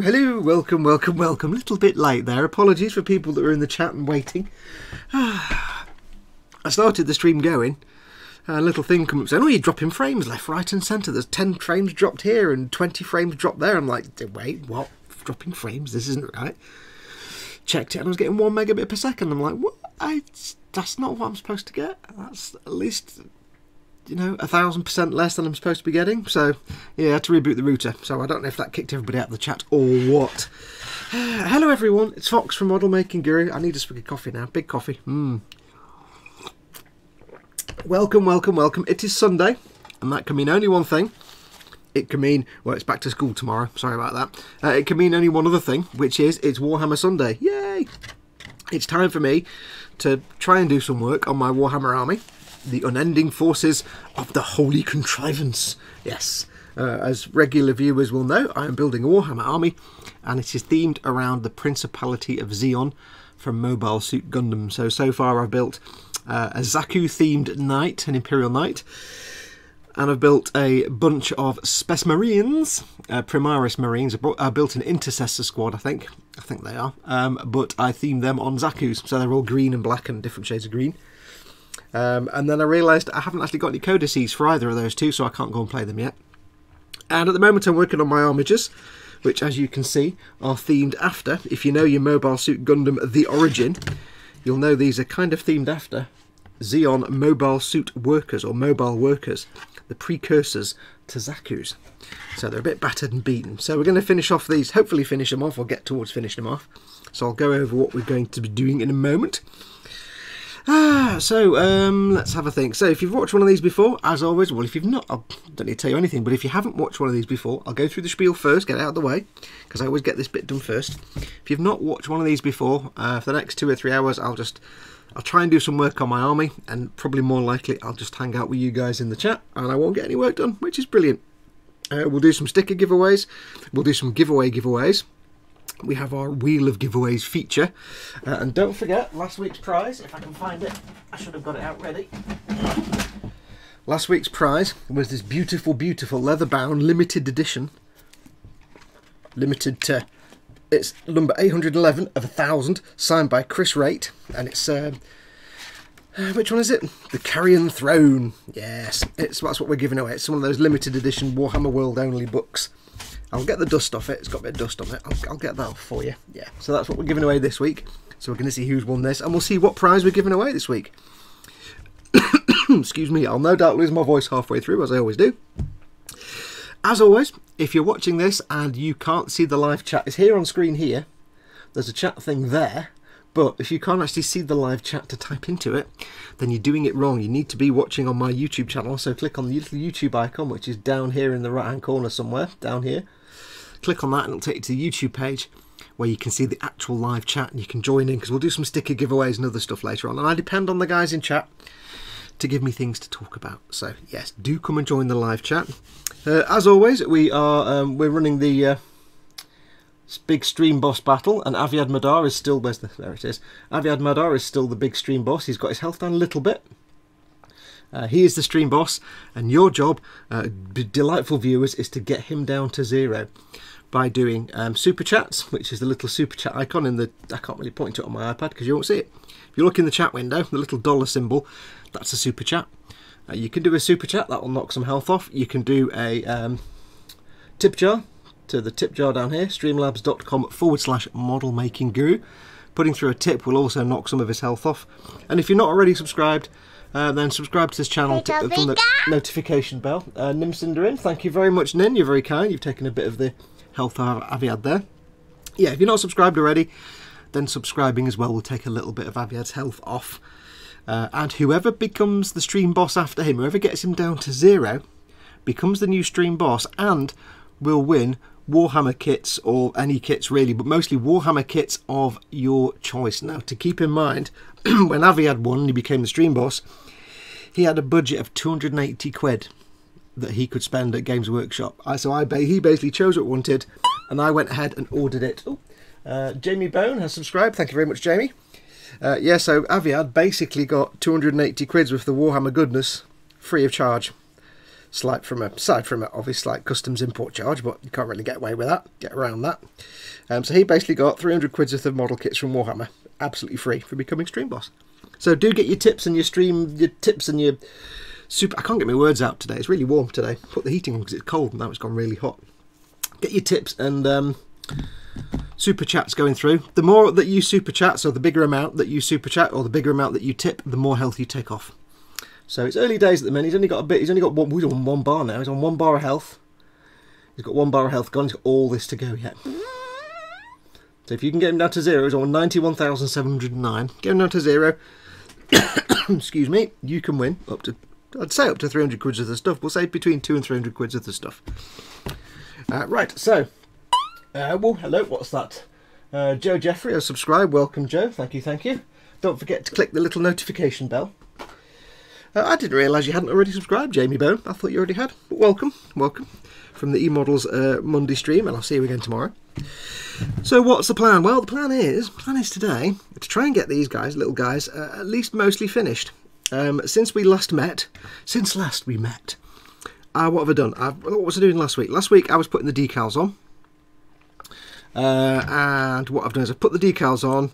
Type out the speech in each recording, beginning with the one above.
Hello, welcome. Little bit late there. Apologies for people that were in the chat and waiting. I started the stream going, and a little thing comes up saying, oh, you're dropping frames left, right and centre. There's 10 frames dropped here and 20 frames dropped there. I'm like, wait, what? Dropping frames? This isn't right. Checked it and I was getting 1 megabit per second. I'm like, what? That's not what I'm supposed to get. That's at least, you know, 1,000% less than I'm supposed to be getting. So yeah, I had to reboot the router. So I don't know if that kicked everybody out of the chat or what. Hello everyone, it's Fox from Model Making Guru. I need a swig of coffee now, big coffee. Welcome. It is Sunday, and that can mean only one thing. It can mean, well, it's back to school tomorrow. Sorry about that. It can mean only one other thing, which is it's Warhammer Sunday. Yay! It's time for me to try and do some work on my Warhammer army. The unending forces of the Holy Contrivance. Yes, as regular viewers will know, I am building a Warhammer army, and it is themed around the Principality of Zeon from Mobile Suit Gundam. So far I've built a Zaku-themed knight, an Imperial Knight, and I've built a bunch of Spec Marines, Primaris Marines. I built an Intercessor squad, I think they are, but I themed them on Zakus, so they're all green and black and different shades of green. And then I realised I haven't actually got any codices for either of those two, so I can't go and play them yet. And at the moment I'm working on my armigers, which as you can see are themed after, if you know your Mobile Suit Gundam The Origin, you'll know these are kind of themed after Zeon Mobile Suit Workers, or Mobile Workers, the precursors to Zaku's. So they're a bit battered and beaten. So we're going to finish off these, hopefully finish them off, or get towards finishing them off. So I'll go over what we're going to be doing in a moment. Let's have a think. So if you've watched one of these before, as always, well, if you've not, I don't need to tell you anything, but if you haven't watched one of these before, I'll go through the spiel first, get it out of the way, because I always get this bit done first. If you've not watched one of these before, for the next 2 or 3 hours, I'll try and do some work on my army, and probably more likely I'll just hang out with you guys in the chat, and I won't get any work done, which is brilliant. We'll do some sticker giveaways, we'll do some giveaways. We have our Wheel of Giveaways feature, and don't forget last week's prize, if I can find it. I should have got it out ready. Last week's prize was this beautiful leather bound limited edition, limited to, it's number 811 of 1,000, signed by Chris Raitt, and it's which one is it? The Carrion Throne. Yes, that's what we're giving away. It's one of those limited edition Warhammer World only books. I'll get the dust off it. It's got a bit of dust on it. I'll get that off for you. Yeah, so that's what we're giving away this week. So we're going to see who's won this, and we'll see what prize we're giving away this week. Excuse me, I'll no doubt lose my voice halfway through, as I always do. As always, if you're watching this and you can't see the live chat, it's here on screen here. There's a chat thing there. But if you can't actually see the live chat to type into it, then you're doing it wrong. You need to be watching on my YouTube channel. So click on the little YouTube icon, which is down here in the right hand corner somewhere, down here. Click on that and it'll take you to the YouTube page where you can see the actual live chat and you can join in, because we'll do some sticker giveaways and other stuff later on. And I depend on the guys in chat to give me things to talk about. So yes, do come and join the live chat. As always, we're running the big stream boss battle, and Aviad Madar is still, there it is. Aviad Madar is still the big stream boss. He's got his health down a little bit. He is the stream boss, and your job, delightful viewers, is to get him down to 0 by doing super chats, which is the little super chat icon in the, I can't really point to it on my iPad because you won't see it. If you look in the chat window, the little dollar symbol, that's a super chat. You can do a super chat, that will knock some health off. You can do a tip jar, to the tip jar down here, streamlabs.com/modelmakingguru. Putting through a tip will also knock some of his health off. And if you're not already subscribed, then subscribe to this channel, tick the notification bell. Nimcinderin, thank you very much, Nin, you're very kind. You've taken a bit of the health of Aviad there. Yeah, if you're not subscribed already, then subscribing as well will take a little bit of Aviad's health off. And whoever becomes the stream boss after him, whoever gets him down to 0, becomes the new stream boss and will win Warhammer kits, or any kits really, but mostly Warhammer kits of your choice. Now, to keep in mind, when Aviad won and he became the stream boss, he had a budget of 280 quid that he could spend at Games Workshop. He basically chose what he wanted, and I went ahead and ordered it. Jamie Bone has subscribed. Thank you very much, Jamie. Yeah, so Aviad basically got 280 quid's worth of the Warhammer goodness free of charge. aside from a obvious like customs import charge, but you can't really get away with that, get around that. So he basically got 300 quid worth of model kits from Warhammer, absolutely free for becoming Stream Boss. So do get your tips and your super. I can't get my words out today. It's really warm today. Put the heating on because it's cold and now it's gone really hot. Get your tips and super chats going through. The more that you super chat, so the bigger amount that you super chat or the bigger amount that you tip, the more health you take off. So it's early days at the minute. He's only got a bit. He's only got he's on 1 bar now. He's on 1 bar of health. He's got 1 bar of health gone. He's got all this to go yet. So if you can get him down to 0, he's on 91,709. Get him down to 0. Excuse me. You can win up to, I'd say up to 300 quid worth of stuff. We'll say between 200 and 300 quid worth of stuff. Right. So, well, hello. What's that? Joe Jeffrey has subscribed. Welcome, Joe. Thank you. Thank you. Don't forget to click the little notification bell. I didn't realise you hadn't already subscribed, Jamie Bone. I thought you already had. But welcome, welcome from the eModels Monday stream, and I'll see you again tomorrow. So what's the plan? Well, the plan is today to try and get these guys, little guys, at least mostly finished. Since we last met, what have I done? What was I doing last week? Last week I was putting the decals on. And what I've done is I've put the decals on.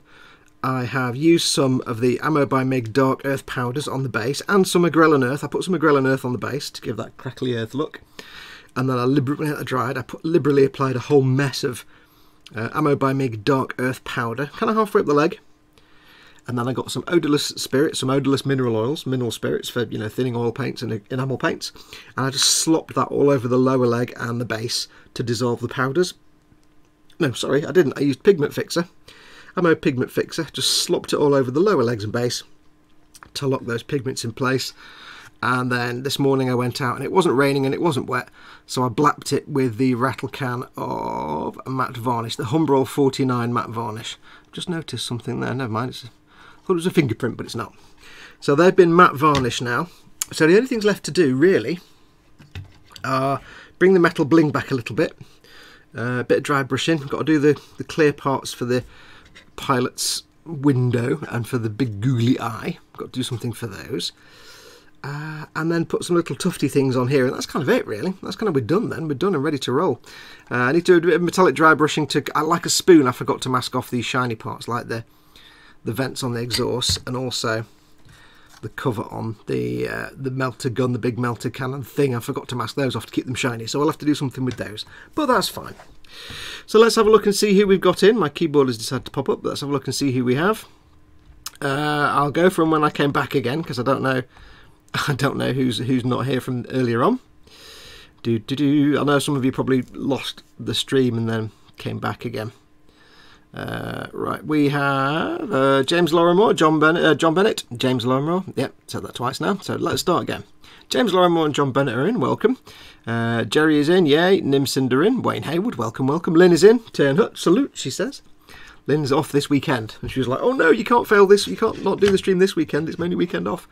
I have used some of the Ammo by Mig Dark Earth powders on the base and some Agrellan Earth. I put some Agrellan Earth on the base to give that crackly earth look. And then I liberally applied a whole mess of Ammo by Mig Dark Earth powder, kind of halfway up the leg. And then I got some odorless spirits, some odorless mineral oils, mineral spirits for, you know, thinning oil paints and enamel paints. And I just slopped that all over the lower leg and the base to dissolve the powders. No, sorry, I didn't. I used Pigment Fixer. Ammo Pigment Fixer, just slopped it all over the lower legs and base to lock those pigments in place. And then this morning I went out and it wasn't raining and it wasn't wet, so I blapped it with the rattle can of matte varnish, the Humbrol 49 matte varnish. Just noticed something there, never mind, I thought it was a fingerprint but it's not. So they've been matte varnish now, so the only things left to do really are bring the metal bling back a little bit, a bit of dry brushing. Got to do the clear parts for the pilot's window and for the big googly eye. Got to do something for those. And then put some little tufty things on here, and that's kind of it really. That's kind of, we're done then. We're done and ready to roll. I need to do a bit of metallic dry brushing to, like a spoon, I forgot to mask off these shiny parts like the vents on the exhaust and also the cover on the melter gun, the big melter cannon thing. I forgot to mask those off to keep them shiny, so I'll have to do something with those, but that's fine. So let's have a look and see who we've got in. My keyboard has decided to pop up, but let's have a look and see who we have. I'll go from when I came back again, because I don't know who's not here from earlier on. I know some of you probably lost the stream and then came back again. Right, we have James Lorimore, John Bennett, James Lorimore. Yep, said that twice now. So let's start again. James Lorimore and John Bennett are in. Welcome. Jerry is in. Yay. Nimcinder in. Wayne Haywood. Welcome, welcome. Lynn is in. Turnhut. Salute. She says. Lynn's off this weekend, and she was like, "Oh no, you can't fail this. You can't not do the stream this weekend. It's my only weekend off."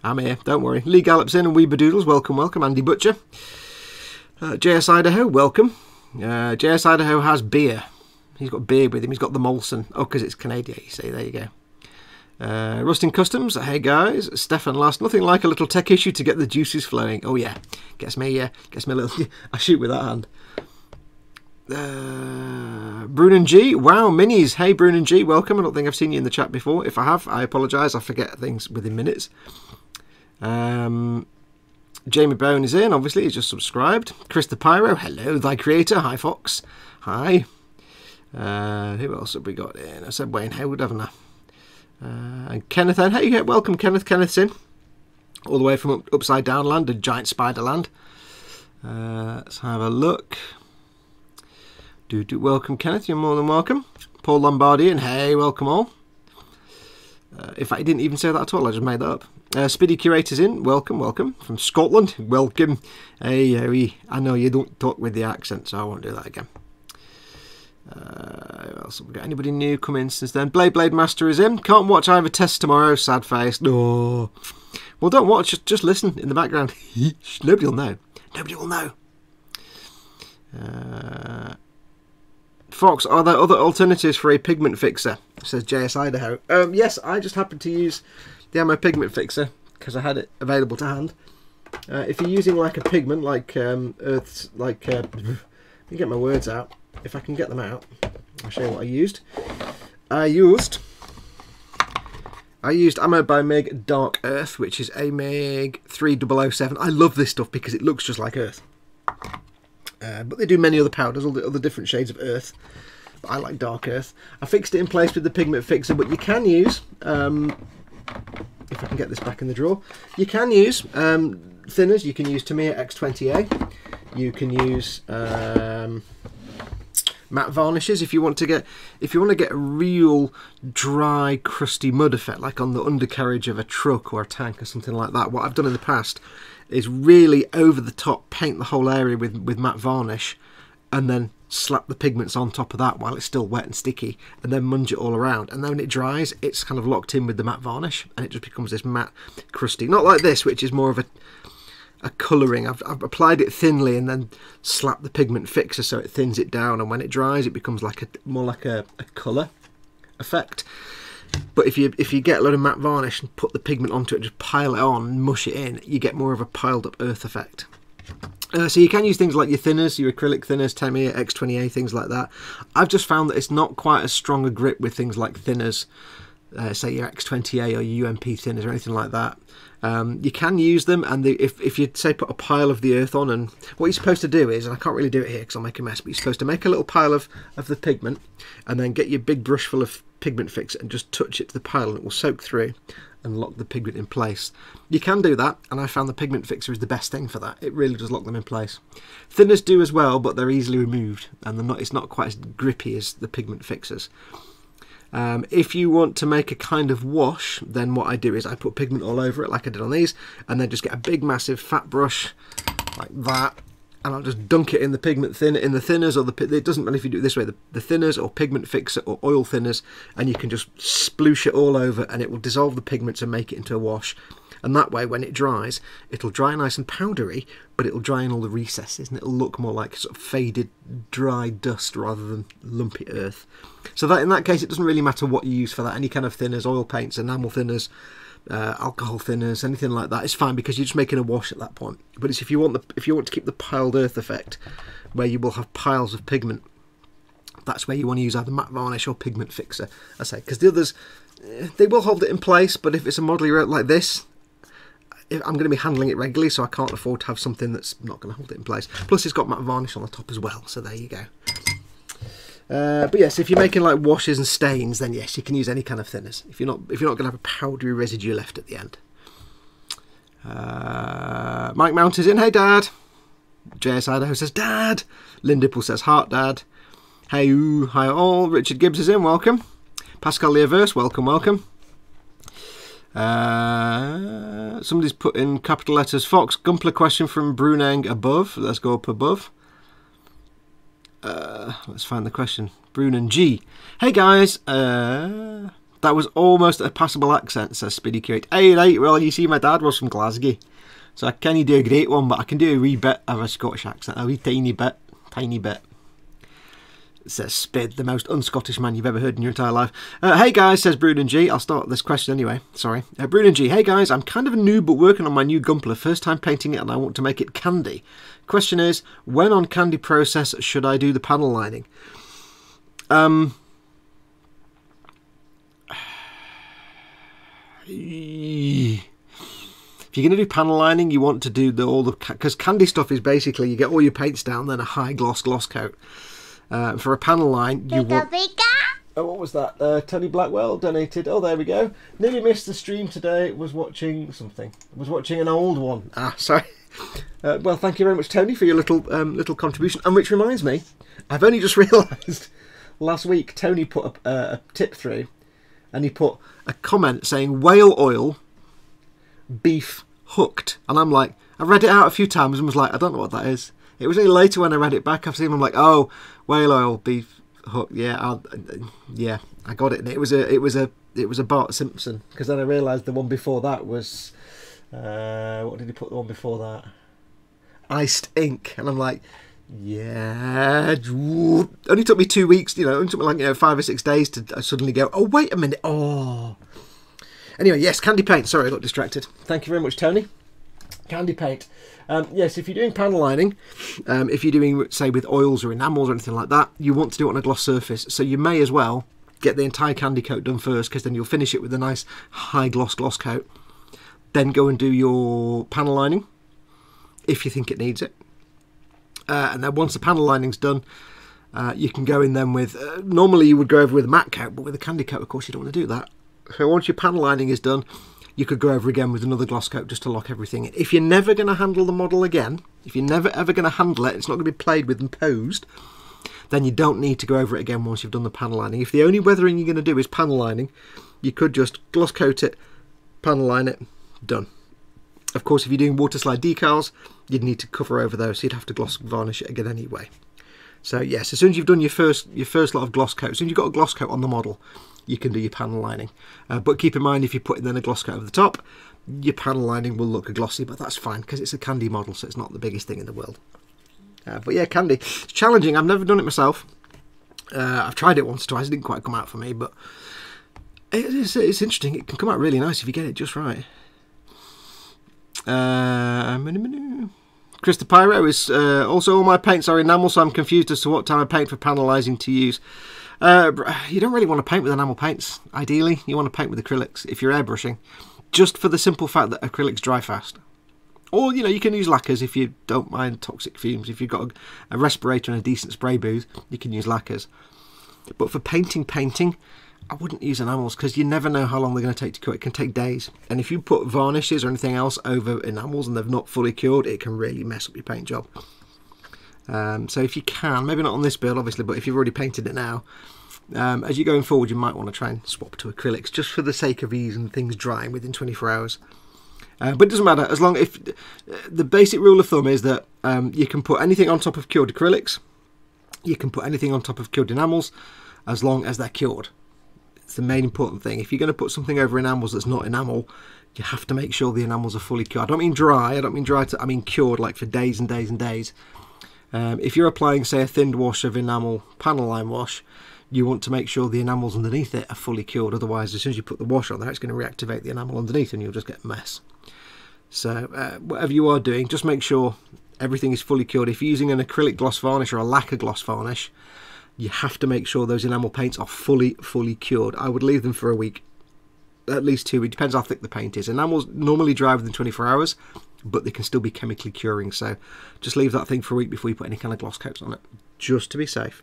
I'm here. Don't worry. Lee Gallup's in, and Weebadoodles. Welcome, welcome. Andy Butcher. JS Idaho. Welcome. JS Idaho has beer. He's got beer with him. He's got the Molson. Oh, because it's Canadian, you see. There you go. Rusting Customs. Hey, guys. Stefan Last. Nothing like a little tech issue to get the juices flowing. Oh, yeah. Gets me a little... I shoot with that hand. Brunan G. Wow, minis. Hey, Brunan G. Welcome. I don't think I've seen you in the chat before. If I have, I apologise. I forget things within minutes. Jamie Bone is in. Obviously, he's just subscribed. Chris the Pyro. Hello, thy creator. Hi, Fox. Hi. Who else have we got in? I said Wayne Haywood, haven't I? And Kenneth in. Hey, welcome, Kenneth. Kenneth's in. All the way from Upside Down Land, a giant spider land. Let's have a look. Welcome, Kenneth. You're more than welcome. Paul Lombardi in. Hey, welcome all. In fact, I didn't even say that at all. I just made that up. Speedy Curator's in. Welcome, welcome. From Scotland. Welcome. Hey, I know you don't talk with the accent, so I won't do that again. Who else have we got? Anybody new come in since then? Blade Master is in. Can't watch. I have a test tomorrow. Sad face. No. Well, don't watch. Just listen in the background. Nobody will know. Nobody will know. Fox, are there other alternatives for a pigment fixer? Says JS Idaho. Yes, I just happened to use the Ammo Pigment Fixer because I had it available to hand. If you're using like a pigment, like Earth's, like let me get my words out. If I can get them out, I'll show you what I used. I used Ammo by MiG Dark Earth, which is a MiG 3007. I love this stuff because it looks just like Earth. But they do many other powders, all the other different shades of Earth. But I like Dark Earth. I fixed it in place with the pigment fixer, but you can use, if I can get this back in the drawer, you can use thinners. You can use Tamiya X20A. You can use matte varnishes if you want to get a real dry crusty mud effect, like on the undercarriage of a truck or a tank or something like that. What I've done in the past is really over the top paint the whole area with matte varnish, and then slap the pigments on top of that while it's still wet and sticky, and then munge it all around, and then when it dries it's kind of locked in with the matte varnish and it just becomes this matte crusty, not like this, which is more of a colouring. I've applied it thinly and then slapped the pigment fixer so it thins it down, and when it dries it becomes like more like a colour effect. But if you get a lot of matte varnish and put the pigment onto it, just pile it on and mush it in, you get more of a piled up earth effect. So you can use things like your thinners, your acrylic thinners, Tamiya X20A, things like that. I've just found that it's not quite as strong a grip with things like thinners, say your X20A or your UMP thinners or anything like that. You can use them, and if you say put a pile of the earth on, and what you're supposed to do is, and I can't really do it here because I'll make a mess, but you're supposed to make a little pile of the pigment and then get your big brush full of pigment fixer and just touch it to the pile and it will soak through and lock the pigment in place. You can do that, and I found the pigment fixer is the best thing for that. It really does lock them in place. Thinners do as well, but they're easily removed and it's not quite as grippy as the pigment fixers. If you want to make a kind of wash, then what I do is I put pigment all over it like I did on these, and then just get a big massive fat brush like that, and I'll just dunk it in the pigment in the thinners, or it doesn't matter if you do it this way, the thinners or pigment fixer or oil thinners, and you can just sploosh it all over and it will dissolve the pigments and make it into a wash. And that way when it dries, it'll dry nice and powdery, but it'll dry in all the recesses and it'll look more like sort of faded dry dust rather than lumpy earth. So that in that case it doesn't really matter what you use for that. Any kind of thinners, oil paints, enamel thinners, alcohol thinners, anything like that is fine, because you're just making a wash at that point. But it's if you want to keep the piled earth effect, where you will have piles of pigment, that's where you want to use either matte varnish or pigment fixer, I say, because the others, they will hold it in place, but if it's a model you're like this, I'm going to be handling it regularly, so I can't afford to have something that's not going to hold it in place. Plus it's got matte varnish on the top as well, so there you go. But yes, if you're making like washes and stains, then yes, you can use any kind of thinners. If you're not going to have a powdery residue left at the end. Mike Mount is in. Hey Dad. JS Idaho says Dad. Lynn Dipple says heart Dad. Hey hi all. Richard Gibbs is in. Welcome. Pascal Leaverse, welcome. Somebody's put in capital letters Fox. Gumpler question from Bruneng above. Let's go up above. Let's find the question. Brunen G. Hey guys, that was almost a passable accent, says Speedy Curate. Hey, right, well, you see, my dad was from Glasgow, so I can't do a great one, but I can do a wee bit of a Scottish accent, a wee tiny bit. Says Spid, the most un-Scottish man you've ever heard in your entire life. Hey guys, says Brunen G. I'll start this question anyway. Sorry. Brunen G. Hey guys, I'm kind of a noob but working on my new Gumpler. First time painting it and I want to make it candy. Question is, when on candy process should I do the panel lining? If you're going to do panel lining, you want to do because candy stuff is basically you get all your paints down, then a high gloss coat. For a panel line, you want... Oh, what was that? Tony Blackwell donated. Oh, there we go. Nearly missed the stream today. Was watching something. Was watching an old one. Ah, sorry. Well, thank you very much, Tony, for your little contribution. And which reminds me, I've only just realised last week Tony put a tip through, and he put a comment saying whale oil, beef hooked, and I'm like, I read it out a few times and was like, I don't know what that is. It was only later when I read it back I've seen. I'm like, oh, whale oil, beef hook. Yeah, I got it. And it was a Bart Simpson, because then I realised the one before that was what did he put the one before that? Iced ink, and I'm like, yeah. Only took me 2 weeks. You know, only took me like 5 or 6 days to suddenly go, oh wait a minute. Oh. Anyway, yes, candy paint. Sorry, I got distracted. Thank you very much, Tony. Candy paint. Yes, if you're doing panel lining, if you're doing, say, with oils or enamels or anything like that, you want to do it on a gloss surface. So you may as well get the entire candy coat done first, because then you'll finish it with a nice high gloss coat. Then go and do your panel lining, if you think it needs it. And then once the panel lining's done, you can go in then with, normally you would go over with a matte coat, but with a candy coat, of course, you don't want to do that. So once your panel lining is done, you could go over again with another gloss coat just to lock everything in. If you're never going to handle the model again, if you're never ever going to handle it, it's not going to be played with and posed, then you don't need to go over it again once you've done the panel lining. If the only weathering you're going to do is panel lining, you could just gloss coat it, panel line it, done. Of course, if you're doing water slide decals, you'd need to cover over those, so you'd have to gloss varnish it again anyway. So yes, as soon as you've done your first lot of gloss coat, as soon as you've got a gloss coat on the model, you can do your panel lining. But keep in mind, if you're putting then a gloss coat over the top, your panel lining will look glossy, but that's fine because it's a candy model, so it's not the biggest thing in the world. But yeah, candy. It's challenging. I've never done it myself. I've tried it once or twice. It didn't quite come out for me, but it's interesting. It can come out really nice if you get it just right. Chris the Pyro is also, all my paints are enamel, so I'm confused as to what type of paint for panelising to use. You don't really want to paint with enamel paints. Ideally, you want to paint with acrylics if you're airbrushing, just for the simple fact that acrylics dry fast. Or, you know, you can use lacquers if you don't mind toxic fumes. If you've got a respirator and a decent spray booth, you can use lacquers. But for painting, I wouldn't use enamels, because you never know how long they're going to take to cure. It can take days. And if you put varnishes or anything else over enamels and they've not fully cured, it can really mess up your paint job. So if you can, maybe not on this build obviously, but if you've already painted it now, as you're going forward, you might want to try and swap to acrylics, just for the sake of ease and things drying within 24 hours. But it doesn't matter, as long if the basic rule of thumb is that you can put anything on top of cured acrylics, you can put anything on top of cured enamels, as long as they're cured. It's the main important thing. If you're going to put something over enamels that's not enamel, you have to make sure the enamels are fully cured. I don't mean dry. I mean cured, like for days and days and days. If you're applying, say, a thinned wash of enamel panel line wash, you want to make sure the enamels underneath it are fully cured. Otherwise, as soon as you put the wash on there, it's going to reactivate the enamel underneath and you'll just get a mess. So whatever you are doing, just make sure everything is fully cured. If you're using an acrylic gloss varnish or a lacquer gloss varnish, you have to make sure those enamel paints are fully cured. I would leave them for a week, at least 2 weeks. It depends how thick the paint is. Enamels normally dry within 24 hours, but they can still be chemically curing. So just leave that thing for a week before you put any kind of gloss coats on it, just to be safe.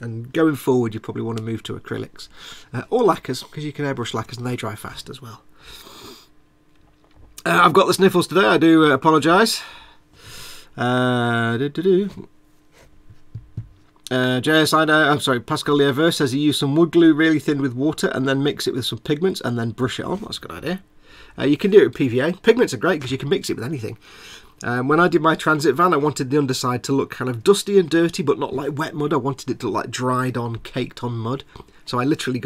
And going forward, you probably want to move to acrylics or lacquers, because you can airbrush lacquers and they dry fast as well. I've got the sniffles today. I do apologise. I'm sorry, Pascal Lievert says he used some wood glue really thin with water and then mix it with some pigments and then brush it on. That's a good idea. You can do it with PVA. Pigments are great because you can mix it with anything. When I did my transit van, I wanted the underside to look kind of dusty and dirty, but not like wet mud. I wanted it to look like dried on, caked on mud. So I literally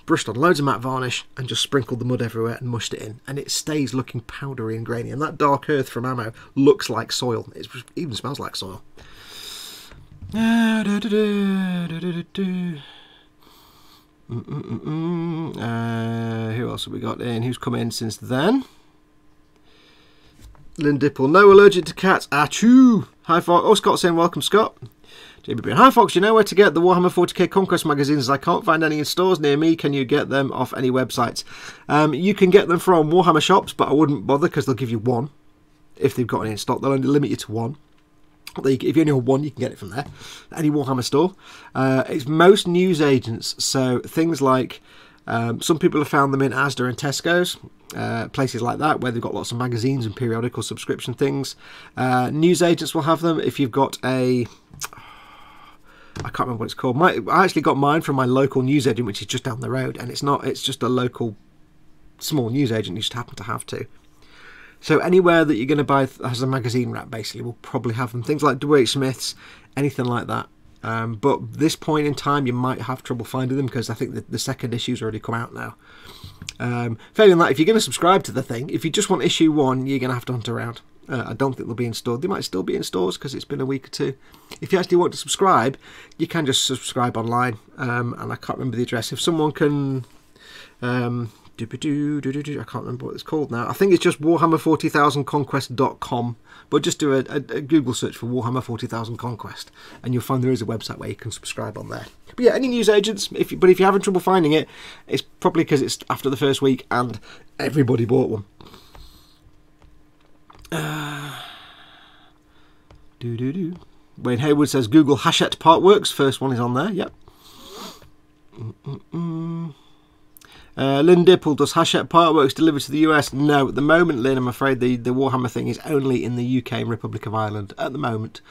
brushed on loads of matte varnish and just sprinkled the mud everywhere and mushed it in. And it stays looking powdery and grainy. And that dark earth from Ammo looks like soil. It even smells like soil. Who else have we got in? Who's come in since then? Lynn Dipple. No allergic to cats. Achoo! Hi, Fox. Oh, Scott saying welcome, Scott. JBB. Hi, Fox. You know where to get the Warhammer 40k Conquest magazines? I can't find any in stores near me. Can you get them off any websites? You can get them from Warhammer shops, but I wouldn't bother because they'll give you one. If they've got any in stock, they'll only limit you to one. If you only have one, you can get it from there. Any Warhammer store. It's most news agents, so things like some people have found them in Asda and Tesco's, places like that where they've got lots of magazines and periodical subscription things. News agents will have them. If you've got I can't remember what it's called. I actually got mine from my local news agent, which is just down the road, and it's just a local small news agent. You just happen to have to. So anywhere that you're going to buy has a magazine rack, basically, will probably have them. Things like W.H. Smith's, anything like that. But this point in time, you might have trouble finding them because I think the second issue's already come out now. Failing that, if you're going to subscribe to the thing, if you just want issue 1, you're going to have to hunt around. I don't think they'll be in store. They might still be in stores because it's been a week or two. If you actually want to subscribe, you can just subscribe online. And I can't remember the address. If someone can I can't remember what it's called now. I think it's just Warhammer40000conquest.com. But just do a Google search for Warhammer 40,000 Conquest, and you'll find there is a website where you can subscribe on there. But yeah, any newsagents, if you're having trouble finding it, it's probably because it's after the first week and everybody bought one. Wayne Haywood says Google Hachette Partworks. First one is on there. Yep. Lynn Dipple, does Hachette Partworks deliver to the US? No, at the moment, Lynn, I'm afraid the Warhammer thing is only in the UK and Republic of Ireland at the moment.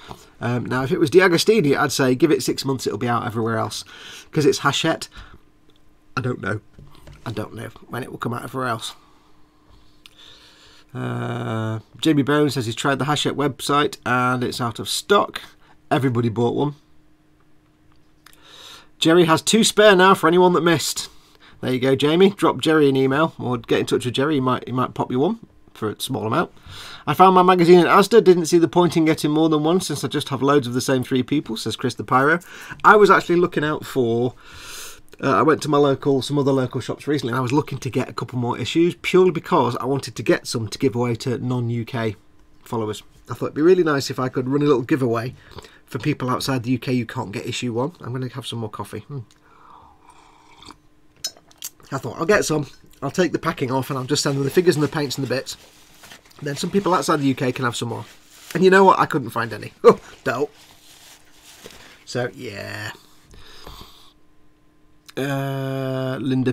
Now, if it was D'Agostini, I'd say give it 6 months, it'll be out everywhere else. Because it's Hachette, I don't know. I don't know when it will come out everywhere else. Jamie Brown says he's tried the Hachette website and it's out of stock. Everybody bought one. Jerry has 2 spare now for anyone that missed. There you go, Jamie. Drop Jerry an email or get in touch with Jerry. He might pop you one for a small amount. I found my magazine in Asda. Didn't see the point in getting more than one since I just have loads of the same 3 people, says Chris the Pyro. I was actually looking out for... I went to some other local shops recently, and I was looking to get a couple more issues purely because I wanted to get some to give away to non-UK followers. I thought it'd be really nice if I could run a little giveaway for people outside the UK who can't get issue 1. I'm going to have some more coffee. I thought I'll get some, I'll take the packing off, and I'll just send them the figures and the paints and the bits. Then some people outside the UK can have some more. And you know what? I couldn't find any. Oh, dope. So, yeah. Lynn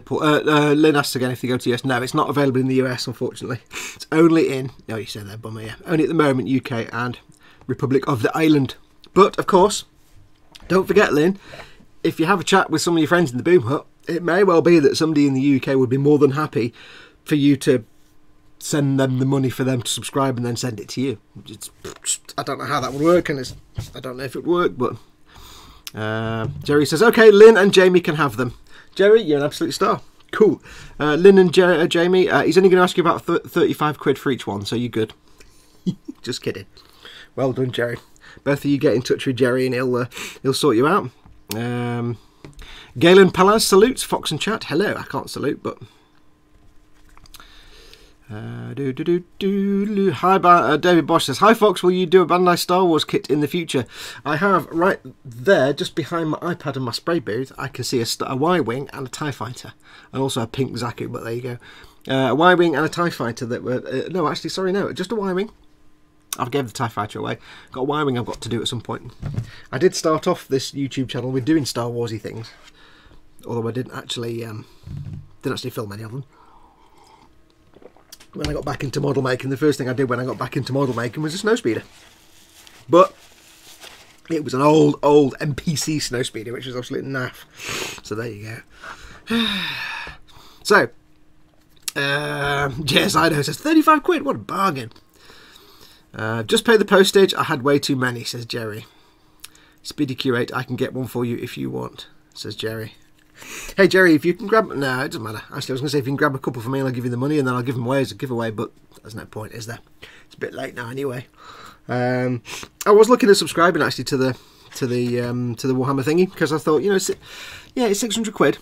asks again if they go to the US. No, it's not available in the US, unfortunately. It's only in... Oh, you said that, bummer, yeah. Only at the moment, UK and Republic of the Island. But, of course, don't forget, Lynn, if you have a chat with some of your friends in the Boom Hut, it may well be that somebody in the UK would be more than happy for you to send them the money for them to subscribe and then send it to you. I don't know how that would work, and I don't know if it would work, but Jerry says, okay, Lynn and Jamie can have them. Jerry, you're an absolute star. Cool. Lynn and Jamie, he's only going to ask you about 35 quid for each one, so you're good. Just kidding. Well done, Jerry. Both of you get in touch with Jerry and he'll sort you out. Galen Palaz salutes Fox and chat. Hello, I can't salute, but hi, David Bosch says, hi Fox, will you do a Bandai Star Wars kit in the future? I have right there, just behind my iPad and my spray booth, I can see a Y-Wing and a TIE Fighter, and also a pink Zaku, but there you go. A Y-Wing and a TIE Fighter that were, no, actually, sorry, no, just a Y-Wing. I've gave the TIE Fighter away. Got a Y-Wing I've got to do at some point. I did start off this YouTube channel with doing Star Warsy things, although I didn't actually film any of them. When I got back into model making, the first thing I did when I got back into model making was a snowspeeder. But it was an old MPC snowspeeder, which was absolutely naff. So there you go. So, Jess Idaho says, 35 quid, what a bargain. Just pay the postage, I had way too many, says Jerry. Speedy Curate, I can get one for you if you want, says Jerry. Hey Jerry, if you can grab... No, it doesn't matter. Actually, I was going to say if you can grab a couple for me, I'll give you the money and then I'll give them away as a giveaway, but there's no point, is there? It's a bit late now anyway. I was looking at subscribing actually to the Warhammer thingy, because I thought, you know, it's 600 quid,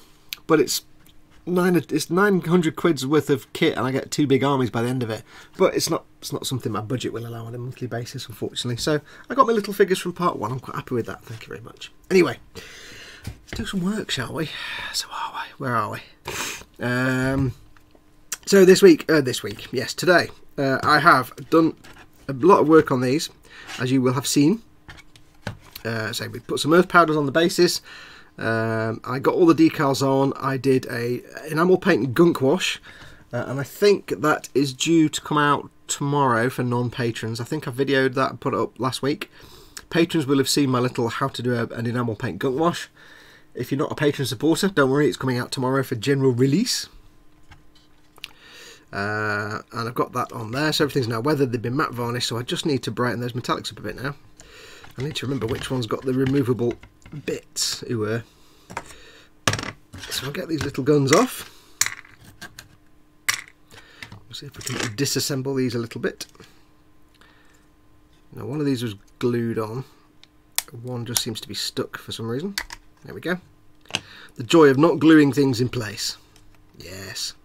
but it's 900 quid's worth of kit and I get 2 big armies by the end of it. But it's not something my budget will allow on a monthly basis, unfortunately. So I got my little figures from part 1. I'm quite happy with that. Thank you very much. Anyway, let's do some work, shall we? So where are we? So this week, yes, today, I have done a lot of work on these, as you will have seen. So we put some earth powders on the basis. I got all the decals on. I did a enamel paint gunk wash, and I think that is due to come out tomorrow for non-patrons. I think I videoed that and put it up last week. Patrons will have seen my little how to do an enamel paint gunk wash. If you're not a patron supporter, don't worry, it's coming out tomorrow for general release. And I've got that on there, so everything's now weathered. They've been matte varnished, so I just need to brighten those metallics up a bit now. I need to remember which one's got the removable bits. So I'll get these little guns off. We'll see if we can disassemble these a little bit. Now one of these was glued on. One just seems to be stuck for some reason. There we go. The joy of not gluing things in place. Yes.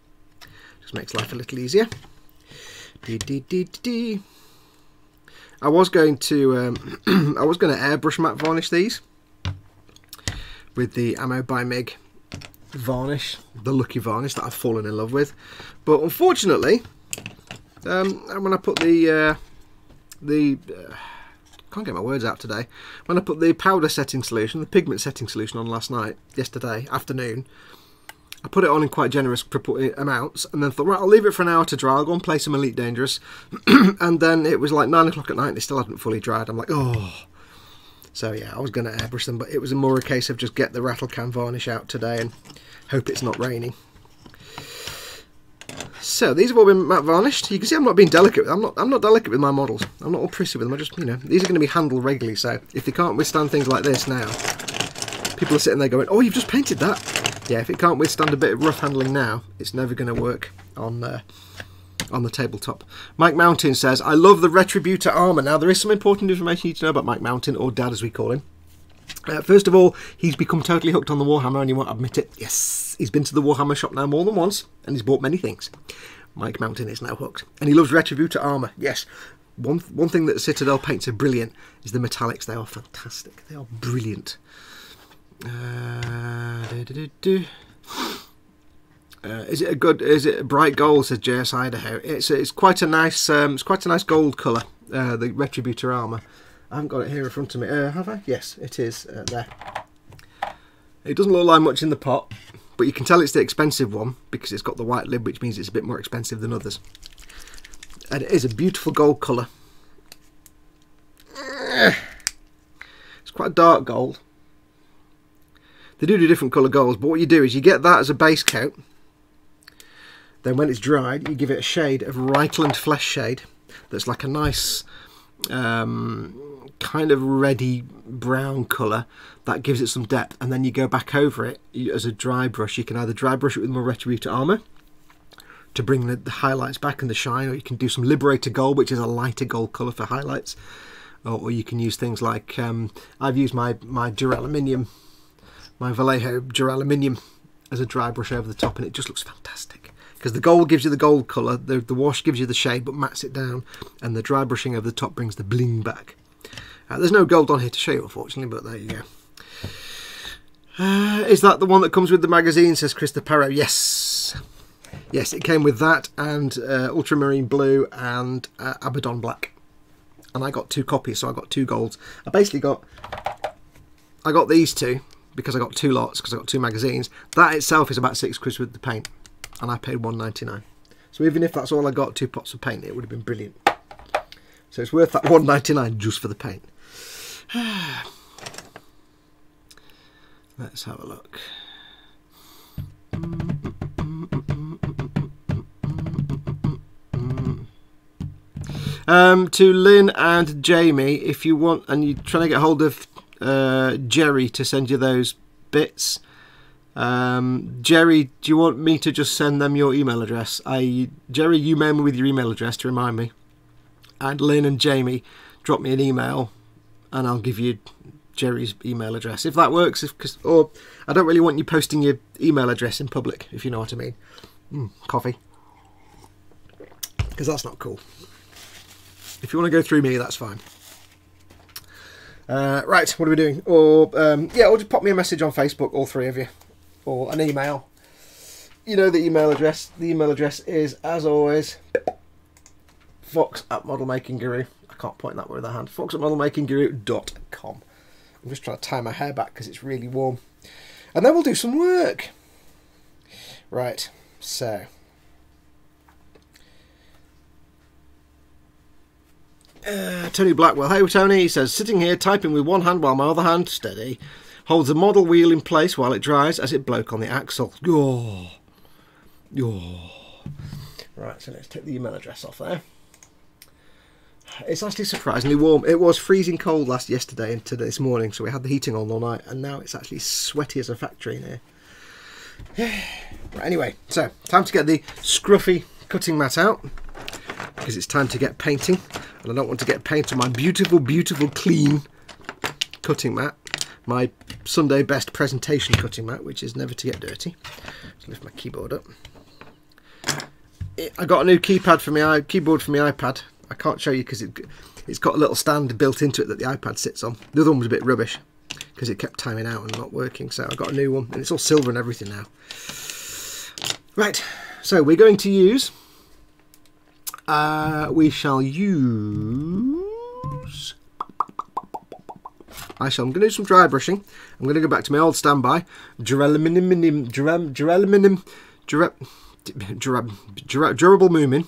Just makes life a little easier. I was going to airbrush matte varnish these with the Ammo by Mig varnish, the Lucky varnish that I've fallen in love with, but unfortunately, when I put the can't get my words out today. When I put the powder setting solution, the pigment setting solution on yesterday afternoon, I put it on in quite generous amounts, and then thought, right, I'll leave it for an hour to dry. I'll go and play some Elite Dangerous, and then it was like 9 o'clock at night, and it still hadn't fully dried. I'm like, oh. So yeah, I was going to airbrush them, but it was more a case of just get the rattle can varnish out today and hope it's not raining. So these have all been matte varnished. You can see I'm not being delicate. I'm not delicate with my models. I'm not all prissy with them. I just, you know, these are going to be handled regularly. So if they can't withstand things like this now, people are sitting there going, "Oh, you've just painted that." Yeah, if it can't withstand a bit of rough handling now, it's never going to work on the tabletop. Mike Mountain says, "I love the Retributor armour." Now there is some important information you need to know about Mike Mountain, or Dad as we call him. First of all, he's become totally hooked on the Warhammer, and he won't admit it. Yes, he's been to the Warhammer shop now more than once, and he's bought many things. Mike Mountain is now hooked, and he loves Retributor armour. Yes, one thing that Citadel paints are brilliant is the metallics. They are fantastic. They are brilliant. Is it a bright gold? Says JS Idaho. It's quite a nice gold colour. The Retributor armour. I haven't got it here in front of me. Have I? Yes, it is there. It doesn't look like much in the pot, but you can tell it's the expensive one because it's got the white lid, which means it's a bit more expensive than others. And it is a beautiful gold colour. It's quite a dark gold. They do different colour golds, but what you do is you get that as a base coat. Then when it's dried, you give it a shade of Reichland Flesh shade that's like a nice kind of reddy brown colour that gives it some depth, and then you go back over it as a dry brush. You can either dry brush it with more Retributor armour to bring the highlights back and the shine, or you can do some Liberator gold, which is a lighter gold colour for highlights, or you can use things like I've used my Duraluminium, my Vallejo Duraluminium as a dry brush over the top, and it just looks fantastic. Because the gold gives you the gold colour, the wash gives you the shade but mats it down, and the dry brushing over the top brings the bling back. There's no gold on here to show you, unfortunately, but there you go. Is that the one that comes with the magazine, says Chris the Parro? Yes. Yes, it came with that, and Ultramarine Blue, and Abaddon Black. And I got 2 copies, so I got 2 golds. I got these 2, because I got 2 lots, because I got 2 magazines. That itself is about £6 with the paint, and I paid £1.99. So even if that's all I got, 2 pots of paint, it would have been brilliant. So it's worth that £1.99 just for the paint. Let's have a look. To Lynn and Jamie, if you want, and you're trying to get hold of Jerry to send you those bits. Jerry, do you want me to just send them your email address? Jerry, you mail me with your email address to remind me. And Lynn and Jamie, drop me an email and I'll give you Jerry's email address, if that works. Or I don't really want you posting your email address in public, if you know what I mean. Coffee. Because that's not cool. If you want to go through me, that's fine. Right, what are we doing? Or yeah, or just pop me a message on Facebook, all 3 of you, or an email. You know the email address. The email address is, as always, Foxx@modelmakingguru. I can't point that with a hand. Foxx@modelmakingguru.com. I'm just trying to tie my hair back because it's really warm. And then we'll do some work. Right, so. Tony Blackwell. Hey Tony, he says, sitting here typing with one hand while my other hand, steady, holds the model wheel in place while it dries as it bloke on the axle. Oh. Right, so let's take the email address off there. It's actually surprisingly warm. It was freezing cold yesterday and this morning, so we had the heating on all night, and now it's actually sweaty as a factory in here. Right, anyway, so time to get the scruffy cutting mat out, because it's time to get painting, and I don't want to get paint on my beautiful, beautiful, clean cutting mat, my Sunday best presentation cutting mat, which is never to get dirty. Let's lift my keyboard up. I got a new keyboard for my iPad. I can't show you because it's got a little stand built into it that the iPad sits on. The other one was a bit rubbish because it kept timing out and not working, so I got a new one, and it's all silver and everything now. Right, so we're going to use... I'm going to do some dry brushing. I'm going to go back to my old standby. Durable Moomin.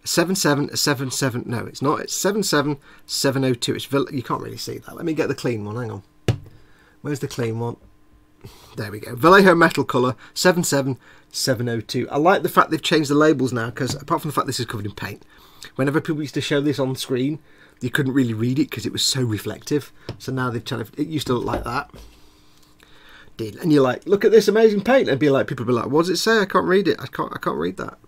7777. No, it's not. It's 77702. It's you can't really see that. Let me get the clean one. Hang on. Where's the clean one? There we go. Vallejo metal colour 77702. I like the fact they've changed the labels now, because apart from the fact this is covered in paint, whenever people used to show this on screen, you couldn't really read it because it was so reflective. So now they've kind of, it used to look like that. And you're like, look at this amazing paint, and people would be like, what does it say? I can't read it. I can't read that.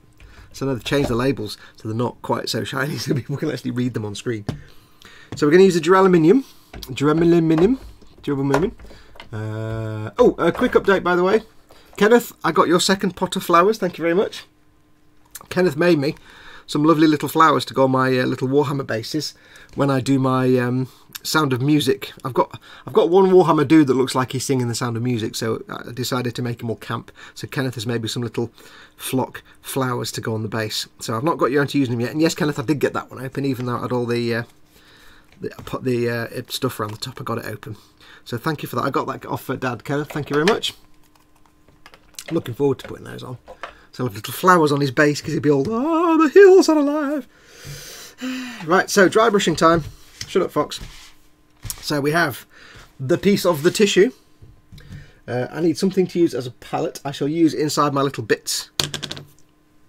So now they've changed the labels so they're not quite so shiny, so people can actually read them on screen. So we're going to use a durable moomin. A quick update, by the way. Kenneth, I got your second pot of flowers. Thank you very much. Kenneth made me some lovely little flowers to go on my little Warhammer bases when I do my Sound of Music. I've got one Warhammer dude that looks like he's singing the Sound of Music, so I decided to make him all camp. So Kenneth has made me some little flock flowers to go on the base. So I've not got you around to using them yet. And yes, Kenneth, I did get that one open, even though I had all I put the stuff around the top. I got it open. So thank you for that. I got that off for Dad, Kenneth. Thank you very much. Looking forward to putting those on. So little flowers on his base because he'd be all, oh, the hills are alive. Right, so dry brushing time. Shut up, Fox. So we have the piece of the tissue. I need something to use as a palette. I shall use inside my little bits.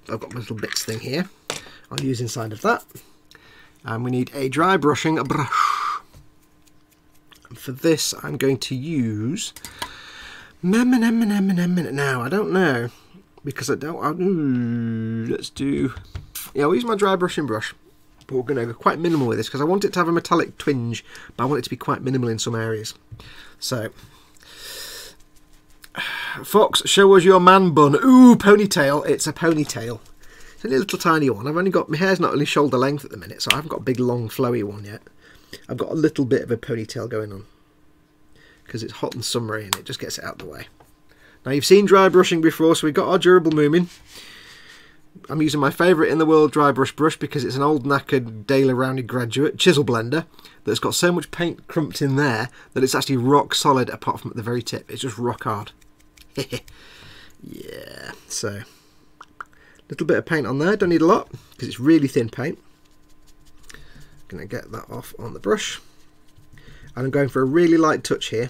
I've got my little bits thing here. I'll use inside of that. And we need a dry brushing brush. And for this, I'm going to use... Now, I don't know. Because I don't... let's do... Yeah, I'll use my dry brushing brush. But we're going to go quite minimal with this because I want it to have a metallic twinge, but I want it to be quite minimal in some areas. So, Fox, show us your man bun. Ooh, ponytail. It's a ponytail. It's only a little tiny one. I've only got, my hair's not only shoulder length at the minute, so I haven't got a big, long, flowy one yet. I've got a little bit of a ponytail going on because it's hot and summery and it just gets it out of the way. Now, you've seen dry brushing before, so we've got our durable moomin. I'm using my favourite in the world dry brush because it's an old knackered Daler Rounded Graduate chisel blender that's got so much paint crumped in there that it's actually rock solid apart from at the very tip. It's just rock hard. Yeah, so a little bit of paint on there, don't need a lot because it's really thin paint. Gonna get that off on the brush, and I'm going for a really light touch here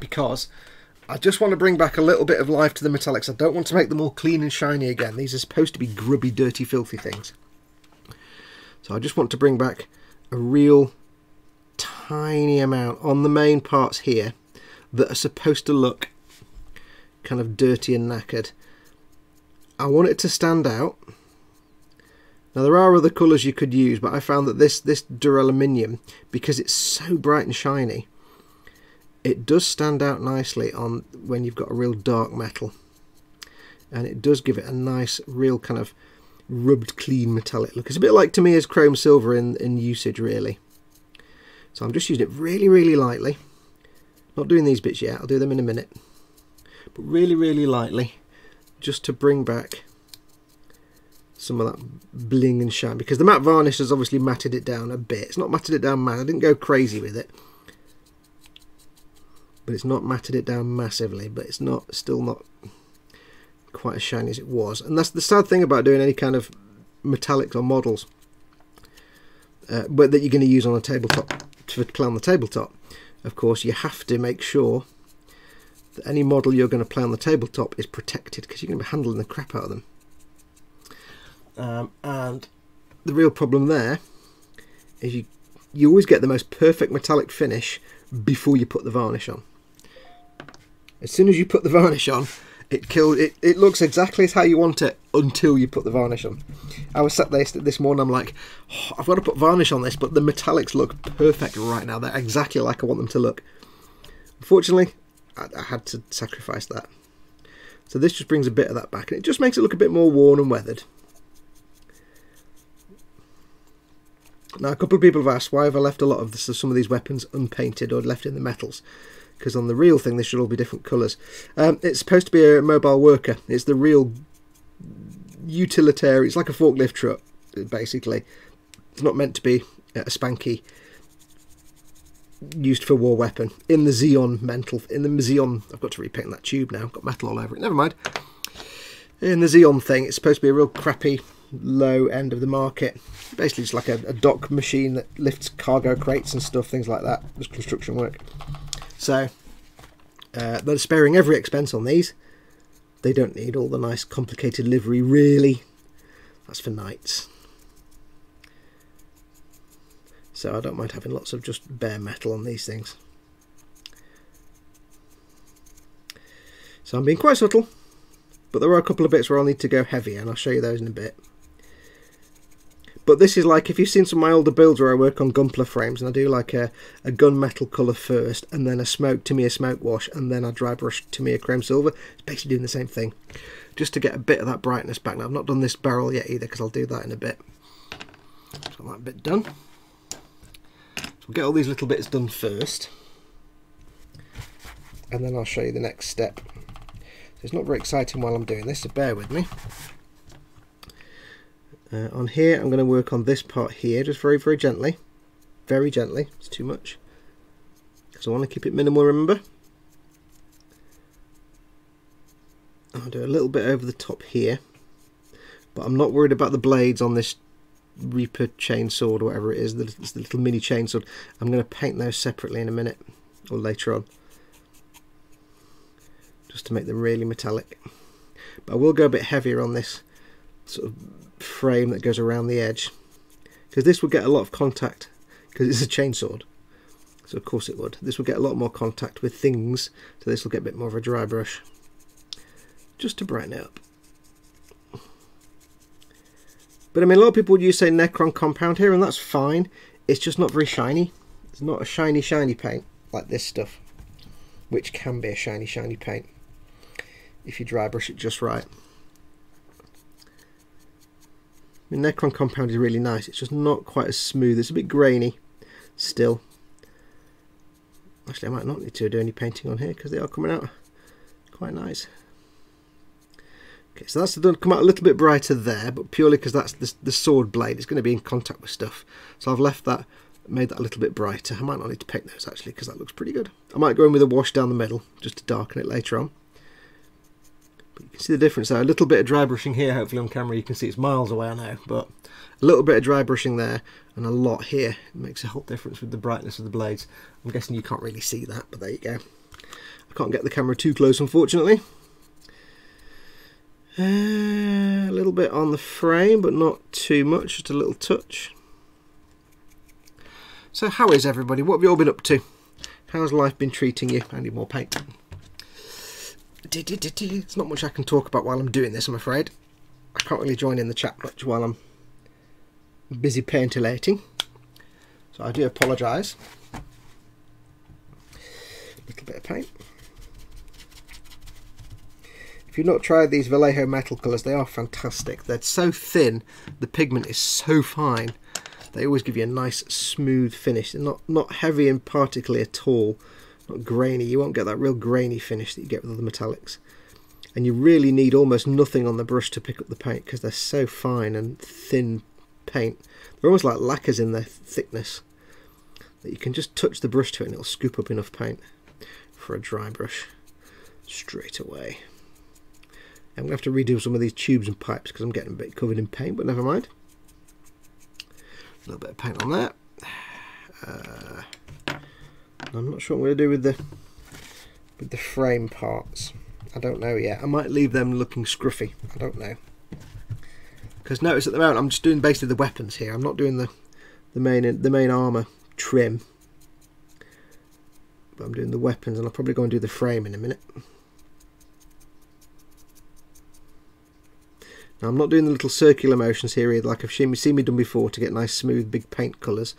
because I just want to bring back a little bit of life to the metallics. I don't want to make them all clean and shiny again. These are supposed to be grubby, dirty, filthy things. So I just want to bring back a real tiny amount on the main parts here that are supposed to look kind of dirty and knackered. I want it to stand out. Now there are other colours you could use, but I found that this duraluminum, because it's so bright and shiny, it does stand out nicely on when you've got a real dark metal, and it does give it a nice, real kind of rubbed, clean metallic look. It's a bit like to me as chrome silver in usage, really. So I'm just using it really, really lightly. Not doing these bits yet. I'll do them in a minute. But really, really lightly, just to bring back some of that bling and shine, because the matte varnish has obviously matted it down a bit. It's not matted it down matte. I didn't go crazy with it. But it's not matted it down massively, but it's not, still not quite as shiny as it was. And that's the sad thing about doing any kind of metallics or models, but that you're going to use on a tabletop, to play on the tabletop. Of course, you have to make sure that any model you're going to play on the tabletop is protected, because you're going to be handling the crap out of them. And the real problem there is you always get the most perfect metallic finish before you put the varnish on. As soon as you put the varnish on, it looks exactly as how you want it until you put the varnish on. I was sat there this morning, I'm like, oh, I've got to put varnish on this, but the metallics look perfect right now. They're exactly like I want them to look. Unfortunately, I had to sacrifice that. So this just brings a bit of that back, and it just makes it look a bit more worn and weathered. Now, a couple of people have asked why have I left a lot of some of these weapons unpainted or left in the metals, because on the real thing this should all be different colours. It's supposed to be a mobile worker. It's the real utilitarian. It's like a forklift truck, basically. It's not meant to be a spanky used for war weapon. In the Xeon I've got to repaint that tube now. I've got metal all over it. Never mind. In the Xeon thing, it's supposed to be a real crappy low end of the market. Basically just like a dock machine that lifts cargo crates and stuff, things like that. Just construction work. So they're sparing every expense on these. They don't need all the nice complicated livery, really. That's for knights. So I don't mind having lots of just bare metal on these things. So I'm being quite subtle, but there are a couple of bits where I'll need to go heavier, and I'll show you those in a bit. But this is like, if you've seen some of my older builds where I work on gunpla frames, and I do like a gunmetal colour first, and then a Tamiya smoke wash, and then I dry brush Tamiya chrome silver. It's basically doing the same thing, just to get a bit of that brightness back. Now I've not done this barrel yet either, because I'll do that in a bit. So that bit done. So we'll get all these little bits done first, and then I'll show you the next step. So it's not very exciting while I'm doing this, so bear with me. On here I'm going to work on this part here just very, very gently. Very gently, it's too much. Because I want to keep it minimal, remember. I'll do a little bit over the top here. But I'm not worried about the blades on this Reaper chainsword or whatever it is. It's the little mini chainsword. I'm going to paint those separately in a minute. Or later on. Just to make them really metallic. But I will go a bit heavier on this sort of frame that goes around the edge, because this will get a lot of contact, because it's a chainsword, so of course it would. This will get a lot more contact with things, so this will get a bit more of a dry brush, just to brighten it up. But I mean, a lot of people would use, say, Necron compound here, and that's fine. It's just not very shiny. It's not a shiny paint like this stuff, which can be a shiny paint if you dry brush it just right. I mean, Necron compound is really nice. It's just not quite as smooth. It's a bit grainy still. Actually, I might not need to do any painting on here because they are coming out quite nice. Okay, so that's done, come out a little bit brighter there, but purely because that's the sword blade. It's going to be in contact with stuff. So I've left that, made that a little bit brighter. I might not need to paint those actually because that looks pretty good. I might go in with a wash down the middle just to darken it later on. But you can see the difference there. A little bit of dry brushing here, hopefully on camera you can see it's miles away, I know, but a little bit of dry brushing there and a lot here. It makes a whole difference with the brightness of the blades. I'm guessing you can't really see that, but there you go. I can't get the camera too close, unfortunately. A little bit on the frame, but not too much, just a little touch. So how is everybody? What have you all been up to? How's life been treating you? I need more paint. It's not much I can talk about while I'm doing this, I'm afraid. I can't really join in the chat much while I'm busy paintillating, so I do apologise. A little bit of paint. If you've not tried these Vallejo metal colours, they are fantastic. They're so thin, the pigment is so fine. They always give you a nice smooth finish. They're not heavy and particly at all. Not grainy. You won't get that real grainy finish that you get with other metallics. And you really need almost nothing on the brush to pick up the paint because they're so fine and thin paint. They're almost like lacquers in their thickness that you can just touch the brush to it and it'll scoop up enough paint for a dry brush straight away. I'm going to have to redo some of these tubes and pipes because I'm getting a bit covered in paint, but never mind. A little bit of paint on that. I'm not sure what I'm going to do with the frame parts. I don't know yet. I might leave them looking scruffy. I don't know. Because notice at the moment I'm just doing basically the weapons here. I'm not doing the main armour trim. But I'm doing the weapons, and I'll probably go and do the frame in a minute. Now I'm not doing the little circular motions here either, like I've seen me done before to get nice smooth big paint colours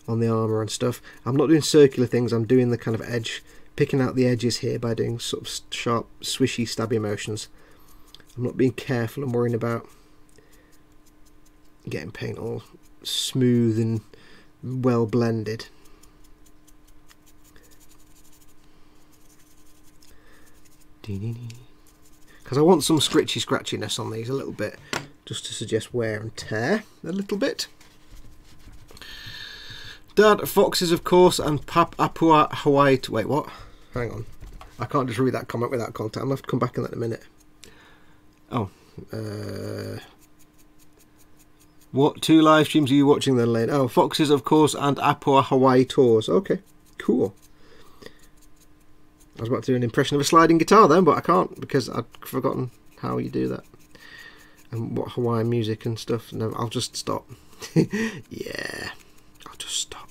on the armour and stuff. I'm not doing circular things, I'm doing the kind of edge picking out the edges here by doing sort of sharp, swishy, stabby motions. I'm not being careful. I'm worrying about getting paint all smooth and well blended. Because I want some scritchy scratchiness on these a little bit, just to suggest wear and tear a little bit. Dad, foxes of course, and Papua Hawaii. Wait, what? Hang on. I can't just read that comment without context. I'm going to have to come back in that in a minute. Oh. What 2 live streams are you watching then, Lane? Oh, foxes of course, and Papua Hawaii tours. Okay, cool. I was about to do an impression of a sliding guitar then, but I can't because I'd forgotten how you do that. And what Hawaiian music and stuff. No, I'll just stop. Yeah, I'll just stop.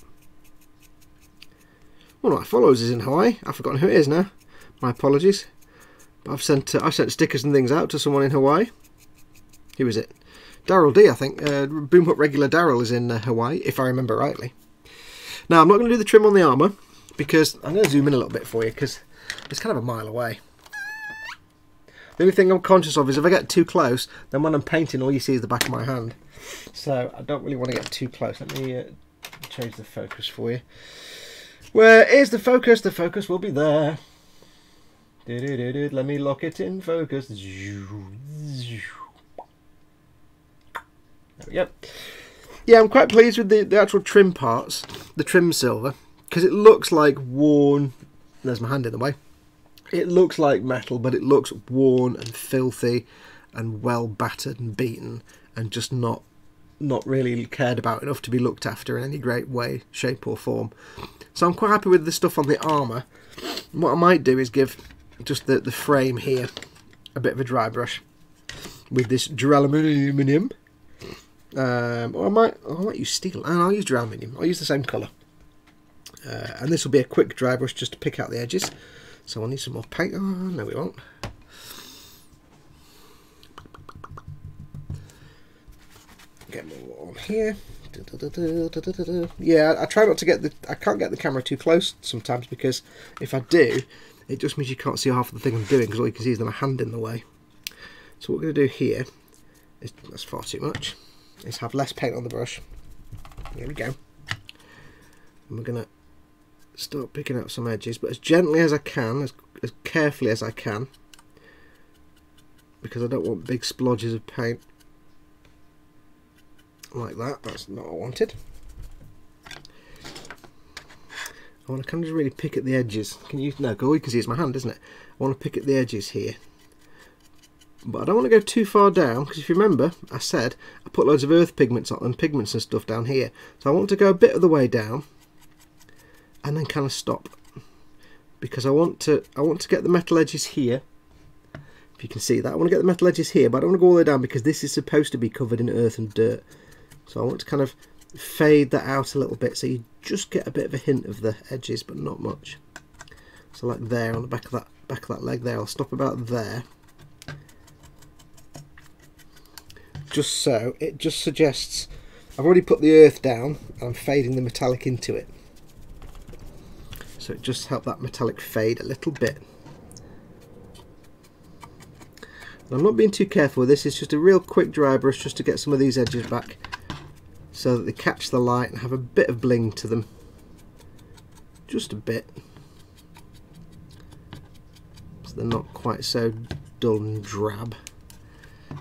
One of my followers is in Hawaii. I've forgotten who it is now. My apologies. But I've sent stickers and things out to someone in Hawaii. Who is it? Daryl D, I think. Boomhut regular Daryl is in Hawaii, if I remember rightly. Now, I'm not going to do the trim on the armour because I'm going to zoom in a little bit for you because it's kind of a mile away. The only thing I'm conscious of is if I get too close, then when I'm painting, all you see is the back of my hand. So I don't really want to get too close. Let me change the focus for you. Where is the focus? The focus will be there. Let me lock it in focus. There we go. Yeah, I'm quite pleased with the actual trim parts, the trim silver, because it looks like worn. There's my hand in the way. It looks like metal, but it looks worn and filthy and well battered and beaten and just not really cared about enough to be looked after in any great way, shape or form. So I'm quite happy with the stuff on the armour. What I might do is give just the frame here a bit of a dry brush with this duraluminum. Or I might use steel, and I'll use duraluminum. I'll use the same colour. And this will be a quick dry brush just to pick out the edges. So I'll need some more paint. Oh, no we won't. Get more on here. Yeah, I try not to get I can't get the camera too close sometimes because if I do, it just means you can't see half of the thing I'm doing because all you can see is my hand in the way. So what we're going to do here is, that's far too much, is have less paint on the brush. There we go. And we're going to start picking out some edges, but as gently as I can, as carefully as I can, because I don't want big splodges of paint like that. That's not what I wanted. I want to kind of really pick at the edges. Can you? No, all you can see is my hand, isn't it? I want to pick at the edges here, but I don't want to go too far down because if you remember, I said I put loads of earth pigments on and pigments and stuff down here. So I want to go a bit of the way down and then kind of stop because I want to get the metal edges here. If you can see that, I want to get the metal edges here, but I don't want to go all the way down because this is supposed to be covered in earth and dirt. So I want to kind of fade that out a little bit so you just get a bit of a hint of the edges, but not much. So like there on the back of that leg there, I'll stop about there. Just so it just suggests I've already put the earth down and I'm fading the metallic into it. So it just helps that metallic fade a little bit. And I'm not being too careful with this, it's just a real quick dry brush just to get some of these edges back so that they catch the light and have a bit of bling to them. Just a bit. So they're not quite so dull and drab.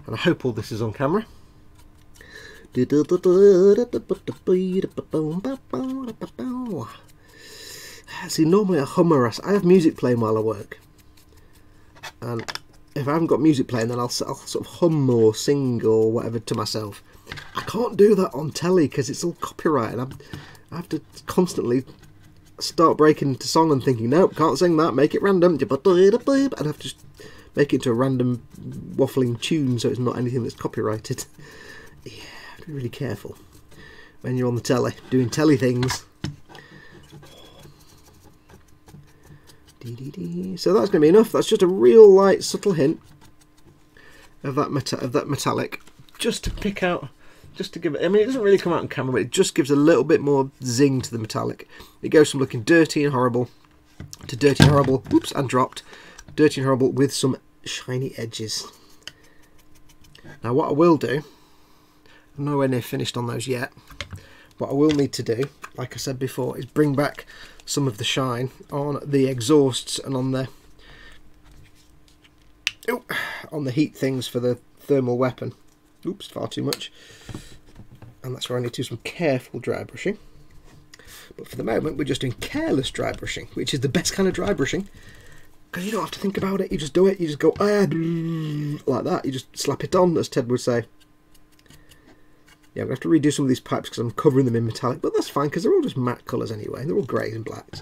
And I hope all this is on camera. See, normally I hum or I have music playing while I work. And if I haven't got music playing, then I'll sort of hum or sing or whatever to myself. I can't do that on telly because it's all copyright, and I have to constantly start breaking into song and thinking, nope, can't sing that, make it random, and I have to just make it into a random waffling tune so it's not anything that's copyrighted. Yeah, be really careful when you're on the telly, doing telly things. So that's going to be enough. That's just a real light, subtle hint of that metallic, just to pick out, just to give it. I mean, it doesn't really come out on camera, but it just gives a little bit more zing to the metallic. It goes from looking dirty and horrible to Dirty and Horrible. Oops, and dropped. Dirty and Horrible with some shiny edges. Now what I will do, I'm nowhere near finished on those yet. What I will need to do, like I said before, is bring back some of the shine on the exhausts and on the heat things for the thermal weapon. Oops, far too much. And that's where I need to do some careful dry brushing. But for the moment, we're just doing careless dry brushing, which is the best kind of dry brushing. Because you don't have to think about it, you just do it, you just go, like that, you just slap it on, as Ted would say. Yeah, I'm going to have to redo some of these pipes because I'm covering them in metallic, but that's fine because they're all just matte colours anyway, they're all greys and blacks.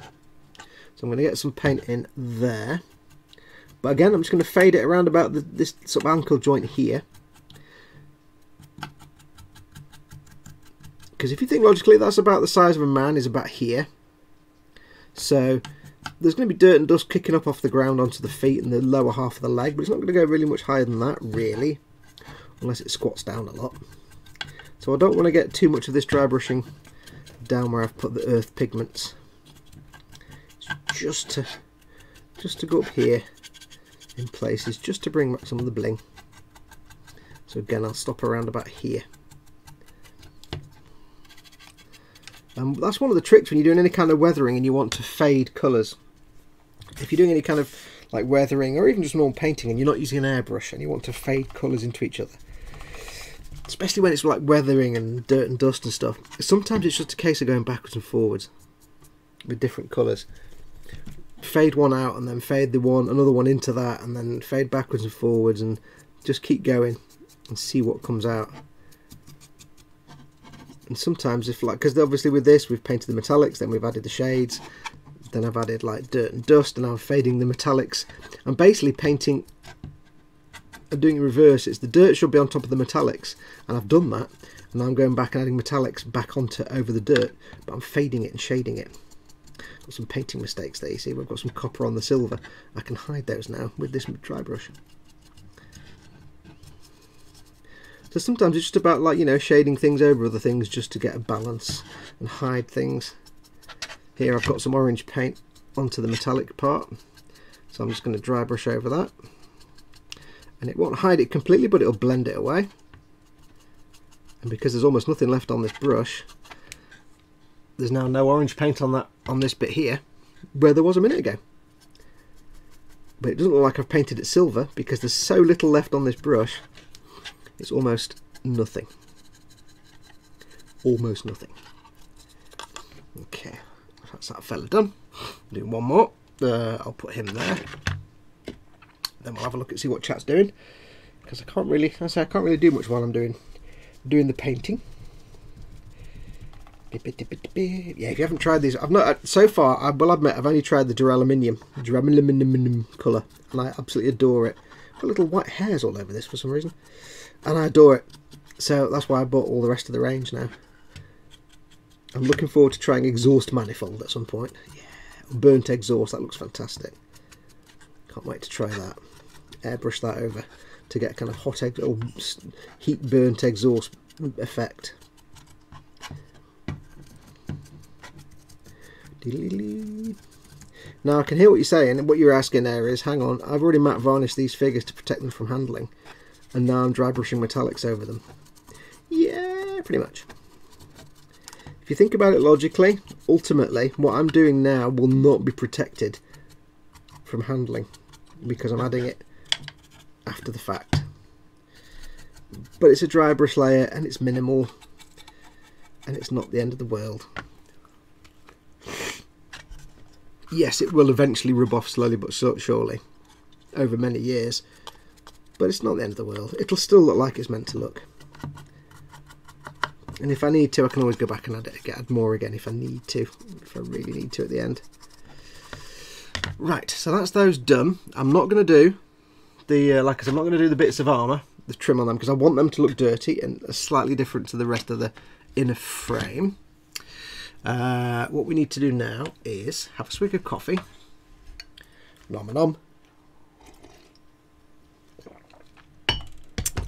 So I'm going to get some paint in there. But again, I'm just going to fade it around about this sort of ankle joint here. Because if you think logically, that's about the size of a man, is about here. So there's going to be dirt and dust kicking up off the ground onto the feet and the lower half of the leg, but it's not going to go really much higher than that, really, unless it squats down a lot. So I don't want to get too much of this dry brushing down where I've put the earth pigments. Just to go up here in places, just to bring back some of the bling. So again, I'll stop around about here. That's one of the tricks when you're doing any kind of weathering and you want to fade colours. If you're doing any kind of like weathering or even just normal painting and you're not using an airbrush and you want to fade colours into each other, especially when it's like weathering and dirt and dust and stuff, sometimes it's just a case of going backwards and forwards with different colours. Fade one out and then fade another one into that, and then fade backwards and forwards, and just keep going and see what comes out. And sometimes, if like, because obviously with this we've painted the metallics, then we've added the shades, then I've added like dirt and dust, and I'm fading the metallics. I'm basically painting and doing it in reverse. It's the dirt should be on top of the metallics, and I've done that, and now I'm going back and adding metallics back onto over the dirt, but I'm fading it and shading it. Got some painting mistakes there, you see. We've got some copper on the silver. I can hide those now with this dry brush. So sometimes it's just about, like, you know, shading things over other things just to get a balance and hide things. Here I've got some orange paint onto the metallic part, so I'm just going to dry brush over that. And it won't hide it completely, but it'll blend it away. And because there's almost nothing left on this brush, there's now no orange paint on this bit here, where there was a minute ago. But it doesn't look like I've painted it silver because there's so little left on this brush. It's almost nothing. Almost nothing. Okay, that's that fella done. Do one more. I'll put him there. Then we'll have a look and see what chat's doing, because I can't really do much while I'm doing the painting. Yeah, if you haven't tried these, I've not so far. I will admit I've only tried the duraluminum colour, and I absolutely adore it. I've got little white hairs all over this for some reason, and I adore it. So that's why I bought all the rest of the range now. I'm looking forward to trying exhaust manifold at some point. Yeah, burnt exhaust, that looks fantastic. Can't wait to try that. Airbrush that over to get kind of hot or heat burnt exhaust effect. Now I can hear what you're saying. What you're asking there is, hang on, I've already matte varnished these figures to protect them from handling, and now I'm dry brushing metallics over them. Yeah, pretty much. If you think about it logically, ultimately what I'm doing now will not be protected from handling because I'm adding it after the fact. But it's a dry brush layer and it's minimal, and it's not the end of the world. Yes, it will eventually rub off slowly but surely over many years, but it's not the end of the world. It'll still look like it's meant to look. And if I need to, I can always go back and add more again if I need to, if I really need to at the end. Right, so that's those done. I'm not going to do the, like I said, I'm not going to do the bits of armour, the trim on them, because I want them to look dirty and slightly different to the rest of the inner frame. What we need to do now is have a swig of coffee. Nom nom.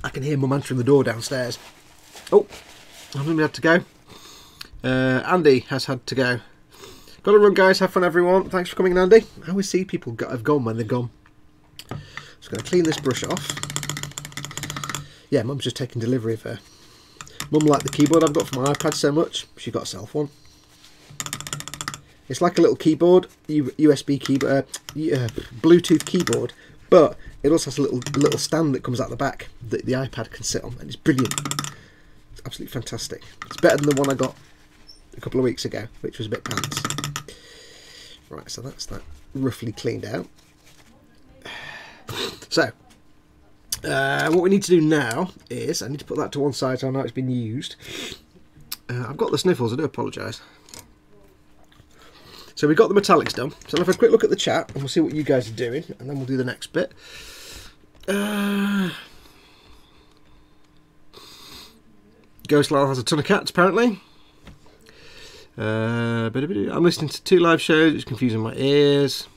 I can hear Mum answering the door downstairs. Oh, I've only had to go. Andy has had to go. Gotta run, guys. Have fun, everyone. Thanks for coming, Andy. I always see people have gone when they're gone. Just going to clean this brush off. Yeah, Mum's just taking delivery of her. Mum liked the keyboard I've got for my iPad so much, she got herself one. It's like a little keyboard, USB keyboard, Bluetooth keyboard, but it also has a little stand that comes out the back that the iPad can sit on, and it's brilliant. It's absolutely fantastic. It's better than the one I got a couple of weeks ago, which was a bit pants. Right, so that's that roughly cleaned out. So, what we need to do now is, I need to put that to one side so I know it's been used. I've got the sniffles, I do apologise. So we've got the metallics done. So I'll have a quick look at the chat and we'll see what you guys are doing, and then we'll do the next bit. Ghost Lyle has a ton of cats, apparently. I'm listening to 2 live shows, it's confusing my ears.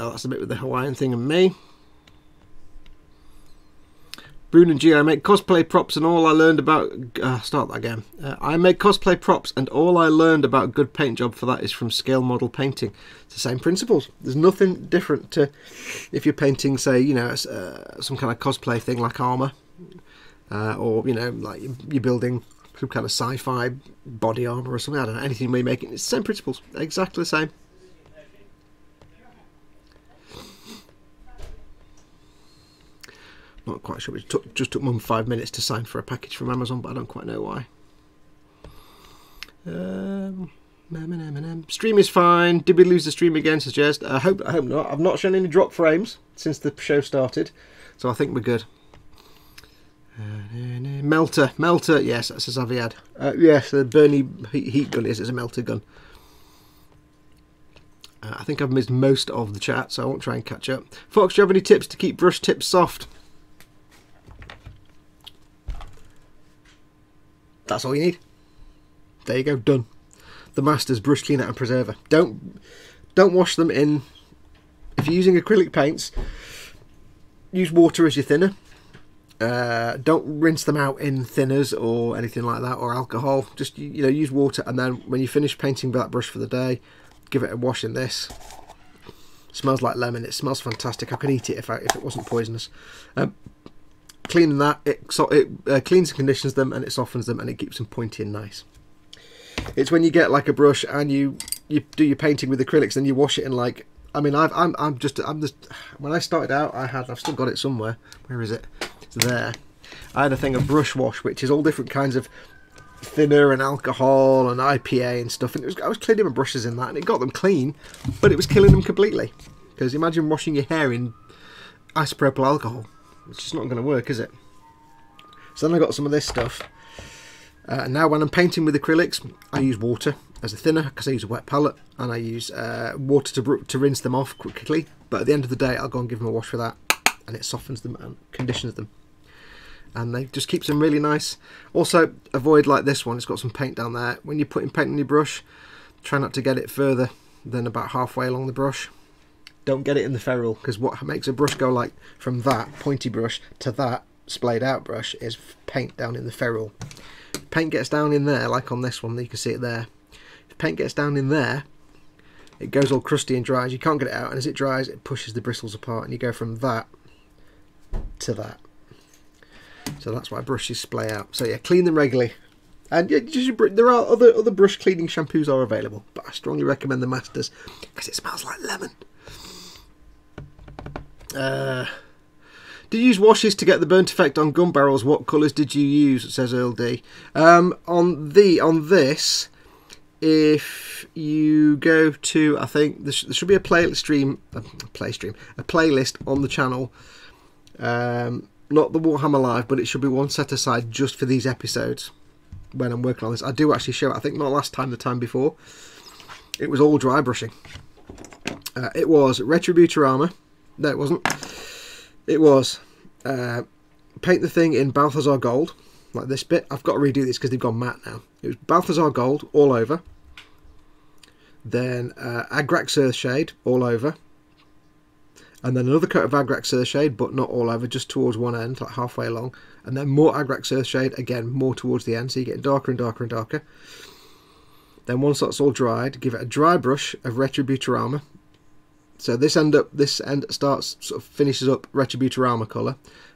Oh, that's the bit with the Hawaiian thing and me. Brune and G, I make cosplay props and all I learned about... start that again. I make cosplay props and all I learned about good paint job for that is from scale model painting. It's the same principles. There's nothing different to if you're painting, say, you know, some kind of cosplay thing like armour. Or, you know, like you're building some kind of sci-fi body armour or something. I don't know, anything we're making. It's the same principles. Exactly the same. Not quite sure. It just took Mum 5 minutes to sign for a package from Amazon, but I don't quite know why. Stream is fine. Did we lose the stream again? Suggest. I hope not. I've not shown any drop frames since the show started, so I think we're good. Melter. Yes, that says Aviad. Yes, the Bernie heat gun is a melter gun. I think I've missed most of the chat, so I won't try and catch up. Fox, do you have any tips to keep brush tips soft? That's all you need. There you go, done. The Masters brush cleaner and preserver. Don't wash them in. If you're using acrylic paints, use water as your thinner. Don't rinse them out in thinners or anything like that, or alcohol. Just, you know, use water, and then when you finish painting that brush for the day, give it a wash in this. It smells like lemon. It smells fantastic. I could eat it if it wasn't poisonous. Cleaning that, it cleans and conditions them, and it softens them, and it keeps them pointy and nice. It's when you get like a brush and you do your painting with acrylics, and you wash it in, like, I mean, I'm just when I started out, I've still got it somewhere. Where is it? It's there. I had a thing of brush wash, which is all different kinds of thinner and alcohol and IPA and stuff, and I was cleaning my brushes in that, and it got them clean, but it was killing them completely. Because imagine washing your hair in isopropyl alcohol. It's just not going to work, is it? So then I got some of this stuff. And now when I'm painting with acrylics, I use water as a thinner, because I use a wet palette, and I use water to rinse them off quickly. But at the end of the day, I'll go and give them a wash for that, and it softens them and conditions them. And they just keeps them really nice. Also, avoid like this one, it's got some paint down there. When you're putting paint on your brush, try not to get it further than about halfway along the brush. Don't get it in the ferrule, because what makes a brush go like from that pointy brush to that splayed out brush is paint down in the ferrule. If paint gets down in there, like on this one, you can see it there. If paint gets down in there, it goes all crusty and dries. You can't get it out, and as it dries, it pushes the bristles apart, and you go from that to that. So that's why brushes splay out. So yeah, clean them regularly. And yeah, there are other brush cleaning shampoos are available, but I strongly recommend the Masters because it smells like lemon. Do you use washes to get the burnt effect on gun barrels? What colours did you use? Says Earl D. On this, if you go to, I think there should be a playlist on the channel. Not the Warhammer Live, but it should be one set aside just for these episodes. When I'm working on this, I do actually show it. I think not last time, the time before, it was all dry brushing. It was Retributor armor. No, it wasn't. It was paint the thing in Balthazar Gold, like this bit. I've got to redo this because they've gone matte now. It was Balthazar Gold all over. Then Agrax Earthshade all over. And then another coat of Agrax Earthshade, but not all over, just towards one end, like halfway along. And then more Agrax Earthshade, again, more towards the end, so you're getting darker and darker and darker. Then once that's all dried, give it a dry brush of Retributor So this end starts, sort of finishes up Retributor colour,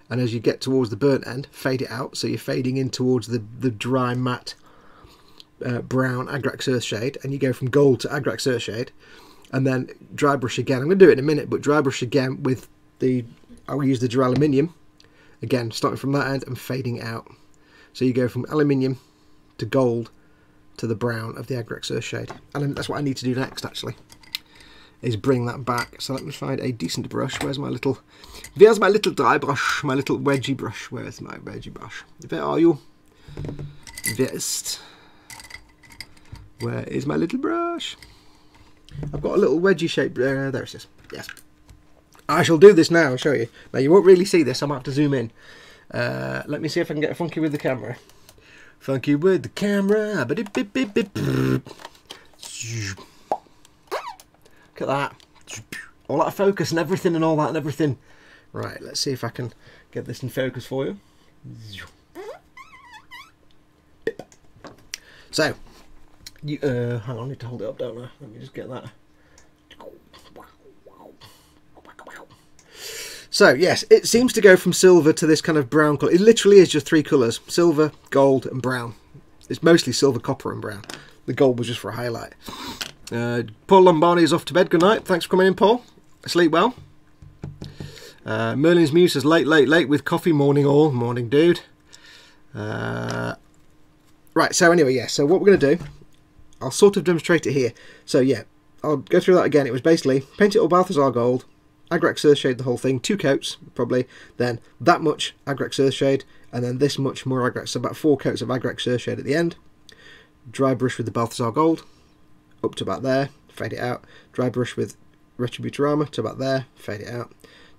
and as you get towards the burnt end, fade it out, so you're fading in towards the dry matte brown Agrax Earthshade, and you go from gold to Agrax Earthshade, and then dry brush again. I'm going to do it in a minute, but dry brush again with I will use the Duraluminium, again starting from that end and fading it out. So you go from aluminium to gold to the brown of the Agrax Earthshade, and that's what I need to do next actually, is bring that back. So let me find a decent brush. Where's my little dry brush, my little wedgie brush? Where's my wedgie brush? Where are you? Where is my little brush? I've got a little wedgie shape. There it is. Yes. I shall do this now. I'll show you. Now you won't really see this. I might have to zoom in. Let me see if I can get funky with the camera. Funky with the camera. Look at that. All out of focus and everything and all that and everything. Right, let's see if I can get this in focus for you. So, hang on, I need to hold it up, don't I? Let me just get that. So, yes, it seems to go from silver to this kind of brown colour. It literally is just three colours. Silver, gold and brown. It's mostly silver, copper and brown. The gold was just for a highlight. Paul Lombani is off to bed. Good night. Thanks for coming in, Paul. Sleep well. Merlin's Muse says late with coffee. Morning all. Morning, dude. Right, so anyway, yeah. So what we're going to do, I'll sort of demonstrate it here. So yeah, I'll go through that again. It was basically paint it all Balthazar gold, Agrax Earthshade the whole thing, 2 coats probably, then that much Agrax Earthshade, and then this much more Agrax, so about 4 coats of Agrax Earthshade at the end. Dry brush with the Balthazar gold, up to about there, fade it out. Dry brush with Retributor to about there, fade it out.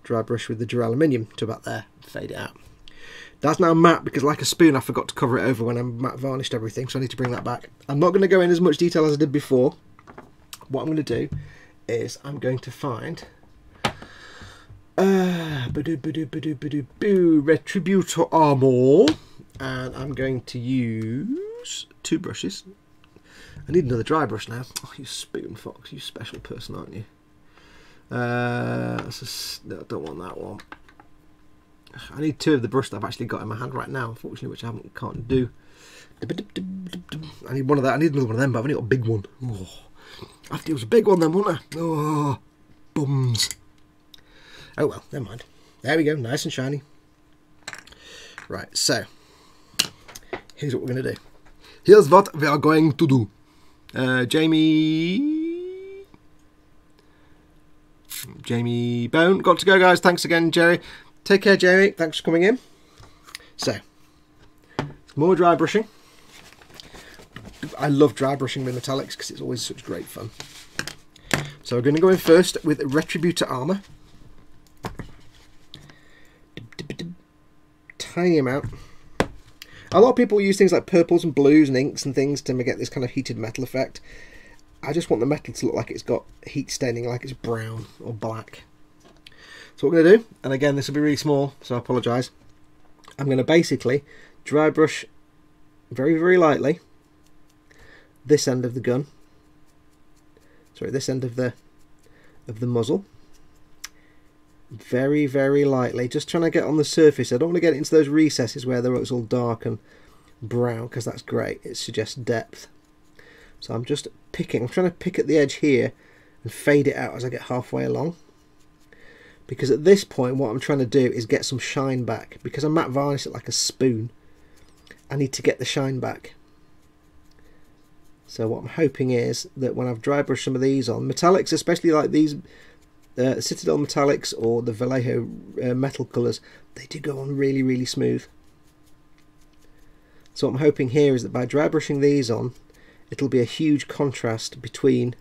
Dry brush with the Duraluminium to about there, fade it out. That's now matte because, like a spoon, I forgot to cover it over when I matte varnished everything, so I need to bring that back. I'm not going to go in as much detail as I did before. What I'm going to do is I'm going to find Retributor Armor, and I'm going to use 2 brushes. I need another dry brush now. Oh, you spoon, Fox, you special person, aren't you? No, I don't want that one. I need 2 of the brush that I've actually got in my hand right now, unfortunately, which I can't do. I need one of that. I need another one of them, but I've only got a big one. Oh, I have to use a big one then, won't I? Oh, bums. Oh well, never mind. There we go, nice and shiny. Right, so here's what we're going to do. Here's what we are going to do. Jamie Bone, got to go, guys. Thanks again, Jerry. Take care, Jamie. Thanks for coming in. So, more dry brushing. I love dry brushing with metallics because it's always such great fun. So we're going to go in first with Retributor Armor. Tiny amount. A lot of people use things like purples and blues and inks and things to get this kind of heated metal effect. I just want the metal to look like it's got heat staining, like it's brown or black. So what we're going to do, and again this will be really small, so I apologise. I'm going to basically dry brush very, very lightly this end of the gun. Sorry, this end of the muzzle. Very, very lightly, just trying to get on the surface. I don't want to get into those recesses where it's all dark and brown, because that's great. It suggests depth. So I'm just picking. I'm trying to pick at the edge here and fade it out as I get halfway along. Because at this point, what I'm trying to do is get some shine back. Because I matte varnish it like a spoon, I need to get the shine back. So what I'm hoping is that when I've dry brushed some of these on, metallics, especially like these Citadel metallics or the Vallejo metal colours, they do go on really, really smooth. So what I'm hoping here is that by dry brushing these on, it'll be a huge contrast between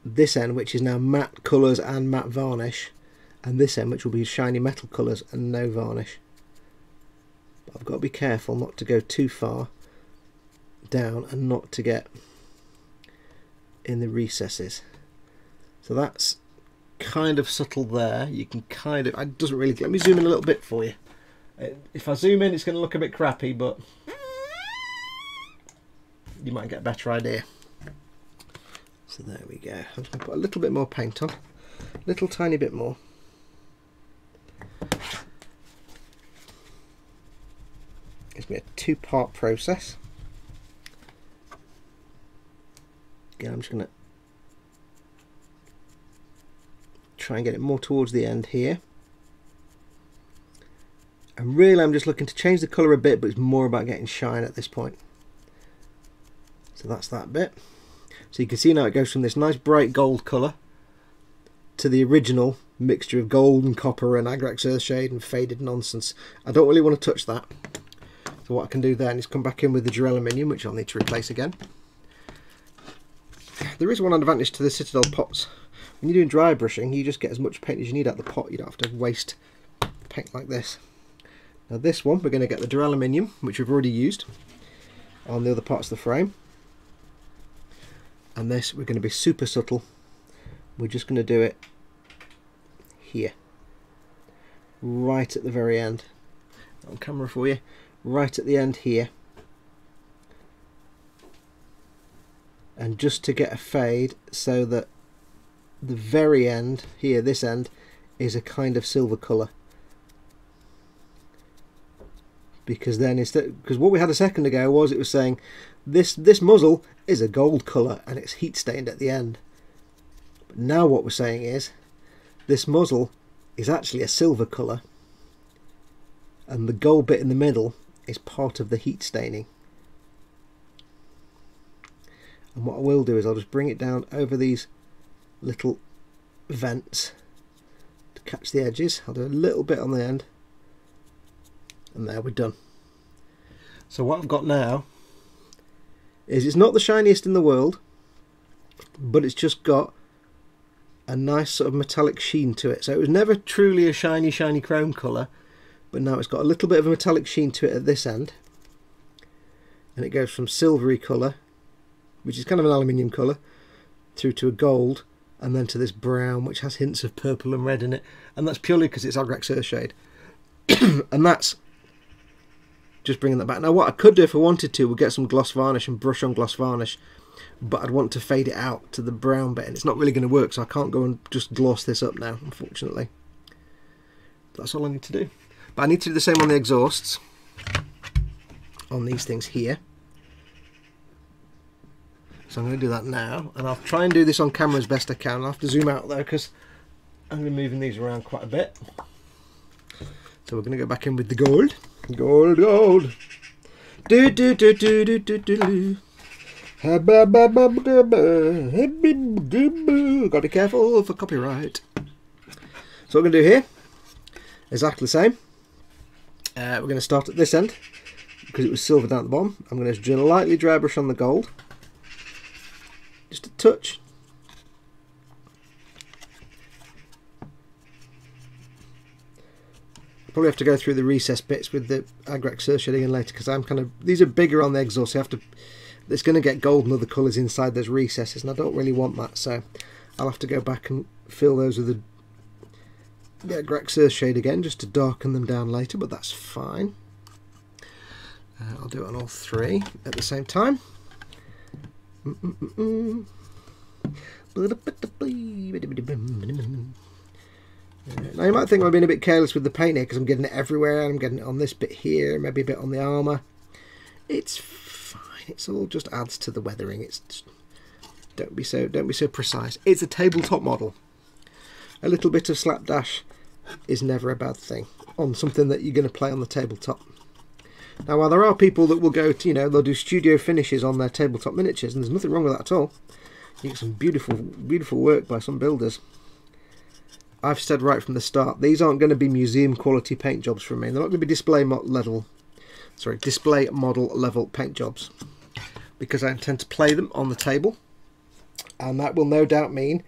this end, which is now matte colours and matte varnish, and this end, which will be shiny metal colours and no varnish. But I've got to be careful not to go too far down and not to get in the recesses. So that's kind of subtle there. You can kind of, it doesn't really, let me zoom in a little bit for you. If I zoom in, it's going to look a bit crappy, but you might get a better idea. So there we go. I'm just going to put a little bit more paint on, a little tiny bit more. It's going to be a two-part process. Again, I'm just going to try and get it more towards the end here. And really I'm just looking to change the colour a bit, but it's more about getting shine at this point. So that's that bit. So you can see now it goes from this nice bright gold colour to the original mixture of gold and copper and Agrax Earthshade and faded nonsense. I don't really want to touch that. So what I can do then is come back in with the duraluminum, which I'll need to replace again. There is one advantage to the Citadel pots. When you're doing dry brushing, you just get as much paint as you need out of the pot. You don't have to waste paint like this. Now this one, we're going to get the duraluminum, which we've already used on the other parts of the frame. And this, we're going to be super subtle. We're just going to do it here. Right at the very end. On camera for you. Right at the end here. And just to get a fade so that the very end here, this end, is a kind of silver colour. Because then because what we had a second ago was it was saying this muzzle is a gold colour and it's heat stained at the end. But now what we're saying is this muzzle is actually a silver colour and the gold bit in the middle is part of the heat staining. And what I will do is I'll just bring it down over these little vents to catch the edges. I'll do a little bit on the end. And there, we're done. So what I've got now is it's not the shiniest in the world, but it's just got a nice sort of metallic sheen to it. So it was never truly a shiny chrome colour, but now it's got a little bit of a metallic sheen to it at this end. And it goes from silvery colour, which is kind of an aluminium colour, through to a gold, and then to this brown, which has hints of purple and red in it. And that's purely because it's Agrax Earthshade. And that's just bringing that back. Now what I could do if I wanted to would get some gloss varnish and brush on gloss varnish, but I'd want to fade it out to the brown bit and it's not really going to work, so I can't go and just gloss this up now, unfortunately. That's all I need to do. But I need to do the same on the exhausts, on these things here. So I'm going to do that now, and I'll try and do this on camera as best I can. I'll have to zoom out though because I'm going to be moving these around quite a bit. So we're going to go back in with the gold. Gold. Do do do do do do do. Gotta be careful for copyright. So what we're going to do here, exactly the same. We're going to start at this end because it was silver down at the bottom. I'm going to lightly dry brush on the gold, just a touch. Probably have to go through the recess bits with the Agrax Earthshade again later because I'm kind of, these are bigger on the exhaust, so you have to, it's going to get gold and other colours inside those recesses and I don't really want that, so I'll have to go back and fill those with the Agrax Earthshade again just to darken them down later, but that's fine. I'll do it on all three at the same time. Now you might think I'm being a bit careless with the paint here because I'm getting it everywhere. I'm getting it on this bit here, maybe a bit on the armour. It's fine. It's all just adds to the weathering. It's just, don't be so precise. It's a tabletop model. A little bit of slapdash is never a bad thing on something that you're going to play on the tabletop. Now while there are people that will go to, you know, they'll do studio finishes on their tabletop miniatures, and there's nothing wrong with that at all. You get some beautiful work by some builders. I've said right from the start, these aren't going to be museum quality paint jobs from me. They're not going to be display model level paint jobs, because I intend to play them on the table, and that will no doubt mean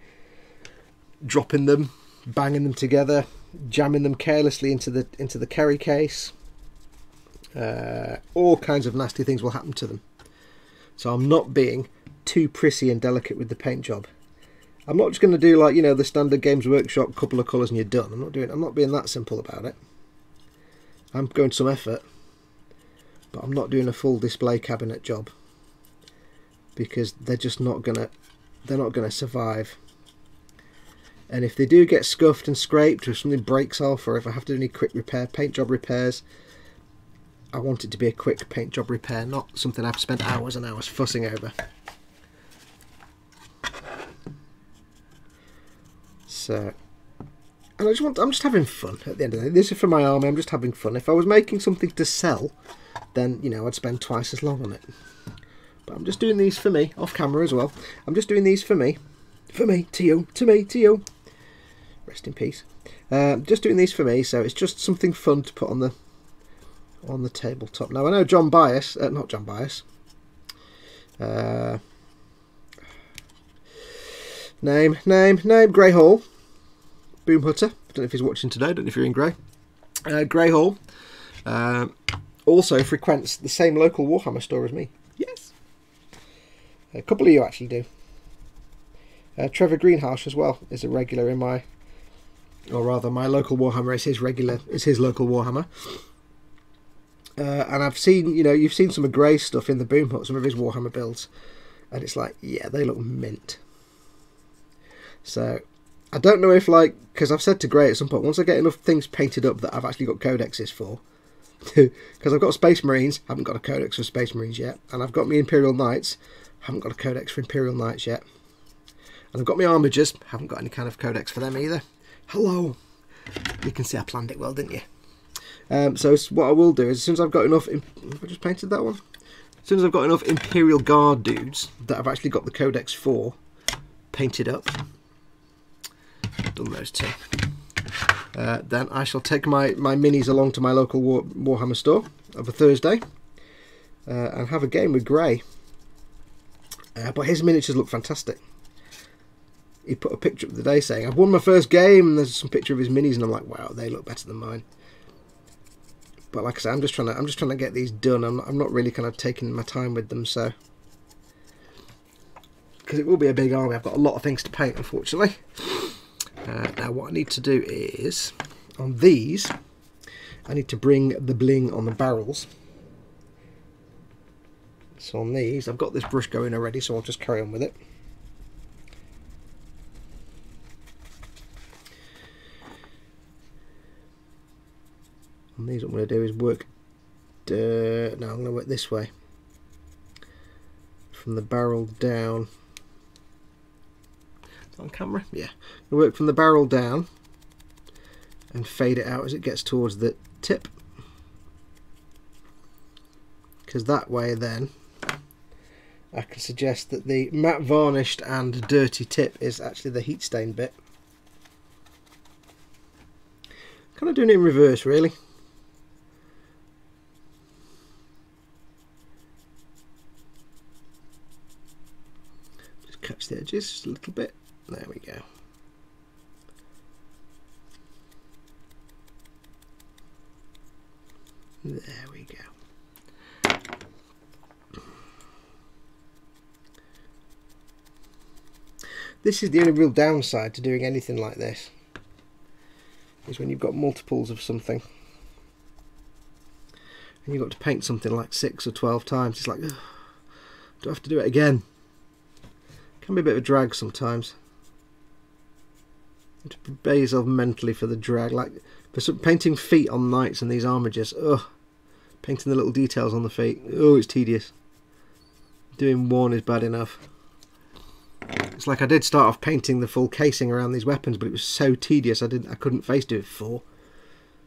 dropping them, banging them together, jamming them carelessly into the carry case. All kinds of nasty things will happen to them. So I'm not being too prissy and delicate with the paint job. I'm not just going to do, like, you know, the standard Games Workshop couple of colours and you're done. I'm not being that simple about it. I'm going some effort, but I'm not doing a full display cabinet job. because they're just not gonna survive. And if they do get scuffed and scraped, or if something breaks off, or if I have to do any quick repair, paint job repairs, I want it to be a quick paint job repair, not something I've spent hours and hours fussing over. So, and I'm just having fun at the end of the day. This is for my army, I'm just having fun. If I was making something to sell, then, you know, I'd spend twice as long on it. But I'm just doing these for me, off camera as well. I'm just doing these for me, to you, to me, to you. Rest in peace. Just doing these for me, so it's just something fun to put on the tabletop. Now I know John Bias, not John Bias. Name, Grey Hall. Boom Hutter. I don't know if he's watching today. I don't know if you're in Grey. Grey Hall also frequents the same local Warhammer store as me. Yes. A couple of you actually do. Trevor Greenhouse as well is a regular in my, or rather my local Warhammer is his local Warhammer. And I've seen, you know, you've seen some of Grey's stuff in the Boom Hut, some of his Warhammer builds, and it's like, yeah, they look mint. So I don't know if, like, because I've said to Grey at some point, once I get enough things painted up that I've actually got codexes for, because I've got Space Marines, haven't got a codex for Space Marines yet, and I've got my Imperial Knights, haven't got a codex for Imperial Knights yet, and I've got my Armigers, haven't got any kind of codex for them either. Hello! You can see I planned it well, didn't you? So what I will do is, as soon as I've got enough, have I just painted that one? As soon as I've got enough Imperial Guard dudes that I've actually got the codex for painted up, done those two, then I shall take my minis along to my local Warhammer store of a Thursday and have a game with Grey. But his miniatures look fantastic. He put a picture up the day saying, I've won my first game, and there's some picture of his minis, and I'm like, wow, they look better than mine. But like I said, I'm just trying to get these done. I'm not really kind of taking my time with them, so, because it will be a big army. I've got a lot of things to paint, unfortunately. Now what I need to do is, on these, I need to bring the bling on the barrels. So on these, I've got this brush going already, so I'll just carry on with it. On these, what I'm going to do is work, no, I'm going to work this way, from the barrel down. On camera, yeah. I work from the barrel down and fade it out as it gets towards the tip, because that way then I can suggest that the matte varnished and dirty tip is actually the heat stain bit. Kind of doing it in reverse, really. Just catch the edges just a little bit. There we go. There we go. This is the only real downside to doing anything like this, is when you've got multiples of something and you've got to paint something like 6 or 12 times. It's like, ugh, do I have to do it again? It can be a bit of a drag sometimes. To prepare yourself mentally for the drag, like for some, painting feet on knights and these armigers, ugh, painting the little details on the feet, oh, it's tedious. Doing one is bad enough. It's like I did start off painting the full casing around these weapons, but it was so tedious I couldn't face do it 4.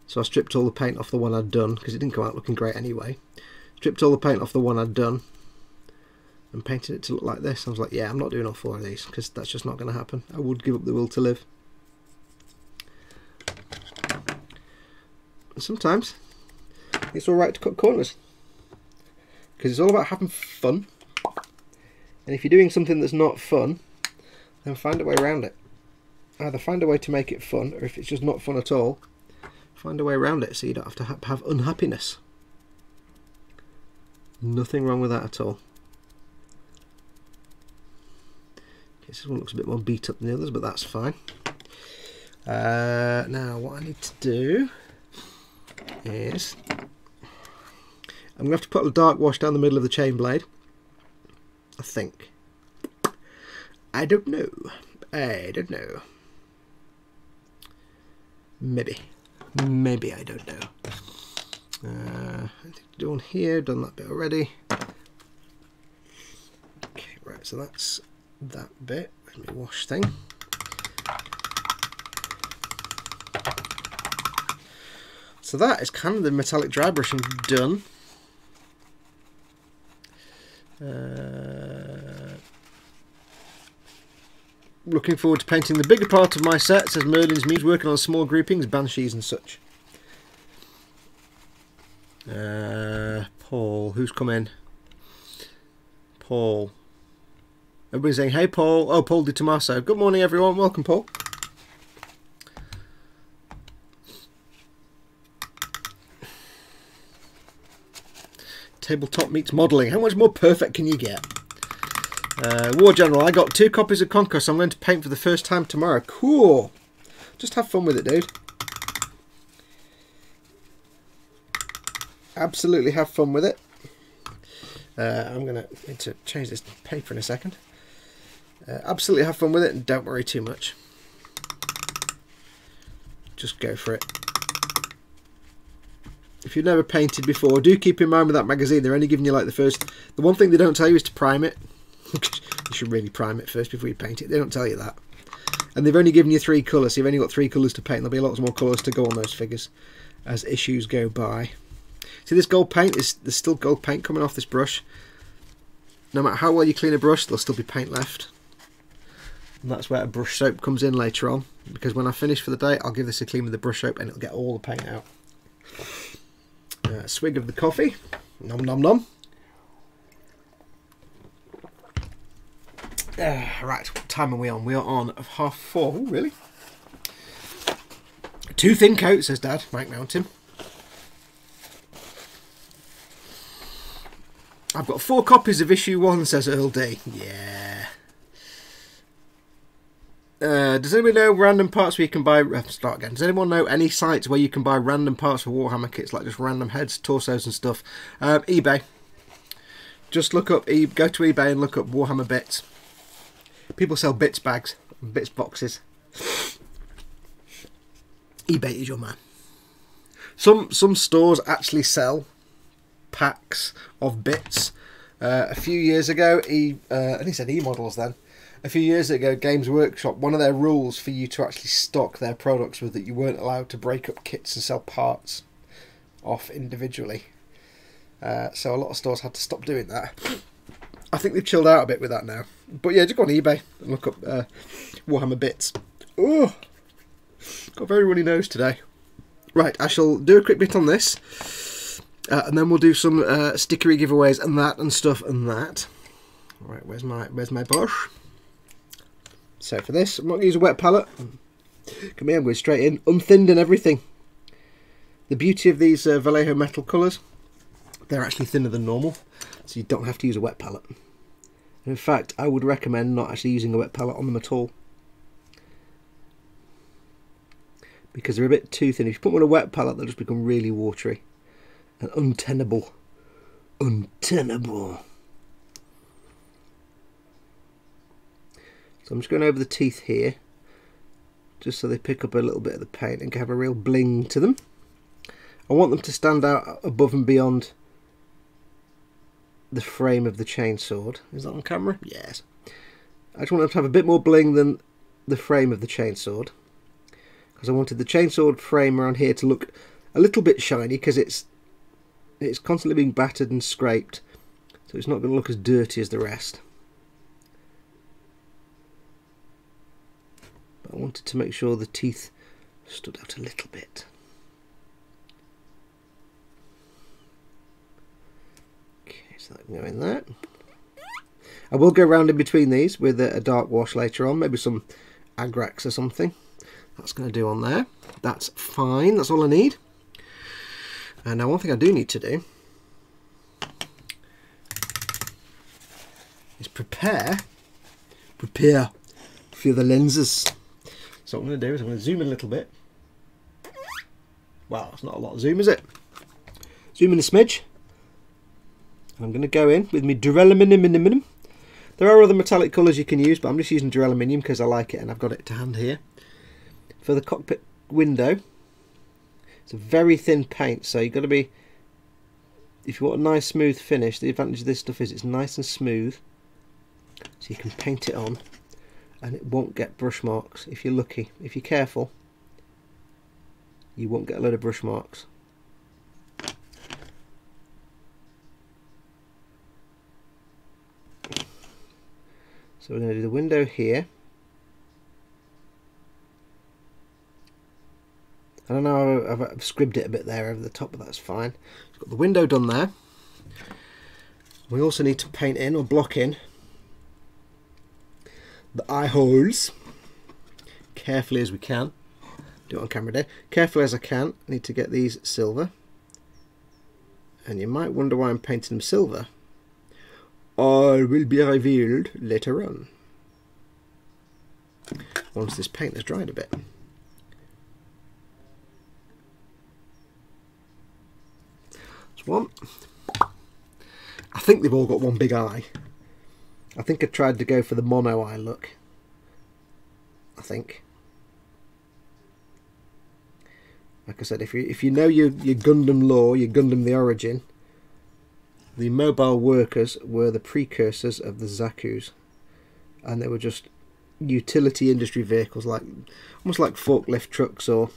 So I stripped all the paint off the one I'd done, because it didn't come out looking great anyway. Stripped all the paint off the one I'd done and painted it to look like this. I was like, yeah, I'm not doing all 4 of these, because that's just not going to happen. I would give up the will to live. And sometimes it's alright to cut corners, because it's all about having fun, and if you're doing something that's not fun, then find a way around it. Either find a way to make it fun, or if it's just not fun at all, find a way around it so you don't have to have unhappiness. Nothing wrong with that at all. Okay, this one looks a bit more beat up than the others, but that's fine. Now what I need to do is, I'm going to have to put a dark wash down the middle of the chain blade. I think. I don't know. I don't know. Maybe. Maybe, I don't know. Anything to do on here? Done that bit already. Okay, right, so that's that bit. Where's my wash thing? So that is kind of the metallic dry brushing done. Looking forward to painting the bigger part of my set, says Merlin's Muse, working on small groupings, banshees and such. Paul, who's come in? Paul. Everybody's saying, hey Paul. Oh, Paul Di Tommaso. Good morning everyone, welcome Paul. Tabletop meets modelling. How much more perfect can you get? War General, I got 2 copies of Conquest. I'm going to paint for the first time tomorrow. Cool. Just have fun with it, dude. Absolutely have fun with it. I'm going to need to change this paper in a second. Absolutely have fun with it and don't worry too much. Just go for it. If you've never painted before, do keep in mind with that magazine, they're only giving you like the first... The one thing they don't tell you is to prime it. You should really prime it first before you paint it. They don't tell you that. And they've only given you 3 colours, so you've only got 3 colours to paint. There'll be lots more colours to go on those figures as issues go by. See, this gold paint, there's still gold paint coming off this brush. No matter how well you clean a brush, there'll still be paint left. And that's where a brush soap comes in later on. Because when I finish for the day, I'll give this a clean with the brush soap and it'll get all the paint out. Swig of the coffee. Nom nom nom. Right, what time are we on? We are on of 4:30. Oh, really? 2 thin coats, says Dad. Mike Mountain. I've got 4 copies of issue 1, says Earl D. Yeah. Does anyone know random parts where you can buy... start again. Does anyone know any sites where you can buy random parts for Warhammer kits, like just random heads, torsos and stuff? eBay. Just look up... Go to eBay and look up Warhammer bits. People sell bits bags, bits boxes. eBay is your man. Some stores actually sell packs of bits. A few years ago, I think it said E-models then. A few years ago, Games Workshop, one of their rules for you to actually stock their products was that you weren't allowed to break up kits and sell parts off individually. So a lot of stores had to stop doing that. I think they've chilled out a bit with that now. But yeah, just go on eBay and look up Warhammer bits. Oh, got a very runny nose today. Right, I shall do a quick bit on this. And then we'll do some stickery giveaways and that and stuff and that. Right, where's my brush? So for this, I'm not going to use a wet palette. Come here, I'm going straight in, unthinned and everything. The beauty of these Vallejo metal colours, they're actually thinner than normal, so you don't have to use a wet palette. And in fact, I would recommend not actually using a wet palette on them at all, because they're a bit too thin. If you put them on a wet palette, they'll just become really watery and untenable. Untenable. So I'm just going over the teeth here, just so they pick up a little bit of the paint and have a real bling to them. I want them to stand out above and beyond the frame of the chainsword. Is that on camera? Yes. I just want them to have a bit more bling than the frame of the chainsword, because I wanted the chainsword frame around here to look a little bit shiny, because it's constantly being battered and scraped, so it's not going to look as dirty as the rest. But I wanted to make sure the teeth stood out a little bit. Okay, so that can go in there. I will go around in between these with a dark wash later on, maybe some Agrax or something. That's going to do on there. That's fine, that's all I need. And now one thing I do need to do is prepare for the lenses. So what I'm going to do is I'm going to zoom in a little bit. Wow, that's not a lot of zoom, is it? Zoom in a smidge. And I'm going to go in with my Durelaminum There are other metallic colours you can use, but I'm just using duraluminum because I like it and I've got it to hand here. For the cockpit window, it's a very thin paint, so you've got to be, if you want a nice smooth finish, the advantage of this stuff is it's nice and smooth, so you can paint it on and it won't get brush marks if you're lucky. If you're careful, you won't get a load of brush marks. So we're going to do the window here. I don't know, I've scribbed it a bit there over the top, but that's fine. We've got the window done there. We also need to paint in or block in the eye holes carefully as we can. Do it on camera there. Carefully as I can. I need to get these silver. And you might wonder why I'm painting them silver. All will be revealed later on, once this paint has dried a bit. That's one. I think they've all got one big eye. I think I tried to go for the mono eye look. I think. Like I said, if you know your Gundam lore, your Gundam the origin, the mobile workers were the precursors of the Zaku's, and they were just utility industry vehicles, like almost like forklift trucks or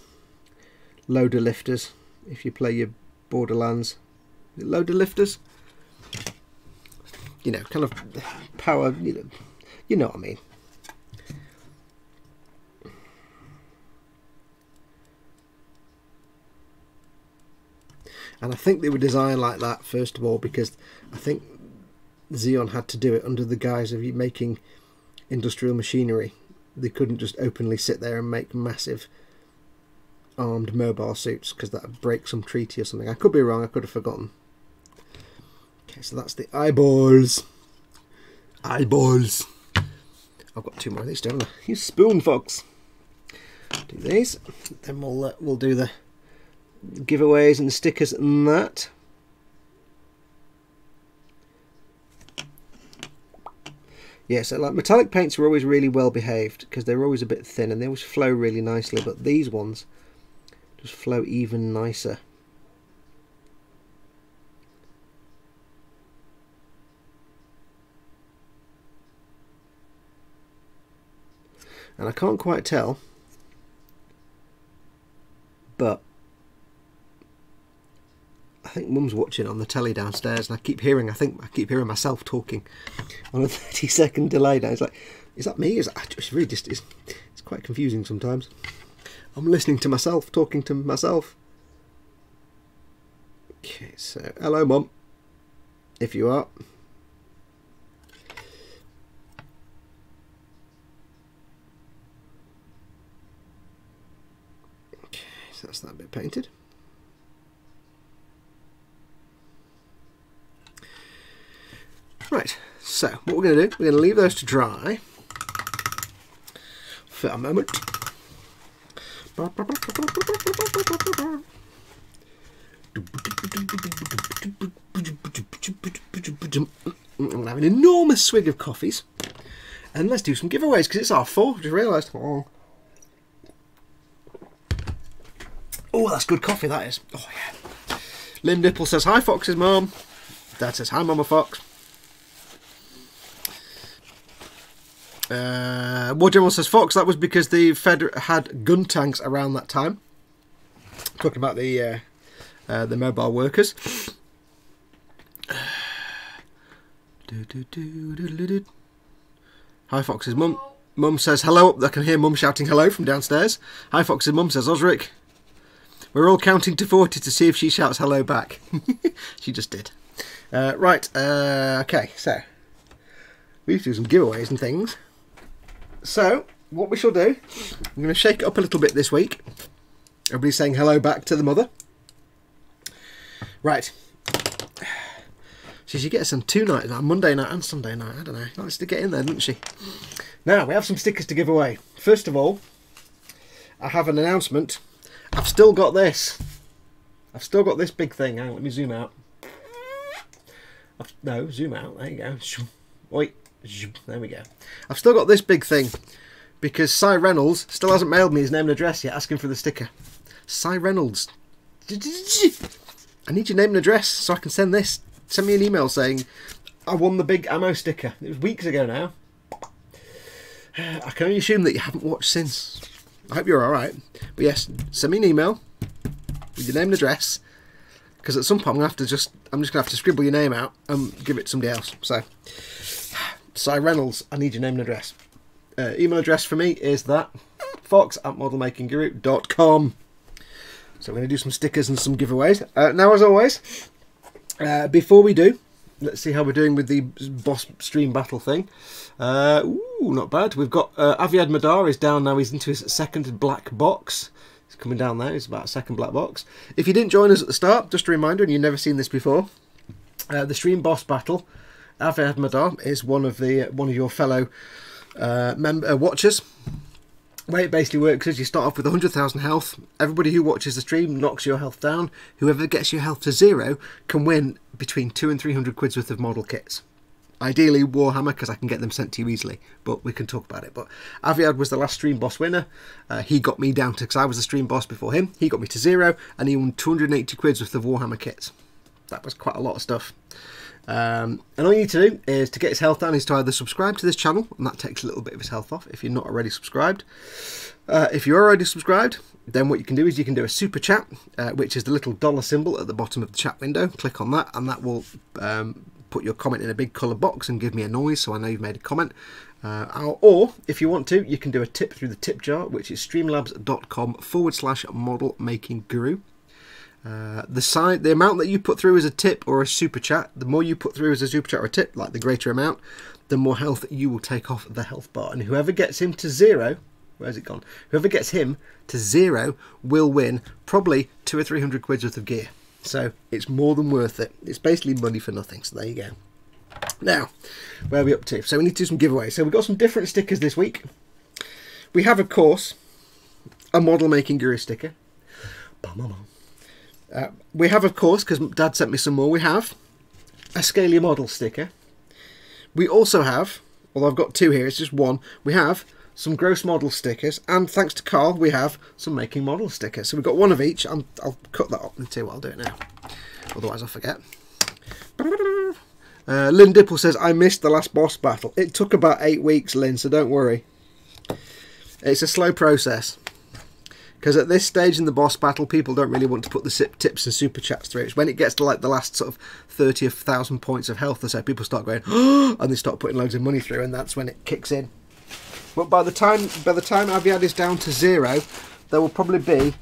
loader lifters. If you play your Borderlands, loader lifters, you know, kind of power. You know what I mean. And I think they were designed like that, first of all, because I think Zeon had to do it under the guise of making industrial machinery. They couldn't just openly sit there and make massive armed mobile suits, because that would break some treaty or something. I could be wrong, I could have forgotten. Okay, so that's the eyeballs. Eyeballs. I've got two more of these, don't I? You spoon, Foxx. Do these, then we'll do the giveaways and the stickers and that. Yeah, so like metallic paints are always really well behaved because they're always a bit thin and they always flow really nicely, but these ones just flow even nicer. And I can't quite tell, but I think Mum's watching on the telly downstairs, and I keep hearing myself talking on a 30-second delay now. It's like, is that me? It's really just, it's quite confusing sometimes. I'm listening to myself, talking to myself. Okay, so hello, Mum, if you are. Okay, so that's that bit painted. Right, so what we're going to do, we're going to leave those to dry for a moment. I'm going to have an enormous swig of coffees, and let's do some giveaways because it's half full. Just realised. Oh, that's good coffee, that is. Oh yeah. Lynn Nipple says hi, Fox's mum. Dad says hi, Mama Foxx. War General says Foxx, that was because the Fed had gun tanks around that time. Talking about the mobile workers. Hi, Fox's mum. Mum says hello. I can hear Mum shouting hello from downstairs. Hi, Fox's mum says Osric. We're all counting to 40 to see if she shouts hello back. She just did. Right. Okay. So we need to do some giveaways and things. So, what we shall do, I'm going to shake it up a little bit this week. Everybody's saying hello back to the mother. Right. So she gets on 2 nights now, Monday night and Sunday night. I don't know. Likes to get in there, doesn't she? Now, we have some stickers to give away. First of all, I have an announcement. I've still got this. I've still got this big thing. Hang on, let me zoom out. No, zoom out. There you go. Wait. There we go. I've still got this big thing because Cy Reynolds still hasn't mailed me his name and address yet, asking for the sticker. Cy Reynolds, I need your name and address so I can send this. Send me an email saying I won the big ammo sticker. It was weeks ago now. I can only assume that you haven't watched since. I hope you're alright. But yes, send me an email with your name and address, because at some point I'm just going to have to scribble your name out and give it to somebody else. So, Cy Reynolds, I need your name and address. Email address for me is that fox@modelmakingguru.com. So we're going to do some stickers and some giveaways. Now, as always, before we do, let's see how we're doing with the boss stream battle thing. Ooh, not bad. We've got Aviad Madar is down now. He's into his second black box. He's coming down there. He's about a second black box. If you didn't join us at the start, just a reminder, and you've never seen this before, the stream boss battle, Aviad Madar is one of your fellow watchers. The way it basically works is you start off with 100,000 health. Everybody who watches the stream knocks your health down. Whoever gets your health to 0 can win between 200 and 300 quid's worth of model kits. Ideally Warhammer, because I can get them sent to you easily, but we can talk about it. But Aviad was the last stream boss winner. He got me down to, because I was the stream boss before him, he got me to 0, and he won 280 quid's worth of Warhammer kits. That was quite a lot of stuff. And all you need to do is, to get his health down, is to either subscribe to this channel, and that takes a little bit of his health off if you're not already subscribed. If you're already subscribed, then what you can do is you can do a super chat, which is the little dollar symbol at the bottom of the chat window. Click on that, and that will put your comment in a big coloured box and give me a noise so I know you've made a comment. Or if you want to, you can do a tip through the tip jar, which is streamlabs.com/modelmakingguru. The amount that you put through as a tip or a super chat, the more you put through as a super chat or a tip, like the greater amount, the more health you will take off the health bar. And whoever gets him to 0, where's it gone? Whoever gets him to 0 will win probably 200 or 300 quid's worth of gear. So it's more than worth it. It's basically money for nothing. So there you go. Now, where are we up to? So we need to do some giveaways. So we've got some different stickers this week. We have, of course, a Model Making Guru sticker. We have, of course, because Dad sent me some more, we have a Scale Model sticker. We also have, although I've got 2 here, it's just 1, we have some Gross Model stickers, and thanks to Carl, we have some Making Model stickers. So we've got 1 of each. I'll cut that up and see what I'll do it now. Otherwise I'll forget. Lynn Dipple says, I missed the last boss battle. It took about 8 weeks, Lynn, so don't worry. It's a slow process. Because at this stage in the boss battle, people don't really want to put the tips and super chats through. It's when it gets to like the last sort of 30,000 points of health or so, people start going, oh, and they start putting loads of money through, and that's when it kicks in. But by the time Aviad is down to 0, there will probably be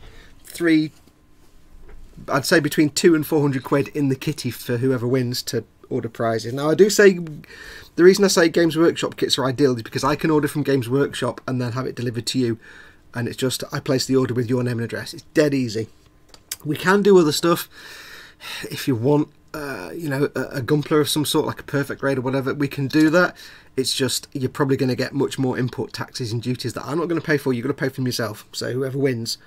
I'd say between 200 and 400 quid in the kitty for whoever wins to order prizes. Now I do say, the reason I say Games Workshop kits are ideal is because I can order from Games Workshop and then have it delivered to you. And it's just, I place the order with your name and address. It's dead easy. We can do other stuff if you want, you know, a Gumpler of some sort, like a perfect grade or whatever. We can do that. It's just, you're probably going to get much more import taxes and duties that I'm not going to pay for. You're going to pay for them yourself. So whoever wins,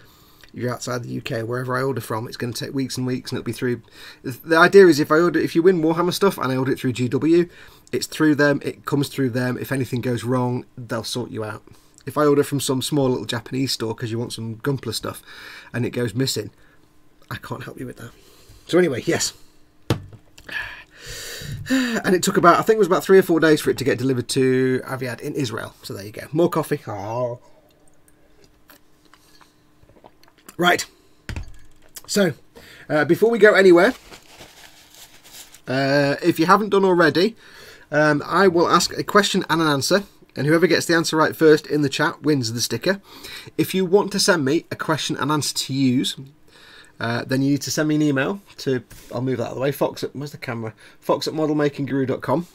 if you're outside the UK, wherever I order from, it's going to take weeks and weeks, and it'll be through. The idea is if you win Warhammer stuff and I order it through GW, it's through them. It comes through them. If anything goes wrong, they'll sort you out. If I order from some small little Japanese store because you want some Gumpler stuff and it goes missing, I can't help you with that. So anyway, yes. And it took about, I think it was about 3 or 4 days for it to get delivered to Aviad in Israel. So there you go. More coffee. Oh. Right. So, before we go anywhere, if you haven't done already, I will ask a question and an answer. And whoever gets the answer right first in the chat wins the sticker. If you want to send me a question and answer to use, then you need to send me an email to, I'll move that out of the way, where's the camera? Fox@modelmakingguru.com.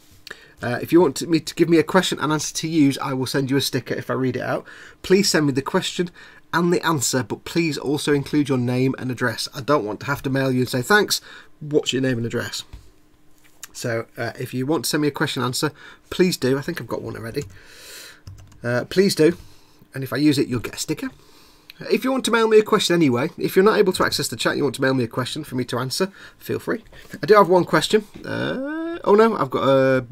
If you want me to give me a question and answer to use, I will send you a sticker if I read it out. Please send me the question and the answer, but please also include your name and address. I don't want to have to mail you and say, thanks, what's your name and address? So if you want to send me a question and answer, please do. I think I've got one already. Please do. And if I use it, you'll get a sticker. If you want to mail me a question anyway, if you're not able to access the chat and you want to mail me a question for me to answer, feel free. I do have one question. Oh no, I've got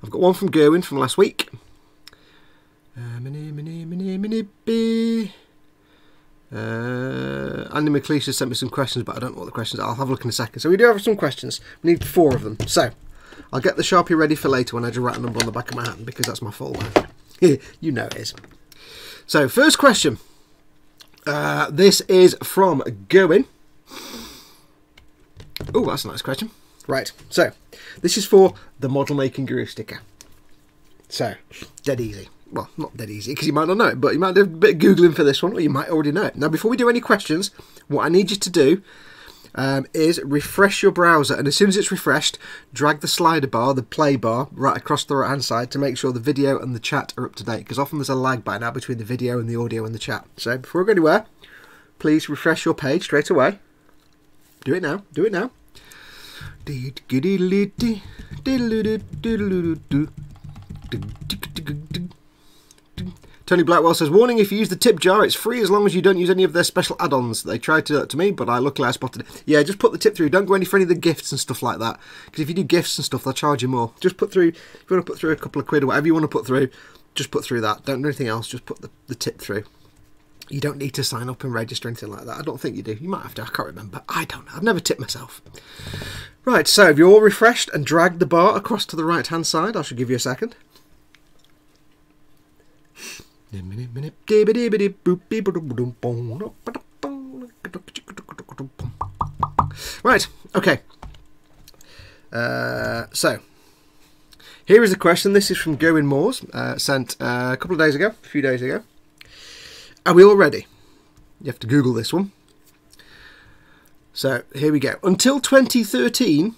I've got one from Gerwin from last week. Andy McLeish has sent me some questions, but I don't know what the questions are. I'll have a look in a second. So we do have some questions. We need 4 of them. So I'll get the Sharpie ready for later when I just write a number on the back of my hand, because that's my folder. You know it is. So first question. This is from Gerwin. Oh, that's a nice question. Right, so this is for the Model Making Guru sticker. So, dead easy. Well, not dead easy, because you might not know it, but you might do a bit of Googling for this one, or you might already know it. Now, before we do any questions, what I need you to do is refresh your browser, and as soon as it's refreshed, drag the slider bar, the play bar, right across the right-hand side to make sure the video and the chat are up to date, because often there's a lag by now between the video and the audio and the chat. So, before we go anywhere, please refresh your page straight away. Do it now. Do it now. Tony Blackwell says, warning, if you use the tip jar, it's free as long as you don't use any of their special add-ons. They tried to do that to me, but luckily I spotted it. Yeah, just put the tip through. Don't go any for any of the gifts and stuff like that. Because if you do gifts and stuff, they'll charge you more. Just put through, if you want to put through a couple of quid or whatever you want to put through, just put through that. Don't do anything else, just put the tip through. You don't need to sign up and register, anything like that. I don't think you do. You might have to. I can't remember. I don't know. I've never tipped myself. Right, so if you're all refreshed and dragged the bar across to the right-hand side, I should give you a second. Right, okay. So, here is a question. This is from Gerwin Moores, sent a couple of days ago, a few days ago. Are we all ready? You have to Google this one. So, here we go. Until 2013,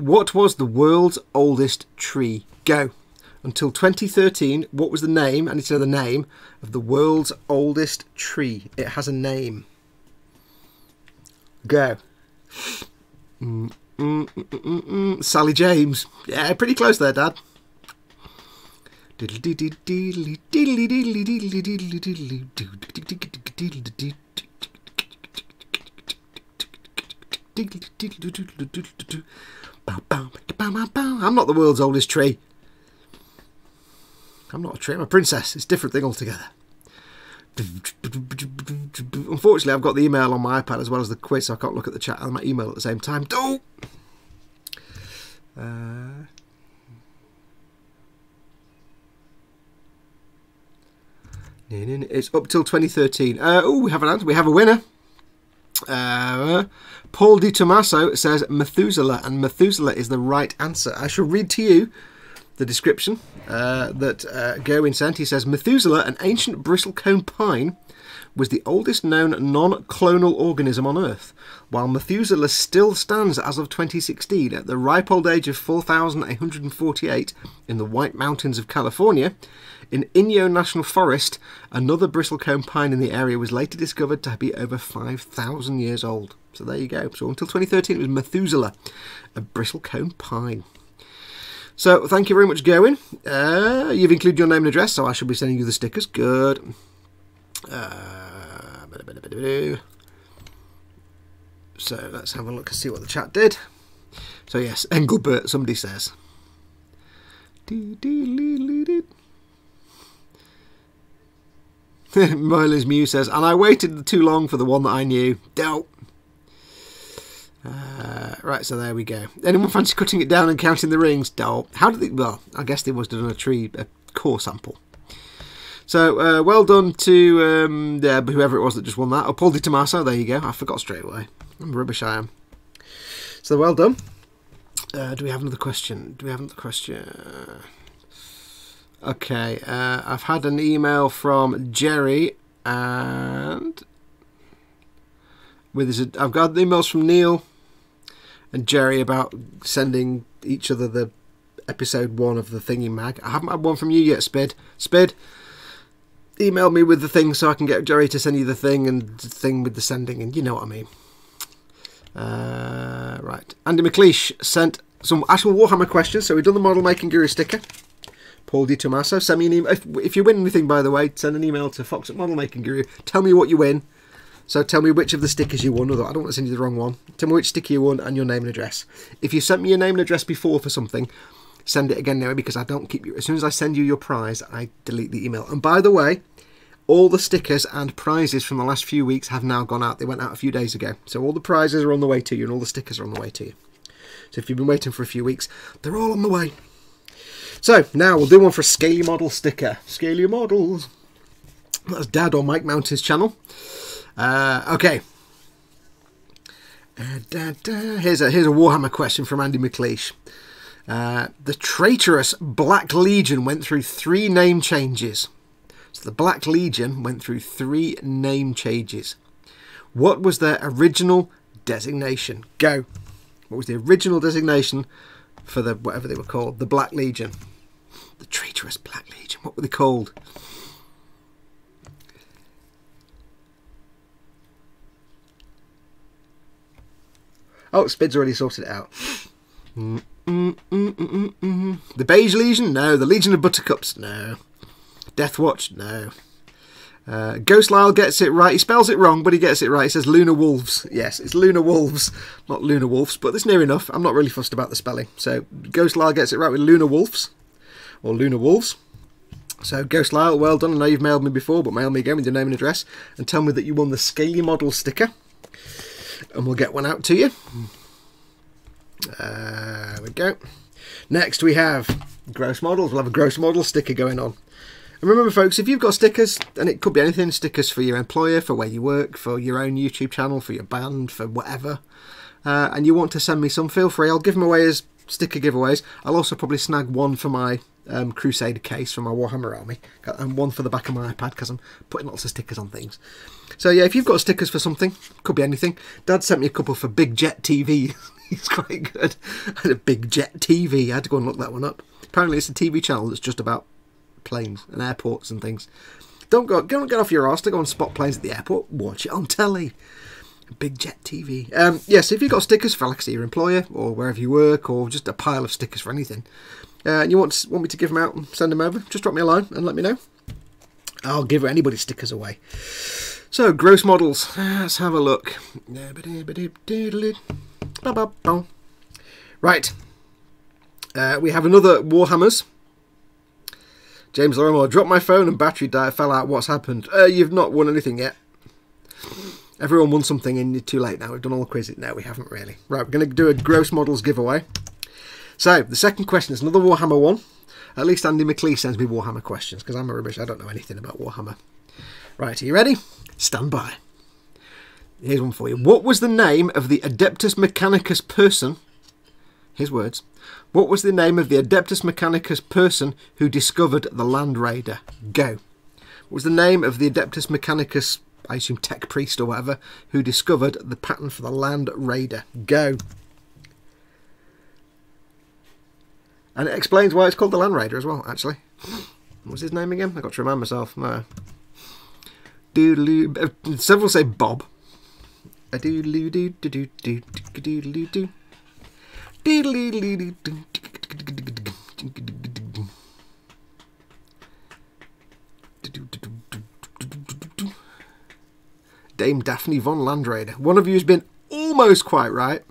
what was the world's oldest tree? Go. Until 2013, what was the name, I need to know the name, of the world's oldest tree? It has a name. Go. Sally James. Yeah, pretty close there, Dad. I'm not the world's oldest tree. I'm not a tree, I'm a princess. It's a different thing altogether. Unfortunately, I've got the email on my iPad as well as the quiz, so I can't look at the chat and my email at the same time. It's up till 2013. We have an answer. We have a winner. Paul Di Tommaso says Methuselah, and Methuselah is the right answer. I shall read to you the description that Gerwin sent. He says, Methuselah, an ancient bristlecone pine, was the oldest known non-clonal organism on Earth, while Methuselah still stands as of 2016 at the ripe old age of 4,848 in the White Mountains of California. In Inyo National Forest, another bristlecone pine in the area was later discovered to be over 5,000 years old. So there you go. So until 2013 it was Methuselah, a bristlecone pine. So thank you very much, Gerwin. You've included your name and address, so I shall be sending you the stickers. Good. So let's have a look and see what the chat did. So yes, Engelbert, somebody says. Merlin's Mew says, and I waited too long for the one that I knew. Dope. Right, so there we go. Anyone fancy cutting it down and counting the rings? Dope. How did they? Well, I guess they must have done a core sample. So well done to whoever it was that just won that. Oh, Paul Di Tommaso. There you go. I forgot straight away. I'm rubbish. I am. So well done. Do we have another question? Okay, I've had an email from Jerry, and I've got emails from Neil and Jerry about sending each other the episode 1 of the Thingy Mag. I haven't had one from you yet, Spid. Spid, email me with the thing so I can get Jerry to send you the thing and the thing with the sending, and you know what I mean. Right, Andy McLeish sent some actual Warhammer questions, so we've done the Model Making Guru sticker. Paul Di Tommaso, send me an email. If you win anything, by the way, send an email to Foxx at Model Making Guru. Tell me what you win, So tell me which of the stickers you won. Although I don't want to send you the wrong one. Tell me which sticker you won and your name and address. If you sent me your name and address before for something, send it again now, because I don't keep you. As soon as I send you your prize, I delete the email. And by the way, all the stickers and prizes from the last few weeks have now gone out. They went out a few days ago. So all the prizes are on the way to you and all the stickers are on the way to you. So if you've been waiting for a few weeks, they're all on the way. So now we'll do one for a Scaly Model sticker. Scaly Models. That's Dad or Mike Mountain's channel. Okay. Here's a Warhammer question from Andy McLeish. The traitorous Black Legion went through 3 name changes. So the Black Legion went through 3 name changes. What was their original designation? Go. What was the original designation for the whatever they were called? The Black Legion. The traitorous Black Legion. What were they called? Oh, Spid's already sorted it out. The Beige Legion? No. The Legion of Buttercups? No. Death Watch? No. Ghost Lyle gets it right. He spells it wrong, but he gets it right. He says Lunar Wolves. Yes, it's Lunar Wolves, not Lunar Wolves, but it's near enough. I'm not really fussed about the spelling. So Ghost Lyle gets it right with Lunar Wolves, or Lunar Wolves. So Ghost Lyle, well done. I know you've mailed me before, but mail me again with your name and address, and tell me that you won the Scaly Model sticker, and we'll get one out to you. There we go. Next we have Gross Models. We'll have a Gross Model sticker going on. And remember, folks, if you've got stickers, and it could be anything, stickers for your employer, for where you work, for your own YouTube channel, for your band, for whatever, and you want to send me some, feel free. I'll give them away as sticker giveaways. I'll also probably snag one for my Crusader case from my Warhammer army, and one for the back of my iPad, because I'm putting lots of stickers on things. So yeah, if you've got stickers for something, could be anything. Dad sent me a couple for Big Jet TV. He's quite good. I had a Big Jet TV. I had to go and look that one up. Apparently it's a TV channel that's just about planes and airports and things. Don't get off your arse to go and spot planes at the airport. Watch it on telly. Big Jet TV. Yes, if you've got stickers for, like I say, your employer or wherever you work, or just a pile of stickers for anything, and you want me to give them out and send them over, just drop me a line and let me know. I'll give anybody stickers away. So, Gross Models. Let's have a look. Right. We have another Warhammers. James Lorimer, dropped my phone and battery fell out. What's happened? You've not won anything yet. Everyone won something and you're too late now. We've done all the quizzes. No, we haven't really. Right, we're going to do a Gross Models giveaway. So, the second question is another Warhammer one. At least Andy McLeish sends me Warhammer questions, because I'm a rubbish. I don't know anything about Warhammer. Right, are you ready? Stand by. Here's one for you. What was the name of the Adeptus Mechanicus person? His words. What was the name of the Adeptus Mechanicus person who discovered the Land Raider? Go. What was the name of the Adeptus Mechanicus, I assume tech priest or whatever, who discovered the pattern for the Land Raider? Go. And it explains why it's called the Land Raider as well, actually. What was his name again? I've got to remind myself. No. Several say Bob. Dame Daphne von Landrader. One of you has been almost quite right.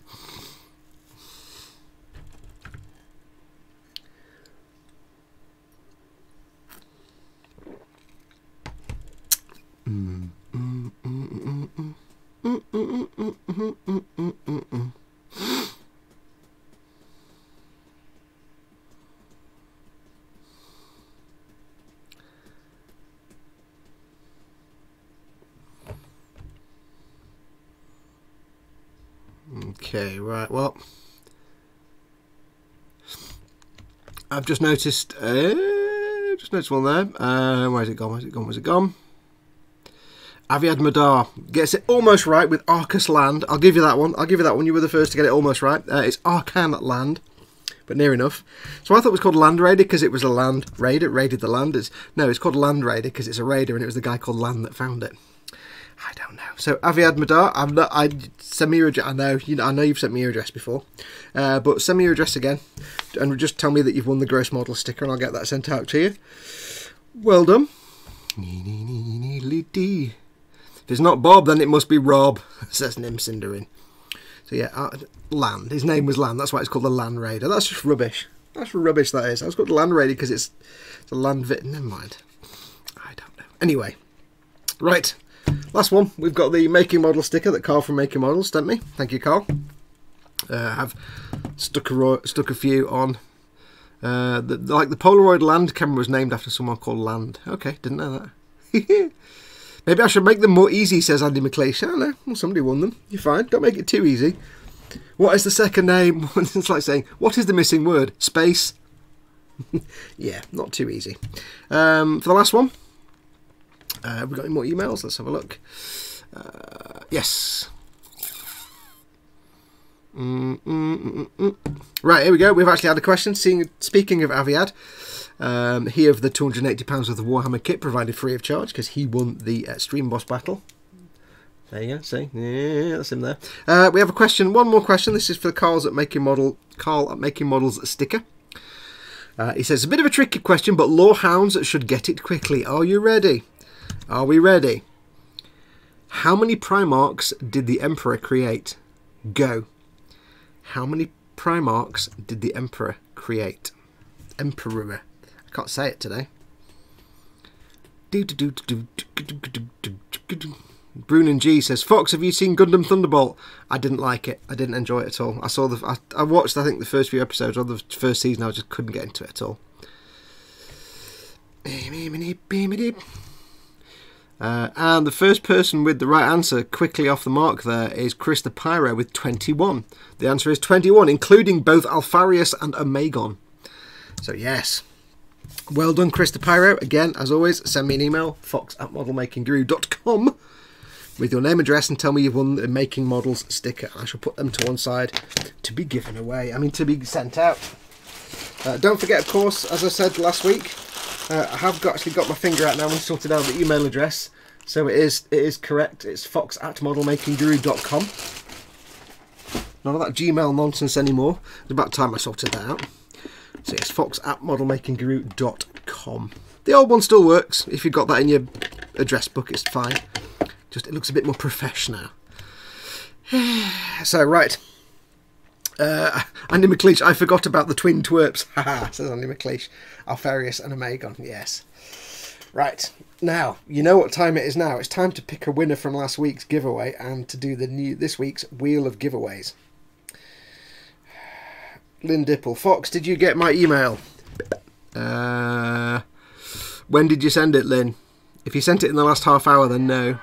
Okay, right, well, I've just noticed one there. Where's it gone? Where's it gone? Where's it gone? Aviad Madar gets it almost right with Arcus Land. I'll give you that one. I'll give you that one. You were the first to get it almost right. It's Arcan Land, but near enough. So I thought it was called Land Raider because it was a land raider. It raided the land. No, it's called Land Raider because it's a raider and it was the guy called Land that found it. I don't know. So Aviad Madar, send me your address. I know you've sent me your address before, but send me your address again, and just tell me that you've won the Gross Model sticker, and I'll get that sent out to you. Well done. If it's not Bob, then it must be Rob, says Nim Cinderin. So yeah, Land. His name was Land. That's why it's called the Land Raider. That's just rubbish. That's rubbish, that is. I was called the Land Raider because it's a land vit. Never mind. I don't know. Anyway, right. Last one. We've got the Making Model sticker that Carl from Making Models sent me. Thank you, Carl. I've stuck a few on. Like the Polaroid Land camera was named after someone called Land. Okay, didn't know that. Maybe I should make them more easy, says Andy McLeish. I don't know. Well, somebody won them. You're fine. Don't make it too easy. What is the second name? It's like saying, what is the missing word? Space. Yeah, not too easy. For the last one, have we got any more emails? Let's have a look. Yes. Right, here we go. We've actually had a question. Speaking of Aviad, he of the £280 worth of Warhammer kit provided free of charge because he won the Stream Boss battle. There you go. See, yeah, that's him there. We have a question. One more question. This is for Carl at Making Models sticker. He says, a bit of a tricky question, but Lorehounds should get it quickly. Are you ready? Are we ready? How many Primarchs did the Emperor create? Go. How many Primarchs did the Emperor create? Emperor. I can't say it today. Brunan G says, Fox, have you seen Gundam Thunderbolt? I didn't like it. I didn't enjoy it at all. I watched, I think, the first few episodes of the first season. I just couldn't get into it at all. And the first person with the right answer, quickly off the mark there, is Chris the Pyro with 21. The answer is 21, including both Alfarius and Omegon. So yes. Well done, Chris the Pyro. Again, as always, send me an email, fox@modelmakingguru.com, with your name, address, and tell me you've won the Making Models sticker. I shall put them to one side to be given away. I mean, to be sent out. Don't forget, of course, as I said last week, I have actually got my finger out now and sorted out the email address. So it is correct. It's fox@modelmakingguru.com. None of that Gmail nonsense anymore. It's about time I sorted that out. So yes, fox@modelmakingguru.com. The old one still works. If you've got that in your address book, it's fine. Just it looks a bit more professional. So right. Andy McLeish, I forgot about the twin twerps. Haha, says Andy McLeish. Alfarius and Omegon, yes. Right, now, you know what time it is now. It's time to pick a winner from last week's giveaway and to do this week's Wheel of Giveaways. Lynn Dipple. Fox, did you get my email? When did you send it, Lynn? If you sent it in the last half hour, then no.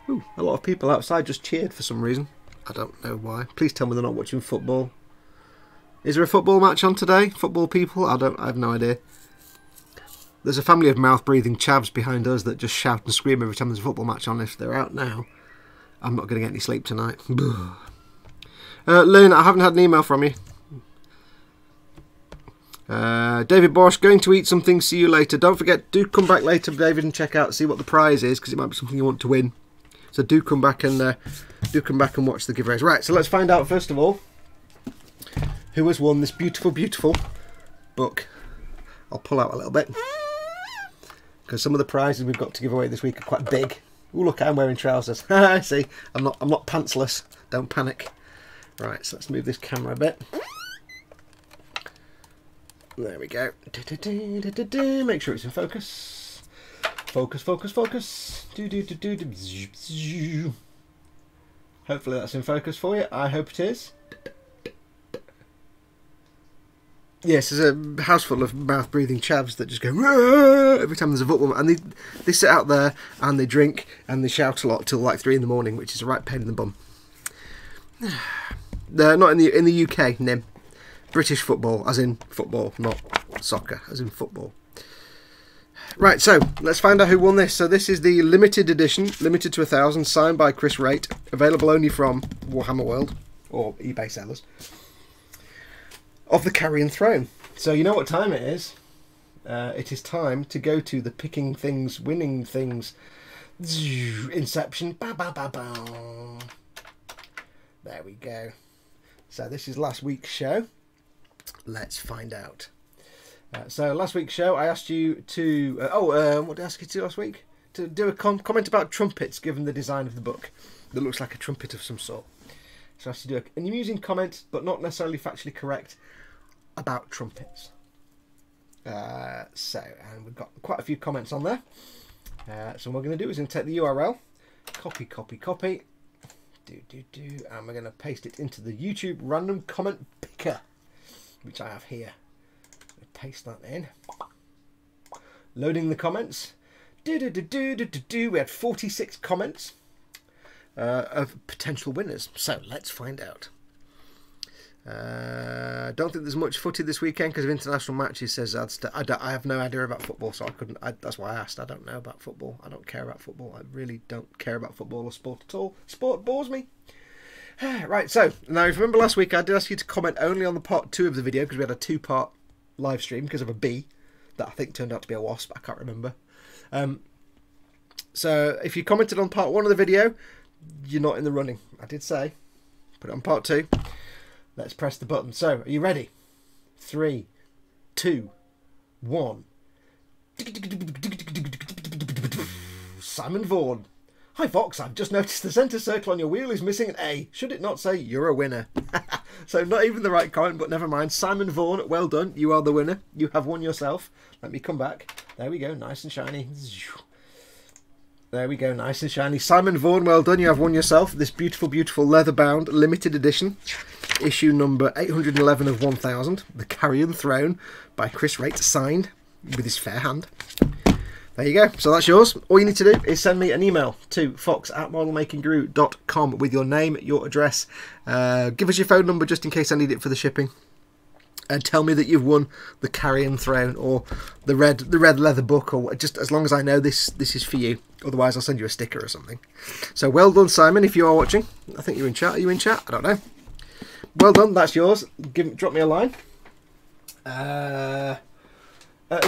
Ooh, a lot of people outside just cheered for some reason. I don't know why. Please tell me they're not watching football. Is there a football match on today? Football people? I have no idea. There's a family of mouth-breathing chavs behind us that just shout and scream every time there's a football match on. If they're out now, I'm not going to get any sleep tonight. Lynn, I haven't had an email from you. David Bosch, going to eat something. See you later. Don't forget, do come back later, David, and check out, see what the prize is, because it might be something you want to win. So do come back and watch the giveaways. Right, so let's find out first of all who has won this beautiful, beautiful book. I'll pull out a little bit because some of the prizes we've got to give away this week are quite big. Oh, look, I'm wearing trousers. See, I'm not pantsless. Don't panic. Right, so let's move this camera a bit. There we go. Make sure it's in focus. Focus, focus, focus. Hopefully that's in focus for you. I hope it is. Yes, there's a house full of mouth-breathing chavs that just go every time there's a football, and they sit out there and they drink and they shout a lot till like 3 in the morning, which is a right pain in the bum. They're not in the UK, Nim. British football, as in football, not soccer, as in football. Right, so let's find out who won this. So this is the limited edition, limited to 1,000, signed by Chris Raitt, available only from Warhammer World or eBay sellers, of the Carrion Throne. So you know what time it is. It is time to go to the picking things, winning things, Inception. Ba, ba, ba, ba. There we go. So this is last week's show. Let's find out. So last week's show, I asked you to... what did I ask you to last week? to do a comment about trumpets, given the design of the book that looks like a trumpet of some sort. So I asked you to do an amusing comment, but not necessarily factually correct, about trumpets. And we've got quite a few comments on there. So what we're going to do is going to take the URL, copy, and we're going to paste it into the YouTube random comment picker, which I have here. Paste that in. Loading the comments. We had 46 comments of potential winners. So let's find out. Don't think there's much footy this weekend because of international matches, says I have no idea about football, so I couldn't. That's why I asked. I don't know about football. I don't care about football. I really don't care about football or sport at all. Sport bores me. Right, so now if you remember last week, I did ask you to comment only on the part 2 of the video because we had a 2-part live stream because of a bee that I think turned out to be a wasp. I can't remember. So if you commented on part 1 of the video, you're not in the running. I did say put it on part 2. Let's press the button. So, are you ready? 3, 2, 1. Simon Vaughan. Hi Fox, I've just noticed the centre circle on your wheel is missing an A. Should it not say you're a winner? So not even the right comment, but never mind. Simon Vaughan, well done. You are the winner. You have won yourself. Let me come back. There we go, nice and shiny. There we go, nice and shiny. Simon Vaughan, well done. You have won yourself this beautiful, beautiful leather-bound limited edition. Issue number 811 of 1000. The Carrion Throne by Chris Raitt, signed with his fair hand. There you go. So that's yours. All you need to do is send me an email to fox@modelmakingguru.com with your name, your address. Give us your phone number just in case I need it for the shipping. And tell me that you've won the Carrion Throne or the red leather book, or just as long as I know this is for you. Otherwise, I'll send you a sticker or something. So well done, Simon, if you are watching. I think you're in chat. Are you in chat? I don't know. Well done. That's yours. Drop me a line.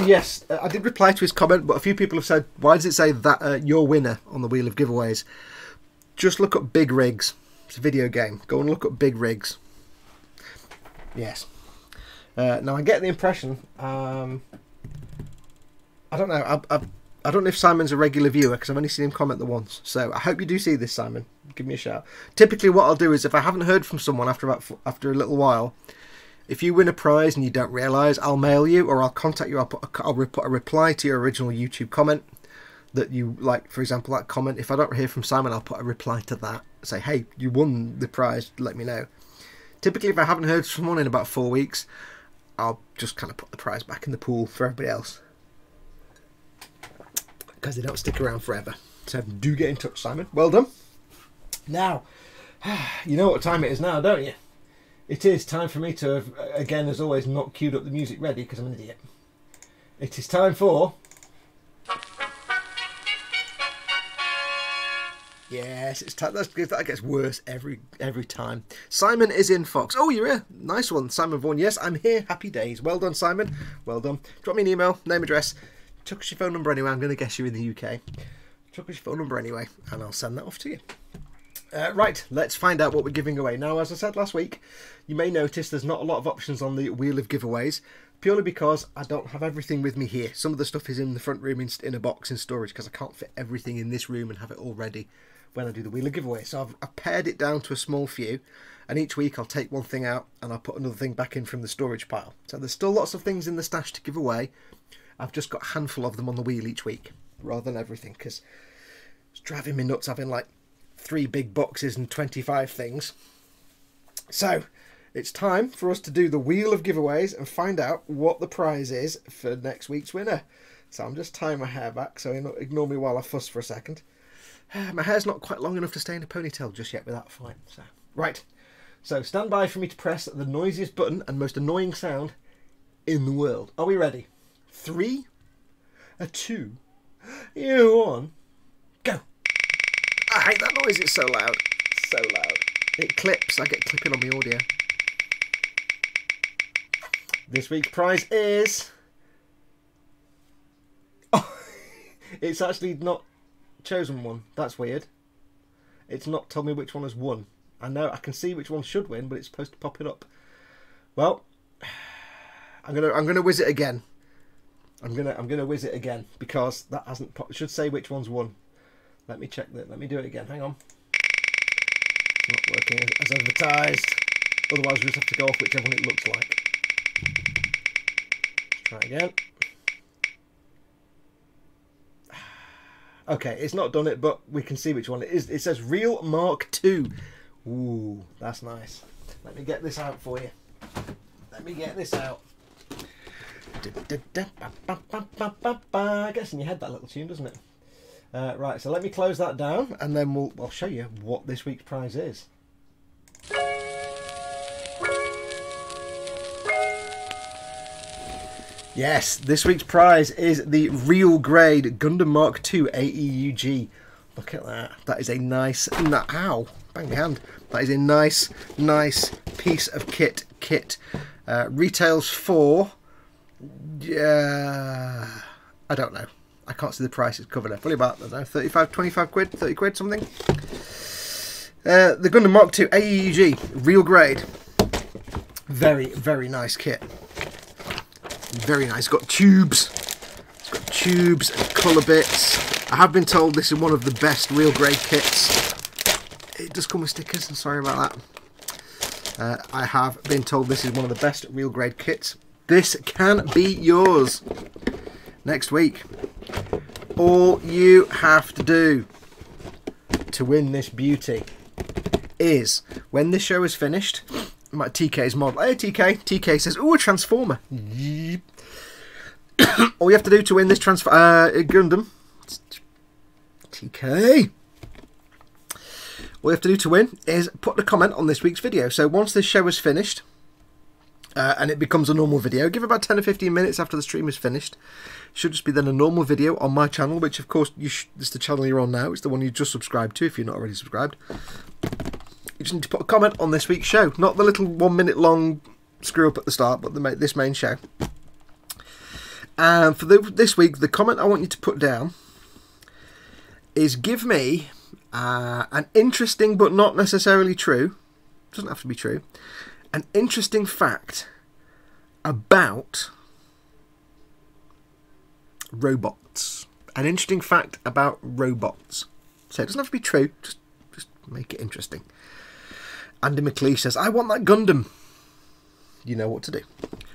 Yes, I did reply to his comment, but a few people have said, why does it say that your winner on the Wheel of Giveaways? Just look up Big Rigs. It's a video game. Go and look up Big Rigs. Yes. Now I get the impression, I don't know, I don't know if Simon's a regular viewer because I've only seen him comment the once. So I hope you do see this, Simon. Give me a shout. Typically what I'll do is if I haven't heard from someone after a little while, if you win a prize and you don't realise, I'll mail you or I'll contact you. I'll put a reply to your original YouTube comment that you like. For example, that comment. If I don't hear from Simon, I'll put a reply to that. Say, hey, you won the prize. Let me know. Typically, if I haven't heard from someone in about 4 weeks, I'll just kind of put the prize back in the pool for everybody else because they don't stick around forever. So do get in touch, Simon. Well done. Now, you know what time it is now, don't you? It is time for me to have, again, as always, not queued up the music ready because I'm an idiot. It is time for... Yes, it's time. That gets worse every time. Simon is in Fox. Oh, you're here. Nice one, Simon Vaughan. Yes, I'm here. Happy days. Well done, Simon. Well done. Drop me an email, name, address. Chuck us your phone number anyway. I'm going to guess you're in the UK. Chuck us your phone number anyway, and I'll send that off to you. Right, let's find out what we're giving away. Now, as I said last week, you may notice there's not a lot of options on the Wheel of Giveaways, purely because I don't have everything with me here. Some of the stuff is in the front room in a box in storage because I can't fit everything in this room and have it all ready when I do the Wheel of Giveaway. So I've pared it down to a small few, and each week I'll take one thing out and I'll put another thing back in from the storage pile. So there's still lots of things in the stash to give away. I've just got a handful of them on the wheel each week, rather than everything, because it's driving me nuts having like 3 big boxes and 25 things. So it's time for us to do the Wheel of Giveaways and find out what the prize is for next week's winner. So I'm just tying my hair back, so ignore me while I fuss for a second. My hair's not quite long enough to stay in a ponytail just yet with that fight. So, right, so stand by for me to press the noisiest button and most annoying sound in the world. Are we ready? 3, 2, 1, go. I hate that noise, it's so loud. So loud. It clips, I get clipping on the audio. This week's prize is... Oh, it's actually not chosen one. That's weird. It's not told me which one has won. I know, I can see which one should win, but it's supposed to pop it up. Well, I'm gonna whiz it again. I'm gonna whiz it again because that hasn't. It should say which one's won. Let me check that. Let me do it again. Hang on. It's not working as advertised. Otherwise, we just have to go off whichever one it looks like. Let's try again. Okay, it's not done it, but we can see which one it is. It says Real Mark.II. Ooh, that's nice. Let me get this out for you. Let me get this out. Gets in your head, that little tune, doesn't it? Right, so let me close that down, and then I'll show you what this week's prize is. Yes, this week's prize is the real grade Gundam Mark.II AEUG. Look at that. That is a nice... Ow! Bang my hand. That is a nice piece of kit. Retails for... I don't know. I can't see the price it's covered there. Probably about, I don't know, 35, 25 quid, 30 quid, something. The Gundam Mark.II AEUG, real grade. Very nice kit. Very nice. It's got tubes. It's got tubes and colour bits. I have been told this is one of the best real grade kits. It does come with stickers, I'm sorry about that. I have been told this is one of the best real grade kits. This can be yours next week. All you have to do to win this beauty is, when this show is finished, my TK's model. Hey TK. TK says, "Ooh, a transformer." All you have to do to win this Gundam, TK. All you have to do to win is put a comment on this week's video. So once this show is finished, and it becomes a normal video, give about 10 or 15 minutes after the stream is finished. It should just be then a normal video on my channel, which of course it's the channel you're on now. It's the one you just subscribed to if you're not already subscribed. You just need to put a comment on this week's show, not the little 1 minute long screw up at the start, but this main show. And for this week, the comment I want you to put down is, give me an interesting but not necessarily true, doesn't have to be true, an interesting fact about robots. An interesting fact about robots. So it doesn't have to be true, just make it interesting. Andy McLeish says, "I want that Gundam." You know what to do.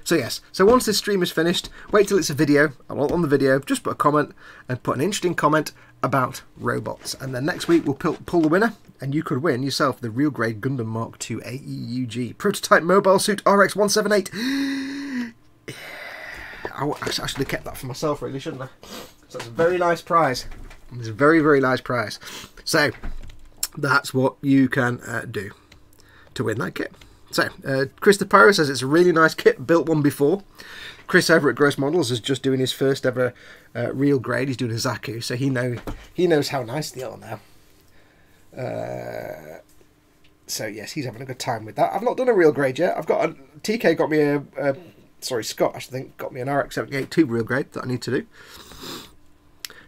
So yes, so once this stream is finished, wait till it's a video. On the video, just put a comment and put an interesting comment about robots. And then next week we'll pull the winner, and you could win yourself the real grade Gundam Mark.II AEUG Prototype Mobile Suit RX-178. I should have kept that for myself, really, shouldn't I? So it's a very nice prize. It's a very nice prize. So that's what you can do to win that kit. So Chris the Pyro says it's a really nice kit, built one before. Chris over at Gross Models is just doing his first ever real grade. He's doing a Zaku, so he knows how nice they are now. So yes, he's having a good time with that. I've not done a real grade yet. TK got me sorry, Scott, I think, got me an RX-78-2 real grade that I need to do.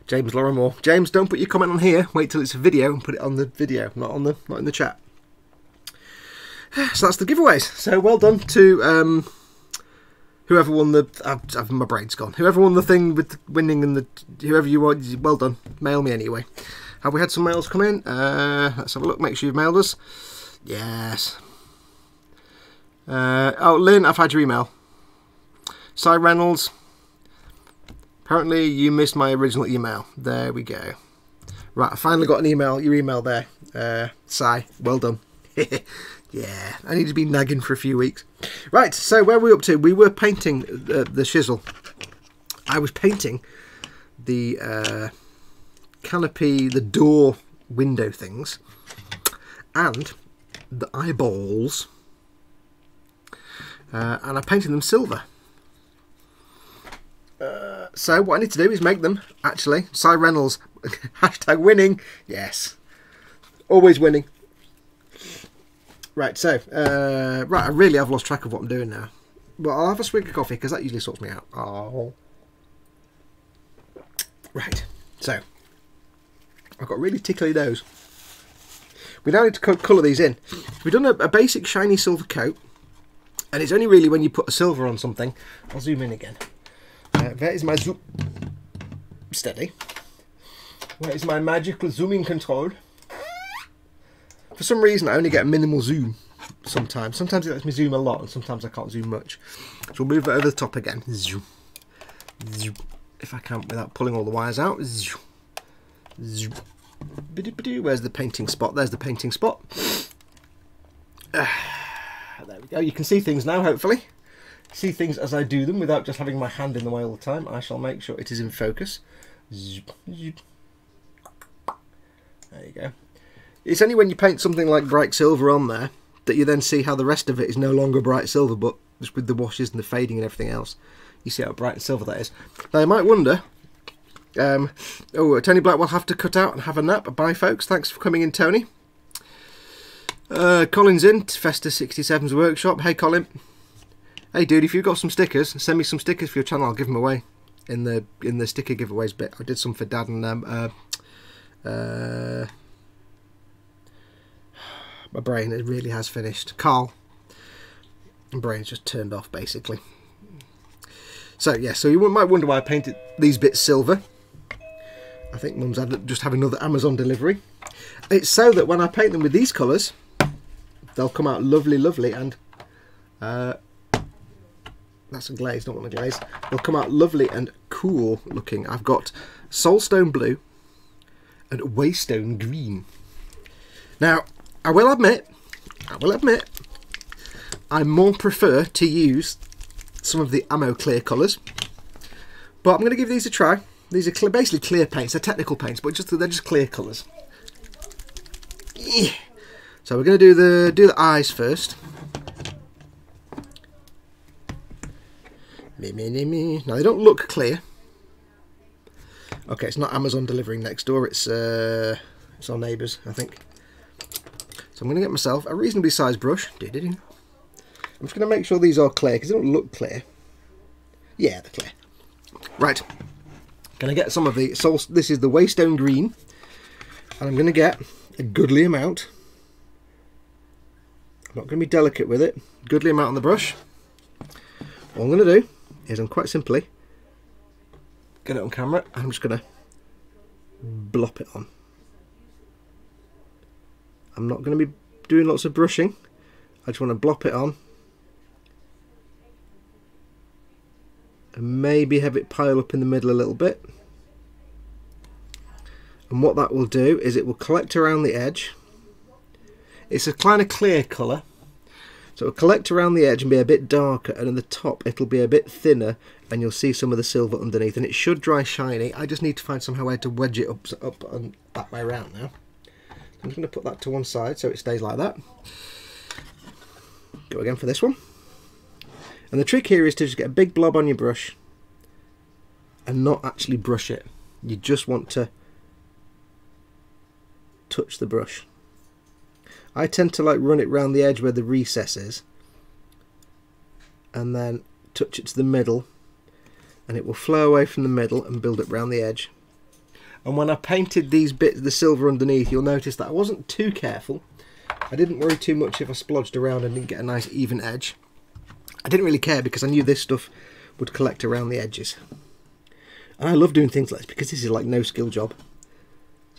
James Lorimore. James, don't put your comment on here. Wait till it's a video and put it on the video, not in the chat. So that's the giveaways. So well done to whoever won the... my brain's gone. Whoever won the thing with winning and whoever you want, well done. Mail me anyway. Have we had some mails come in? Let's have a look. Make sure you've mailed us. Yes. Oh, Lynn, I've had your email. Cy Reynolds. Apparently you missed my original email. There we go. Right, I finally got an email. Your email there. Cy, well done. Yeah, I need to be nagging for a few weeks. Right, so where were we up to? We were painting the shizzle. I was painting the canopy, the door window things, and the eyeballs, and I painted them silver. So what I need to do is make them, actually, Cy Reynolds, hashtag winning, yes, always winning. Right, so, right, I really have lost track of what I'm doing now. But I'll have a swig of coffee, because that usually sorts me out. Oh. Right, so, I've got a really tickly nose. We now need to colour these in. We've done a basic shiny silver coat, and it's only really when you put a silver on something, I'll zoom in again, Where is my zoom? Steady. Where is my magical zooming control? For some reason, I only get a minimal zoom sometimes. Sometimes it lets me zoom a lot, and sometimes I can't zoom much. So we'll move it over the top again. Zoom. Zoom. If I can, without pulling all the wires out. Zoom. Zoom. Where's the painting spot? There's the painting spot. There we go. You can see things now, hopefully. See things as I do them without just having my hand in the way all the time. I shall make sure it is in focus. Zoom. Zoom. There you go. It's only when you paint something like bright silver on there that you then see how the rest of it is no longer bright silver, but just with the washes and the fading and everything else. You see how bright and silver that is. Now you might wonder, Tony Black will have to cut out and have a nap. Bye folks, thanks for coming in, Tony. Colin's in, Festa67's workshop. Hey Colin. Hey dude, if you've got some stickers, send me some stickers for your channel, I'll give them away in the sticker giveaways bit. I did some for Dad and my brain, it really has finished. Carl. My brain's just turned off, basically. So, yeah, so you might wonder why I painted these bits silver. I think Mum's had just have another Amazon delivery. It's so that when I paint them with these colours, they'll come out lovely, lovely, and that's a glaze, not one of the glaze. They'll come out lovely and cool looking. I've got Soulstone Blue and Waystone Green. Now, I will admit, I more prefer to use some of the Ammo Clear colours, but I'm going to give these a try. These are basically clear paints. They're technical paints, but they're just clear colours. Yeah. So we're going to do the eyes first. Now they don't look clear. Okay, it's not Amazon delivering next door. It's our neighbours, I think. So I'm going to get myself a reasonably sized brush. I'm just going to make sure these are clear because they don't look clear. Yeah, they're clear. Right. Going to get some of the this is the Waystone Green, and I'm going to get a goodly amount. I'm not going to be delicate with it. Goodly amount on the brush. All I'm going to do is I'm quite simply get it on camera, and I'm just going to blop it on. I'm not going to be doing lots of brushing. I just want to blop it on and maybe have it pile up in the middle a little bit. And what that will do is it will collect around the edge. It's a kind of clear colour, so it'll collect around the edge and be a bit darker, and at the top it'll be a bit thinner, and you'll see some of the silver underneath, and it should dry shiny. I just need to find somehow to wedge it up and that way around now. I'm just going to put that to one side so it stays like that. Go again for this one. And the trick here is to just get a big blob on your brush and not actually brush it. You just want to touch the brush. I tend to like run it round the edge where the recess is and then touch it to the middle, and it will flow away from the middle and build up round the edge. And when I painted these bits, the silver underneath, you'll notice that I wasn't too careful. I didn't worry too much if I splodged around and didn't get a nice even edge. I didn't really care because I knew this stuff would collect around the edges. And I love doing things like this because this is like no skill job.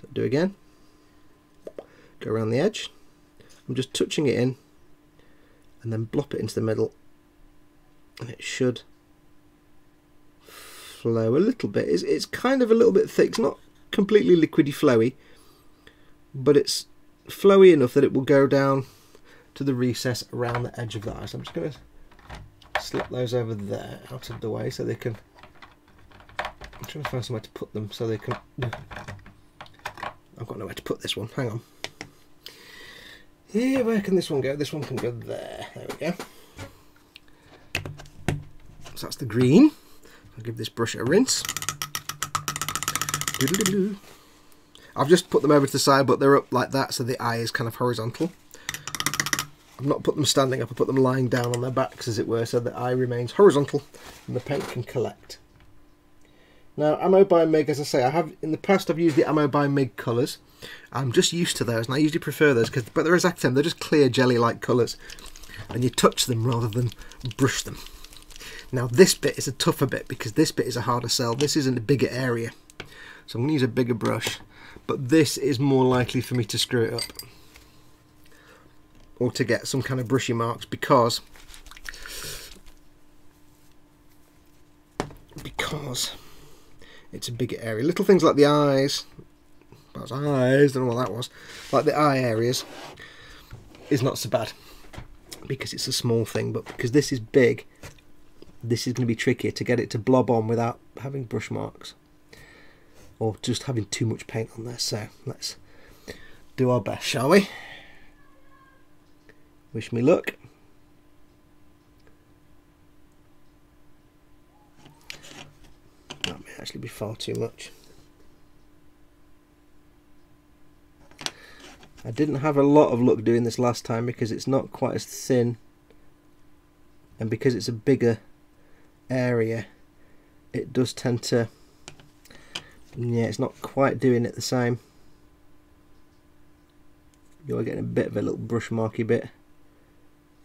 So do again. Go around the edge. I'm just touching it in and then blop it into the middle, and it should flow a little bit. It's kind of a little bit thick. It's not completely liquidy flowy, but it's flowy enough that it will go down to the recess around the edge of the eye. So I'm just going to slip those over there out of the way so they can, I'm trying to find somewhere to put them so they can, I've got nowhere to put this one, hang on. Yeah, where can this one go? This one can go there. There we go. So that's the green. I'll give this brush a rinse. I've just put them over to the side, but they're up like that, so the eye is kind of horizontal. I've not put them standing up, I put them lying down on their backs, as it were, so the eye remains horizontal and the paint can collect. Now, Ammo by Mig, as I say, I have in the past I've used the Ammo by Mig colours. I'm just used to those, and I usually prefer those, but they're exact same. They're just clear jelly-like colours, and you touch them rather than brush them. Now this bit is a tougher bit because this bit is a harder sell. This is in a bigger area. So I'm going to use a bigger brush. But this is more likely for me to screw it up. Or to get some kind of brushy marks because it's a bigger area. Little things like the eyes, don't know what that was, like the eye areas is not so bad because it's a small thing, but because this is big, this is going to be trickier to get it to blob on without having brush marks or just having too much paint on there. So let's do our best, shall we? Wish me luck. That may actually be far too much. I didn't have a lot of luck doing this last time because it's not quite as thin, and because it's a bigger area it does tend to, yeah, it's not quite doing it the same. You're getting a bit of a little brush marky bit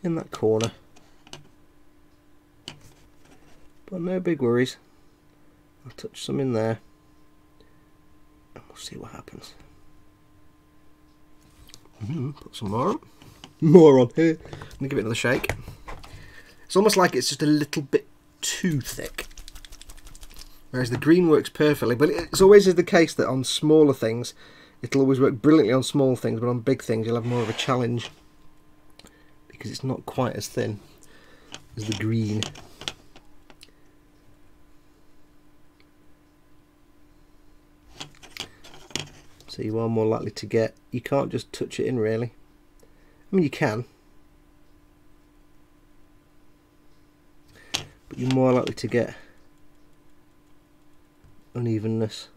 in that corner, but no big worries. I'll touch some in there and we'll see what happens. Put some more on. More on here. I'm going to give it another shake. It's almost like it's just a little bit too thick. Whereas the green works perfectly, but it's always the case that on smaller things it'll always work brilliantly on small things, but on big things you'll have more of a challenge because it's not quite as thin as the green. So you are more likely to get, you can't just touch it in really. I mean you can, but you're more likely to get unevenness.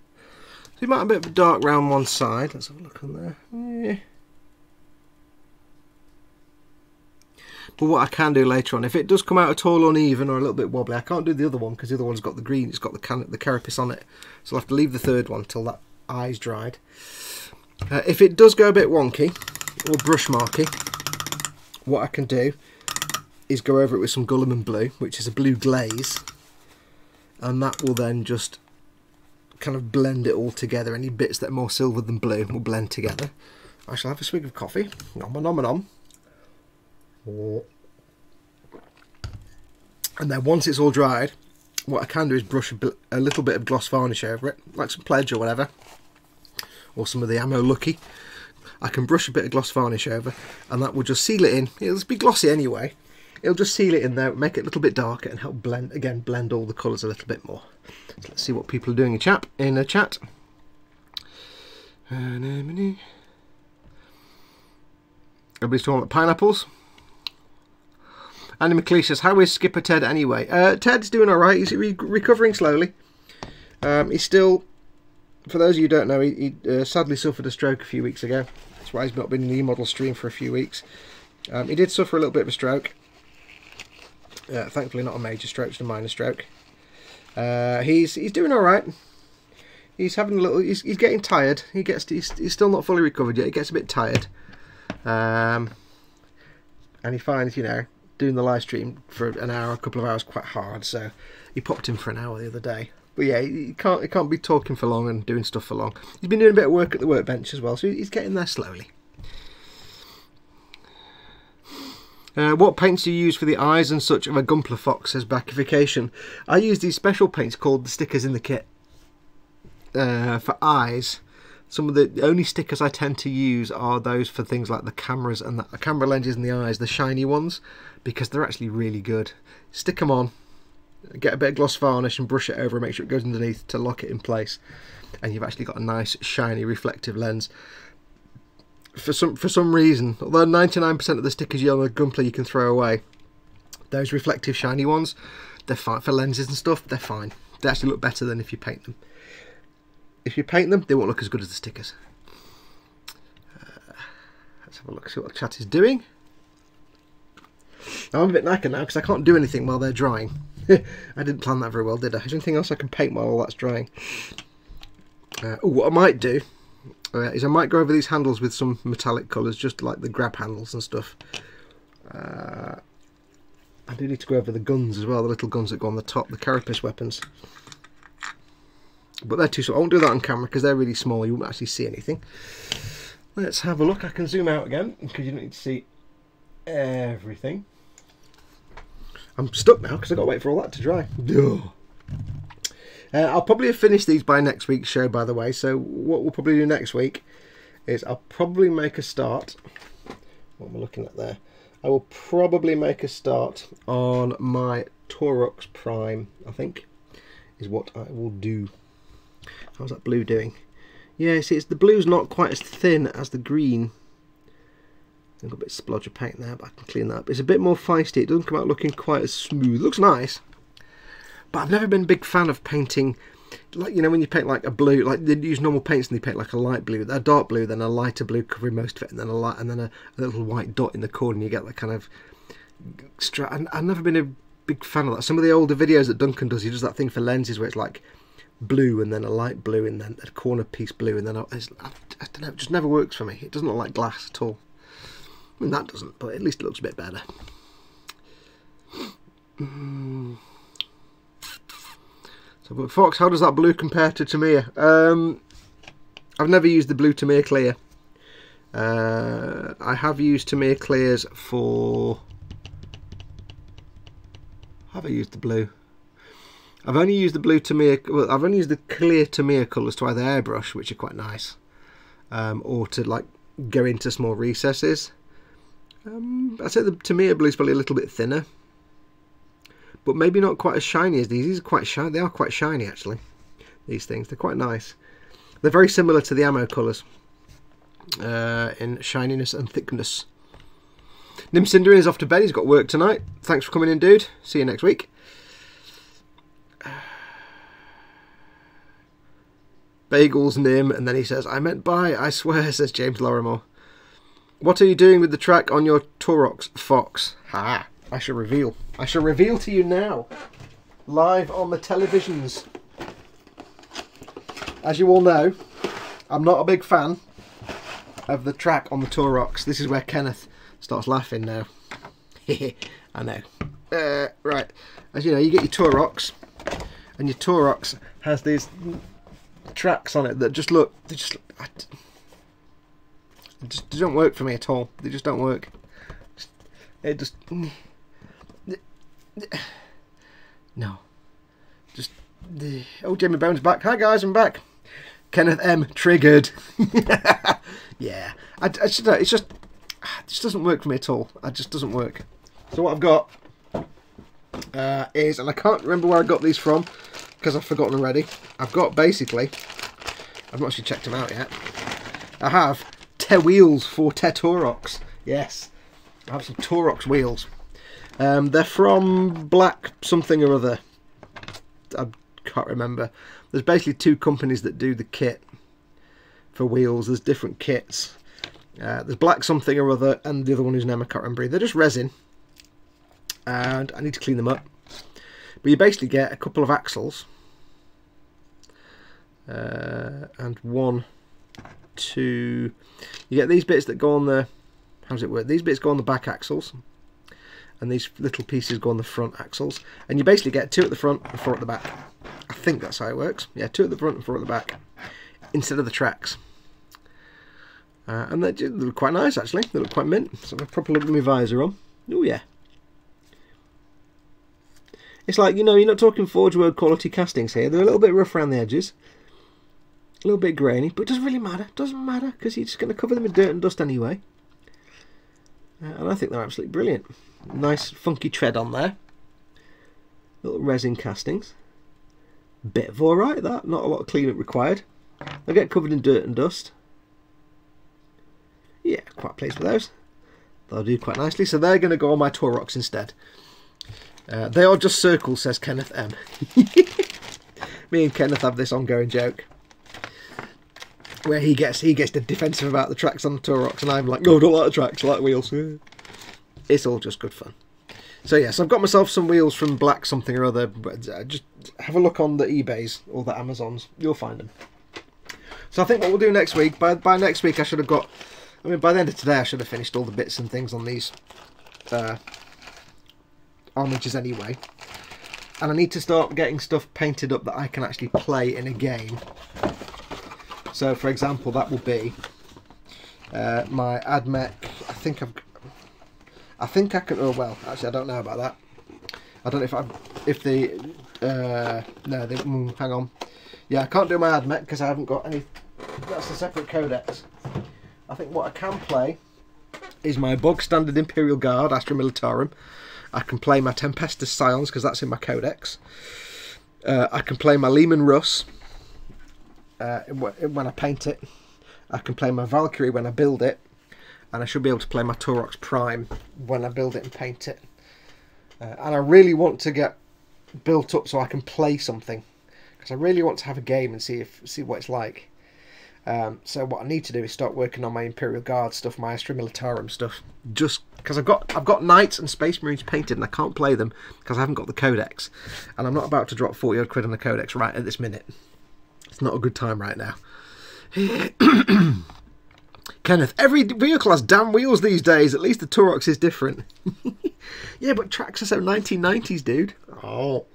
So you might have a bit of a dark round one side. Let's have a look on there. Yeah. But what I can do later on, if it does come out at all uneven or a little bit wobbly, I can't do the other one because the other one's got the green, it's got the carapace on it. So I'll have to leave the third one till that eye's dried. If it does go a bit wonky or brush marky, what I can do is go over it with some GUNDAM blue, which is a blue glaze, and that will then just kind of blend it all together. Any bits that are more silver than blue will blend together. I shall have a swig of coffee. Nom nom nom. And then once it's all dried, what I can do is brush a little bit of gloss varnish over it, like some Pledge or whatever, or some of the Ammo Lucky. I can brush a bit of gloss varnish over, and that will just seal it in. It'll just be glossy anyway. It'll just seal it in there, make it a little bit darker, and help blend all the colours a little bit more. So let's see what people are doing in chat. Everybody's talking about pineapples. Andy McLeish says, how is Skipper Ted anyway? Ted's doing alright. He's recovering slowly. He's still, for those of you who don't know, he sadly suffered a stroke a few weeks ago. That's why he's not been in the E-model stream for a few weeks. He did suffer a little bit of a stroke. Thankfully not a major stroke, just a minor stroke. He's doing alright. He's having a little, he's getting tired. He's still not fully recovered yet. He gets a bit tired. And he finds, you know, doing the live stream for an hour, a couple of hours quite hard, so he popped in for an hour the other day. But yeah, he can't be talking for long and doing stuff for long. He's been doing a bit of work at the workbench as well, so he's getting there slowly. What paints do you use for the eyes and such of a Gunpla Fox, says Backification. I use these special paints called the stickers in the kit for eyes. Some of the only stickers I tend to use are those for things like the cameras and the camera lenses in the eyes, the shiny ones, because they're actually really good. Stick them on, get a bit of gloss varnish and brush it over and make sure it goes underneath to lock it in place, and you've actually got a nice shiny reflective lens. For some reason, although 99% of the stickers you on the Gunpla you can throw away, those reflective shiny ones, they're fine for lenses and stuff. They're fine. They actually look better than if you paint them. If you paint them, they won't look as good as the stickers. Let's have a look, see what the chat is doing. I'm a bit knackered now because I can't do anything while they're drying. I didn't plan that very well, did I? Is there anything else I can paint while all that's drying? What I might do is I might go over these handles with some metallic colours, just like the grab handles and stuff. I do need to go over the guns as well, the little guns that go on the top, the carapace weapons. But they're too small. I won't do that on camera because they're really small, you won't actually see anything. Let's have a look. I can zoom out again because you don't need to see everything. I'm stuck now because I've got to wait for all that to dry. I'll probably have finished these by next week's show, by the way. So what we'll probably do next week is I'll probably make a start. What am I looking at there? I will probably make a start on my Taurox Prime, I think, is what I will do. How's that blue doing? Yeah, see, the blue's not quite as thin as the green. I've got a bit of splodge of paint there, but I can clean that up. It's a bit more feisty. It doesn't come out looking quite as smooth. It looks nice, but I've never been a big fan of painting, like, you know, when you paint like a blue, like they use normal paints and they paint like a light blue, a dark blue, then a lighter blue covering most of it, and then a little white dot in the corner, and you get that kind of. I've never been a big fan of that. Some of the older videos that Duncan does, he does that thing for lenses where it's like blue and then a light blue and then a corner piece blue, and then I don't know, it just never works for me. It doesn't look like glass at all. I mean, that doesn't, but at least it looks a bit better. So, but Fox, how does that blue compare to Tamiya? I've never used the blue Tamiya clear. I have used Tamiya clears for... Have I used the blue? I've only used the blue Tamiya... Well, I've only used the clear Tamiya colours to either airbrush, which are quite nice, or to like go into small recesses. I'd say the Tamiya blue is probably a little bit thinner, but maybe not quite as shiny as these. These are quite shiny. They are quite shiny, actually. These things, they're quite nice. They're very similar to the ammo colours in shininess and thickness. Nim Cinderin is off to bed. He's got work tonight. Thanks for coming in, dude. See you next week. Bagels Nim, and then he says, "I meant bye, I swear," says James Lorimore. What are you doing with the track on your Taurox, Fox? Ha! I shall reveal. I shall reveal to you now, live on the televisions. As you all know, I'm not a big fan of the track on the Taurox. This is where Kenneth starts laughing now. I know. Right, as you know, you get your Taurox, and your Taurox has these tracks on it that just look, they don't work for me at all. They just don't work. It just no. Just oh, Jamie Bones back. Hi guys, I'm back. Kenneth M triggered. Yeah, it's just it just doesn't work for me at all. It just doesn't work. So what I've got is, and I can't remember where I got these from because I've forgotten already. I've got basically, I've not actually checked them out yet. I have wheels for Taurox. Yes, I have some Taurox wheels. They're from Black something or other. I can't remember. There's basically two companies that do the kit for wheels. There's different kits. There's Black something or other, and the other one whose name I can't remember. They're just resin, and I need to clean them up. But you basically get a couple of axles, and one, two. You get these bits that go on the. How does it work? These bits go on the back axles, and these little pieces go on the front axles, and you basically get two at the front and four at the back. I think that's how it works. Yeah, two at the front and four at the back, instead of the tracks. And they look quite nice, actually. They look quite mint. So I've proper look at my visor on. Oh yeah. It's like, you know, you're not talking Forge World quality castings here. They're a little bit rough around the edges, a little bit grainy, but it doesn't really matter. It doesn't matter because you're just going to cover them in dirt and dust anyway. And I think they're absolutely brilliant. Nice funky tread on there. Little resin castings. Bit of alright, that. Not a lot of cleanup required. They'll get covered in dirt and dust. Yeah, quite pleased with those. They'll do quite nicely. So they're going to go on my Taurox instead. They are just circles, says Kenneth M. Me and Kenneth have this ongoing joke where he gets defensive about the tracks on the Taurox, and I'm like, no, I don't like the tracks, I like wheels. It's all just good fun. So yes, I've got myself some wheels from Black something or other, but just have a look on the eBays or the Amazons, you'll find them. So I think what we'll do next week, by next week I should have got, I mean by the end of today I should have finished all the bits and things on these armatures anyway. And I need to start getting stuff painted up that I can actually play in a game. So, for example, that will be my AdMech. I think I can. Oh well, actually, I don't know about that. I don't know if hang on. Yeah, I can't do my AdMech because I haven't got any. That's a separate codex. I think what I can play is my bog standard Imperial Guard Astra Militarum. I can play my Tempestus Scions because that's in my codex. I can play my Lehman Russ when I paint it. I can play my Valkyrie when I build it. And I should be able to play my Taurox Prime when I build it and paint it. And I really want to get built up so I can play something. Because I really want to have a game and see what it's like. So what I need to do is start working on my Imperial Guard stuff, my Astra Militarum stuff. Just because I've got Knights and Space Marines painted and I can't play them because I haven't got the codex. And I'm not about to drop 40 odd quid on the codex right at this minute. It's not a good time right now. Kenneth, every vehicle has damn wheels these days. At least the Taurox is different. Yeah, but tracks are so 1990s, dude. Oh.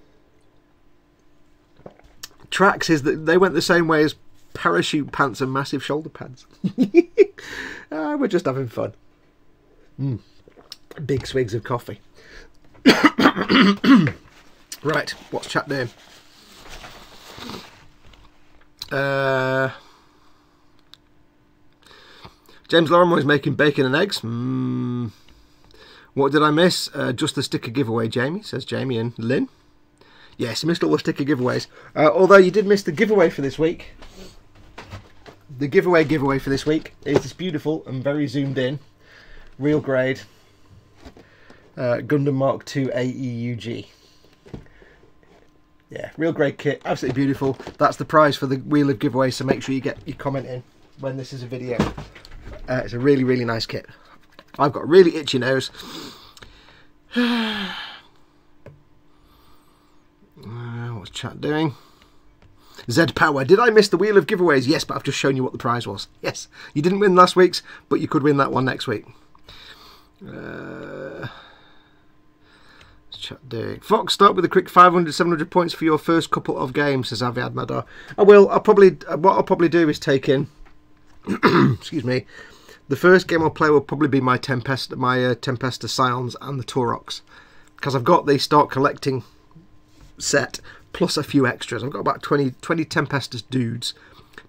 Tracks is that they went the same way as parachute pants and massive shoulder pads. We're just having fun. Big swigs of coffee. Right, what's chat doing? James Lorimer is making bacon and eggs. What did I miss? Just the sticker giveaway, Jamie, says Jamie and Lynn. Yes, you missed all the sticker giveaways. Although you did miss the giveaway for this week. The giveaway for this week is this beautiful and very zoomed in, real grade GUNDAM MK.II AEUG. Yeah, real grade kit, absolutely beautiful. That's the prize for the wheel of giveaway, so make sure you get your comment in when this is a video. It's a really, really nice kit. I've got a really itchy nose. What's chat doing? Z Power, did I miss the wheel of giveaways? Yes, but I've just shown you what the prize was. Yes, you didn't win last week's, but you could win that one next week. What's chat doing? Fox, start with a quick 500, 700 points for your first couple of games, says Aviad Madar. I will. What I'll probably do is take in. Excuse me. The first game I'll play will probably be my Tempestus Scions and the Taurox, because I've got the start collecting set plus a few extras. I've got about 20 Tempestus dudes,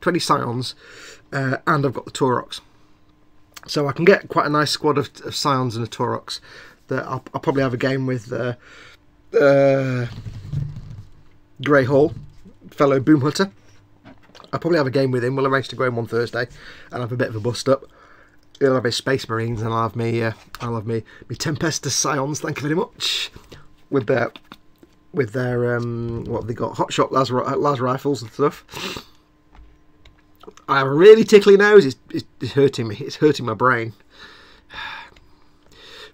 20 Scions, and I've got the Taurox. So I can get quite a nice squad of Scions and a Taurox. That I'll probably have a game with Grey Hall, fellow Boom Hunter. I'll probably have a game with him. We'll arrange to go in one Thursday and have a bit of a bust up. He'll have his Space Marines and I'll have me Tempestus Scions. Thank you very much. With their what have they got? Hot shot las rifles and stuff. I have a really tickly nose. It's hurting me. It's hurting my brain.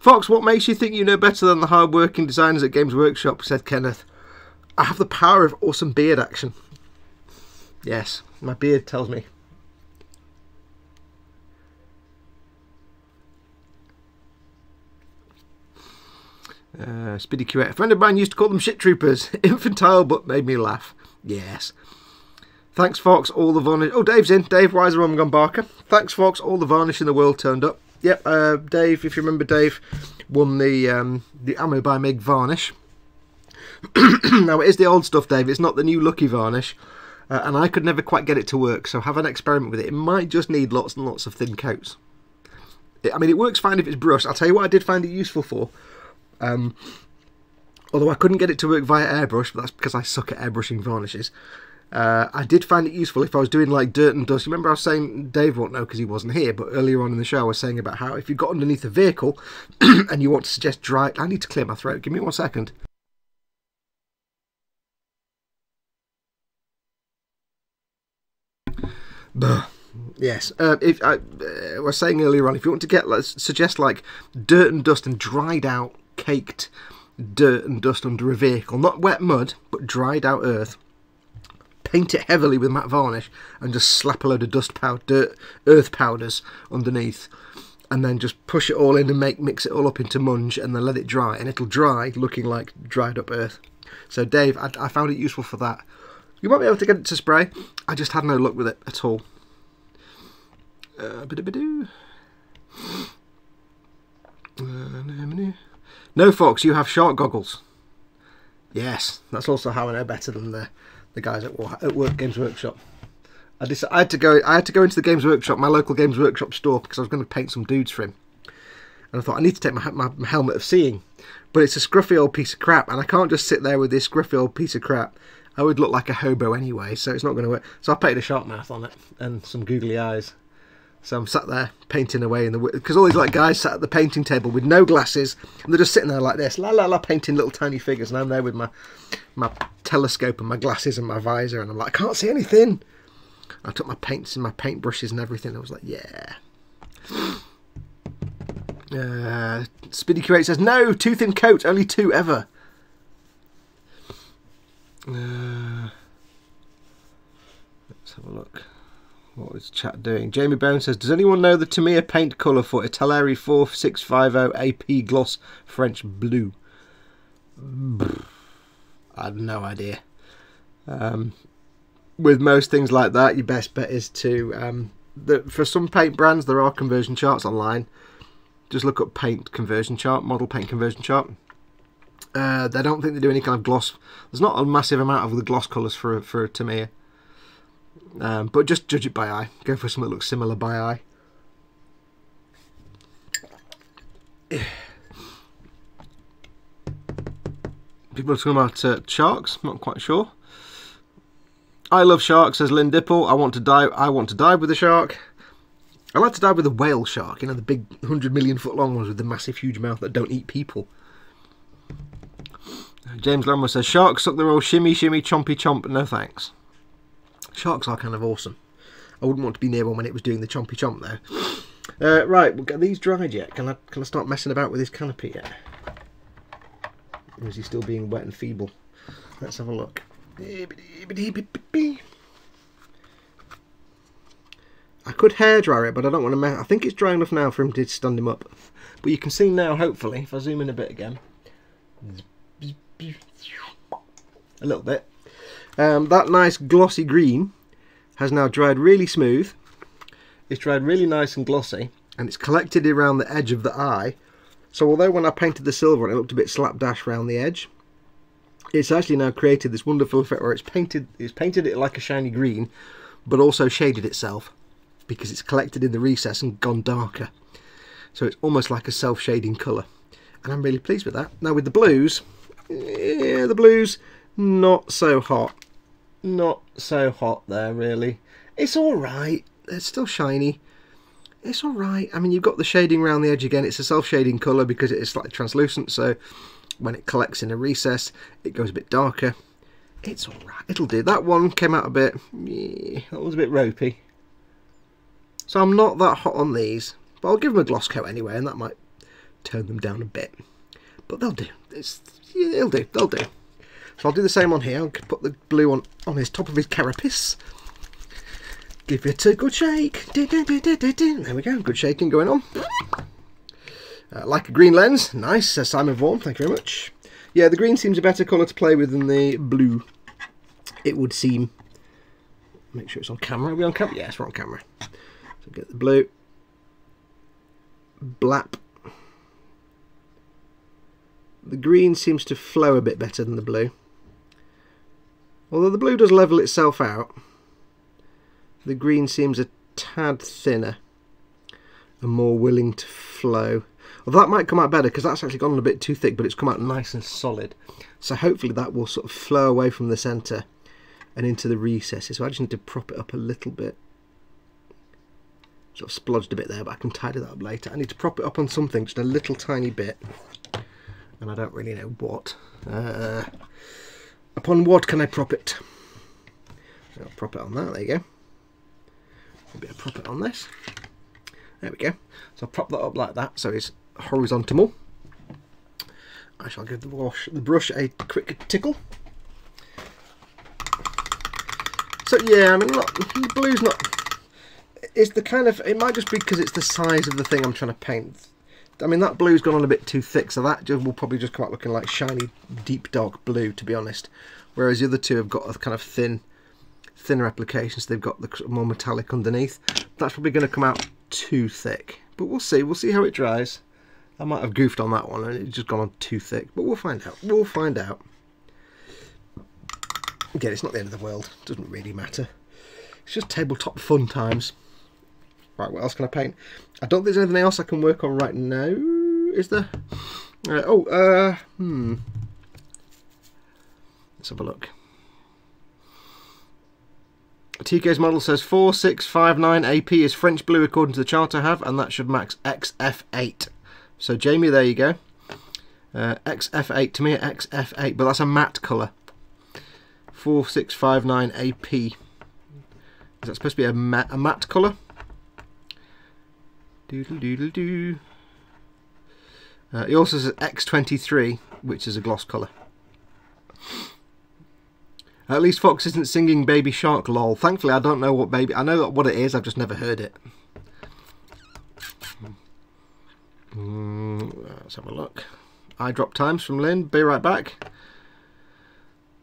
Fox, what makes you think you know better than the hard-working designers at Games Workshop? Said Kenneth. I have the power of awesome beard action. Yes, my beard tells me. Speedy QA. A friend of mine used to call them shit troopers. Infantile, but made me laugh. Yes. Thanks, Fox. All the varnish. Oh, Dave's in. Dave Weiser Barker. Thanks, Fox. All the varnish in the world turned up. Yep. Dave, if you remember, Dave won the Ammo by Mig varnish. Now it is the old stuff, Dave. It's not the new Lucky varnish. And I could never quite get it to work, so have an experiment with it. It might just need lots and lots of thin coats. I mean, it works fine if it's brushed. I'll tell you what I did find it useful for. Although I couldn't get it to work via airbrush, but that's because I suck at airbrushing varnishes. I did find it useful if I was doing like dirt and dust. You remember I was saying, Dave won't know because he wasn't here, but earlier on in the show I was saying about how if you've got underneath a vehicle and you want to suggest dry... I need to clear my throat. Give me 1 second. Yes, if I was saying earlier on, if you want to get, let's suggest like dirt and dust and dried out, caked dirt and dust under a vehicle, not wet mud, but dried out earth. Paint it heavily with matte varnish and just slap a load of dust powder, earth powders underneath. and then just push it all in and mix it all up into munge, and then let it dry, and it'll dry looking like dried up earth. So Dave, I found it useful for that. You might be able to get it to spray. I just had no luck with it at all. No, Fox, you have shark goggles. Yes, that's also how I know better than the guys at Games Workshop. I had to go into the Games Workshop, my local Games Workshop store, because I was going to paint some dudes for him. And I thought, I need to take my helmet of seeing. But it's a scruffy old piece of crap, and I can't just sit there with this scruffy old piece of crap. I would look like a hobo anyway, so it's not going to work. So I painted a shark mouth on it, and some googly eyes. So I'm sat there painting away in the... Because all these like guys sat at the painting table with no glasses, and they're just sitting there like this, la la la, painting little tiny figures, and I'm there with my telescope and my glasses and my visor, and I'm like, I can't see anything. I took my paints and my paintbrushes and everything. I was like, yeah. Speedy Curate says, no, too thin coat, only 2 ever. Let's have a look. What is chat doing? Jamie Bowen says, does anyone know the Tamiya paint colour for Italeri 4650 AP Gloss French Blue? I have no idea. With most things like that, your best bet is to... for some paint brands, there are conversion charts online. Just look up paint conversion chart, model paint conversion chart. They don't think they do any kind of gloss. There's not a massive amount of the gloss colours for a Tamiya. But just judge it by eye. Go for something that looks similar by eye. People are talking about sharks. Not quite sure. I love sharks, says Lynn Dipple. I want to dive with a shark. I like to dive with a whale shark. You know, the big 100 million foot long ones with the massive huge mouth that don't eat people. James Lammer says, sharks suck their old shimmy shimmy chompy chomp. No thanks. Sharks are kind of awesome. I wouldn't want to be near one when it was doing the chompy chomp though. Right, we'll get these dried yet. Can I start messing about with his canopy yet? Or is he still being wet and feeble? Let's have a look. I could hairdryer it, but I don't want to mess. I think it's dry enough now for him to stand him up. But you can see now, hopefully, if I zoom in a bit again, a little bit. That nice glossy green has now dried really smooth. It's dried really nice and glossy, and it's collected around the edge of the eye. So although when I painted the silver it looked a bit slapdash around the edge, it's actually now created this wonderful effect where it's painted it like a shiny green, but also shaded itself because it's collected in the recess and gone darker. So it's almost like a self-shading colour, and I'm really pleased with that. Now with the blues, yeah, the blues, not so hot. Not so hot there, really. It's alright. It's still shiny. It's alright. I mean, you've got the shading around the edge again. It's a self-shading colour because it is slightly translucent, so when it collects in a recess, it goes a bit darker. It's alright. It'll do. That one came out a bit... Yeah, that was a bit ropey. So I'm not that hot on these, but I'll give them a gloss coat anyway, and that might tone them down a bit. But they'll do. Yeah, it'll do. They'll do. So I'll do the same on here. I'll put the blue on his top of his carapace. Give it a good shake. There we go. Good shaking going on. Like a green lens. Nice, says Simon Vaughan. Thank you very much. Yeah, the green seems a better colour to play with than the blue, it would seem. Make sure it's on camera. Are we on camera? Yes, we're on camera. So get the blue. Blap. The green seems to flow a bit better than the blue. Although the blue does level itself out, the green seems a tad thinner and more willing to flow. Well, that might come out better because that's actually gone a bit too thick, but it's come out nice and solid. So hopefully that will sort of flow away from the centre and into the recesses. So I just need to prop it up a little bit. Sort of splodged a bit there, but I can tidy that up later. I need to prop it up on something, just a little tiny bit. And I don't really know what. Upon what can I prop it? I'll prop it on that, there you go. Maybe I'll prop it on this. There we go. So I'll prop that up like that so it's horizontal. I shall give the brush a quick tickle. So yeah, I mean, look, the blue's not... is the kind of, it might just be because it's the size of the thing I'm trying to paint. I mean, that blue's gone on a bit too thick, so that will probably just come out looking like shiny, deep dark blue, to be honest. Whereas the other two have got a kind of thinner applications. They've got the more metallic underneath. That's probably going to come out too thick, but we'll see. We'll see how it dries. I might have goofed on that one and it's just gone on too thick, but we'll find out. We'll find out. Again, it's not the end of the world. It doesn't really matter. It's just tabletop fun times. Right, what else can I paint? I don't think there's anything else I can work on right now. Is there? Let's have a look. TK's model says 4659 AP is French blue according to the chart I have, and that should max XF8. So Jamie, there you go. XF8 to me, XF8, but that's a matte colour. 4659 AP. Is that supposed to be a matte colour? Doodle doodle doo. He also says X23, which is a gloss colour. At least Fox isn't singing Baby Shark, lol. Thankfully, I don't know what baby. I know what it is. I've just never heard it. Let's have a look. Eye drop times from Lynn. Be right back.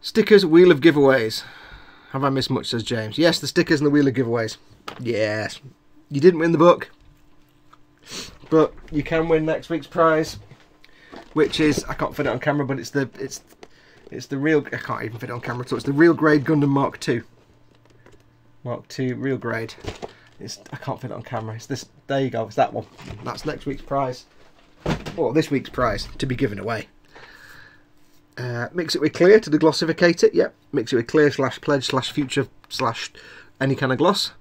Stickers, wheel of giveaways. Have I missed much, says James. Yes, the stickers and the wheel of giveaways. Yes. You didn't win the book, but you can win next week's prize, which is, I can't fit it on camera, but it's the real, I can't even fit it on camera, so it's the real grade Gundam Mark.II. Mark.II, real grade. I can't fit it on camera. It's this, there you go, it's that one. That's next week's prize. Or this week's prize, to be given away. Mix it with clear to deglossificate it, yep. Mix it with clear / pledge / future / any kind of gloss.